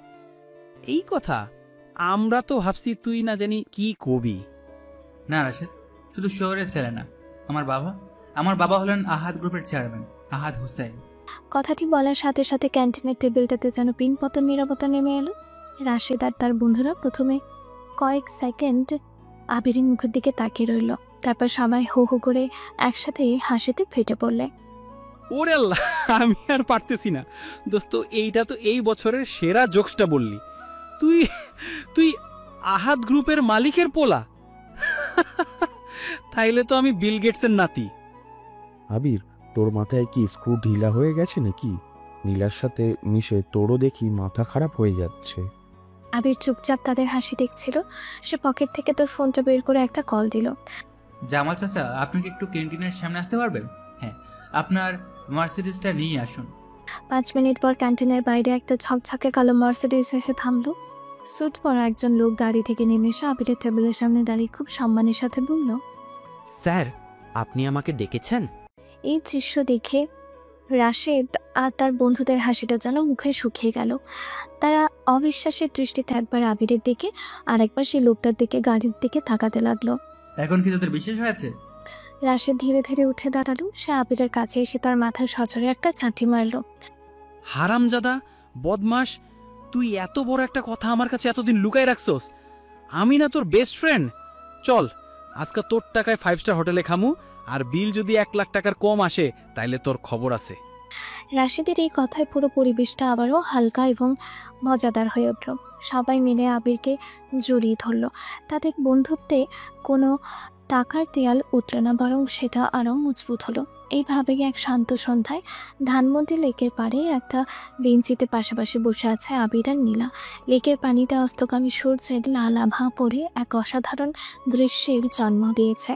এই কথা আমরা তো ভাবছি তুই না জানি কি কবি। না রাশেদ, শুধু শহরের ছেলে না। আমার বাবা হলেন আহাদ গ্রুপের চেয়ারম্যান, আহাদ হুসাইন। কথাটি বলার সাথে সাথে ক্যান্টিনের টেবিলটাতে যেন পিনপতন নীরবতা নেমে এলো। রাশেদ আর তার বন্ধুরা প্রথমে কয়েক সেকেন্ড আবিরের মুখের দিকে তাকিয়ে রইল, তারপর সবাই হো হো করে একসাথে হাসিতে ফেটে পড়লে। ওরে আল্লাহ, আমি আর পারতেছি না দোস্ত, এইটা তো এই বছরের সেরা জোকসটা বললি। তুই আহাদ গ্রুপের মালিকের পোলা? তাইলে তো আমি বিল গেটসের নাতি। আবির, তোর মাথায় কি স্ক্রু ঢিলা হয়ে গেছে নাকি? নীলার সাথে মিশে তোরও দেখি মাথা খারাপ হয়ে যাচ্ছে। আবির চুপচাপ তাদের হাসি দেখছিল। সে পকেট থেকে তোর ফোনটা বের করে একটা কল দিল। জামাল চাচা, আপনি কি একটু ক্যান্টিনের সামনে আসতে পারবেন? হ্যাঁ, আপনার মার্সিডিসটা নিয়ে আসুন। 5 মিনিট পর ক্যান্টিনের বাইরে একটা ঝকঝকে কালো মার্সিডিস এসে থামলো। স্যুট পরা একজন লোক গাড়ি থেকে নেমে এসে আবিরের টেবিলের সামনে দাঁড়িয়ে খুব সম্মানের সাথে বলল, স্যার, আপনি আমাকে ডেকেছেন? এই দৃশ্য দেখে রাশেদ আর তার বন্ধুদের হাসিটা যেন মুখে শুকিয়ে গেল। তারা অবিশ্বাসের দৃষ্টিতে একবার আবিরের দিকে আর একবার সেই লোকটার দিকে গাড়ির দিকে তাকাতে লাগলো। এখন কি তোদের বিশেষ হয়েছে? রাশেদ ধীরে ধীরে উঠে দাঁড়ালো। সে আবিরের কাছে এসে তার মাথার সজোরে একটা চাঁটি মারল। হারামজাদা, বদমাস, তুই এত বড় একটা কথা আমার কাছে এতদিন লুকাই রাখছস? আমি না তোর বেস্ট ফ্রেন্ড? চল, আজকে তোর টাকায় 5 স্টার হোটেলে খামু, আর বিল যদি 1 লাখ টাকার কম আসে তাইলে তোর খবর আছে। রাশেদের এই কথায় পুরো পরিবেশটা আবারও হালকা এবং মজাদার হয়ে উঠল। সবাই মিলে আবিরকে জড়িয়ে ধরল। তাদের বন্ধুত্বে কোনো টাকার দেয়াল উঠল না, বরং সেটা আরও মজবুত হলো। এইভাবেই এক শান্ত সন্ধ্যায় ধানমন্ডি লেকের পাড়ে একটা বেঞ্চিতে পাশাপাশি বসে আছে আবির আর নীলা। লেকের পানিতে অস্তগামী সূর্যের লাল আভা পড়ে এক অসাধারণ দৃশ্যের জন্ম দিয়েছে।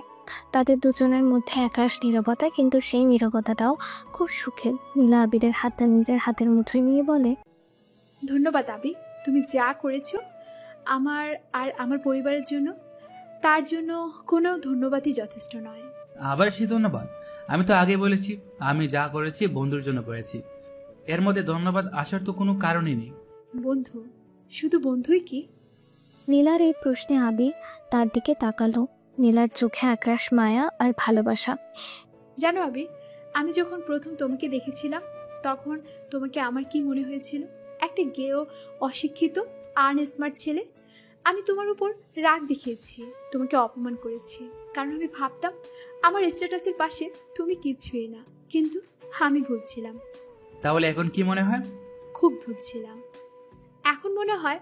তাদের দুজনের মধ্যে একরাশ নীরবতা, কিন্তু সেই নীরবতাটাও খুব সুখের। নীলা আবিরের হাতটা নিজের হাতের মুঠোয় নিয়ে বলে, ধন্যবাদ আবির, তুমি যা করেছো আমার আর আমার পরিবারের জন্য, তার জন্য কোনো ধন্যবাদই যথেষ্ট নয়। আবার সে ধন্যবাদ? আমি তো আগে বলেছি আমি যা করেছি বন্ধুর জন্য করেছি। এর মধ্যে ধন্যবাদ আসার তো কোনো কারণই নেই। বন্ধু, শুধু বন্ধুই কি? নীলার এই প্রশ্নে আবির তার দিকে তাকালো। নীলার চোখে একরাশ মায়া আর ভালোবাসা। জানো আবির, আমি যখন প্রথম তোমাকে দেখেছিলাম তখন তোমাকে আমার কি মনে হয়েছিল? একটা গেও, অশিক্ষিত, আনস্মার্ট ছেলে। আমি তোমার উপর রাগ দেখিয়েছি, তোমাকে অপমান করেছি, কারণ আমি ভাবতাম আমার স্ট্যাটাসের পাশে তুমি কিছুই না। কিন্তু আমি ভুলছিলাম। তাহলে এখন কি মনে হয়? খুব ভুলছিলাম। এখন মনে হয়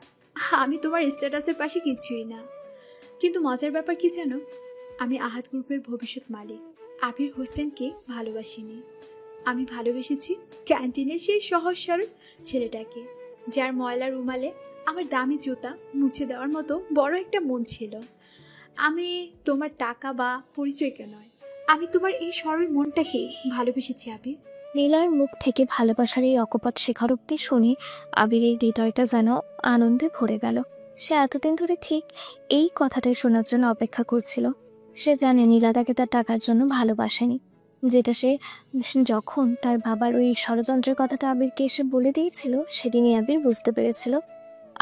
আমি তোমার স্ট্যাটাসের পাশে কিছুই না। কিন্তু মজার ব্যাপার কি জানো, আমি আহাদ গ্রুপের ভবিষ্যৎ মালিক আবির হোসেনকে ভালোবাসিনি। আমি ভালোবেসেছি ক্যান্টিনের সেই সহজ সরল ছেলেটাকে, যার ময়লা রুমালে আমার দামি জুতা মুছে দেওয়ার মতো বড় একটা মন ছিল। আমি তোমার টাকা বা পরিচয়কে নয়, আমি তোমার এই সরল মনটাকে ভালোবেসেছি আবির। নীলার মুখ থেকে ভালোবাসার এই অকপট স্বীকারোক্তি শুনে আবিরের হৃদয়টা যেন আনন্দে ভরে গেল। সে এতদিন ধরে ঠিক এই কথাটাই শোনার জন্য অপেক্ষা করছিল। সে জানে নীলা তাকে তার টাকার জন্য ভালোবাসেনি, যেটা সে যখন তার বাবার ওই ষড়যন্ত্রের কথাটা আবিরকে এসে বলে দিয়েছিল সেদিনই আবির বুঝতে পেরেছিল।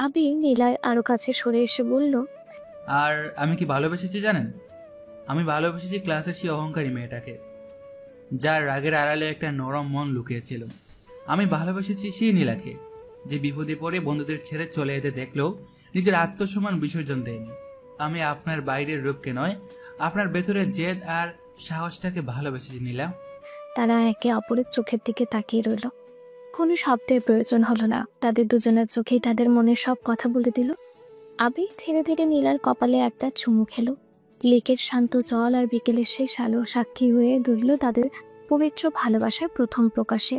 আবির নীলার আরও কাছে সরে এসে বলল, আর আমি কি ভালোবেসেছি জানেন? আমি ভালোবেসেছি ক্লাসের সেই অহংকারী মেয়েটাকে, যার রাগের আড়ালে একটা নরম মন লুকিয়েছিল। আমি ভালোবেসেছি সেই নীলাকে, যে বিপদে পড়ে বন্ধুদের ছেড়ে চলে যেতে দেখলেও নিজের আত্মসম্মান বিসর্জন দেয়নি। আমি আপনার বাইরের রূপকে নয়, আপনার ভেতরের জেদ আর সাহসটাকে ভালোবেসেছি নীলা। তারা একে অপরের চোখের দিকে তাকিয়ে রইল। কোনো শব্দের প্রয়োজন হলো না, তাদের দুজনের চোখেই তাদের মনের সব কথা বলে দিল। আবির ধীরে ধীরে নীলার কপালে একটা চুমু খেলো। লেকের শান্ত জল আর বিকেলের সেই আলো সাক্ষী হয়ে রইল তাদের পবিত্র ভালোবাসার প্রথম প্রকাশে।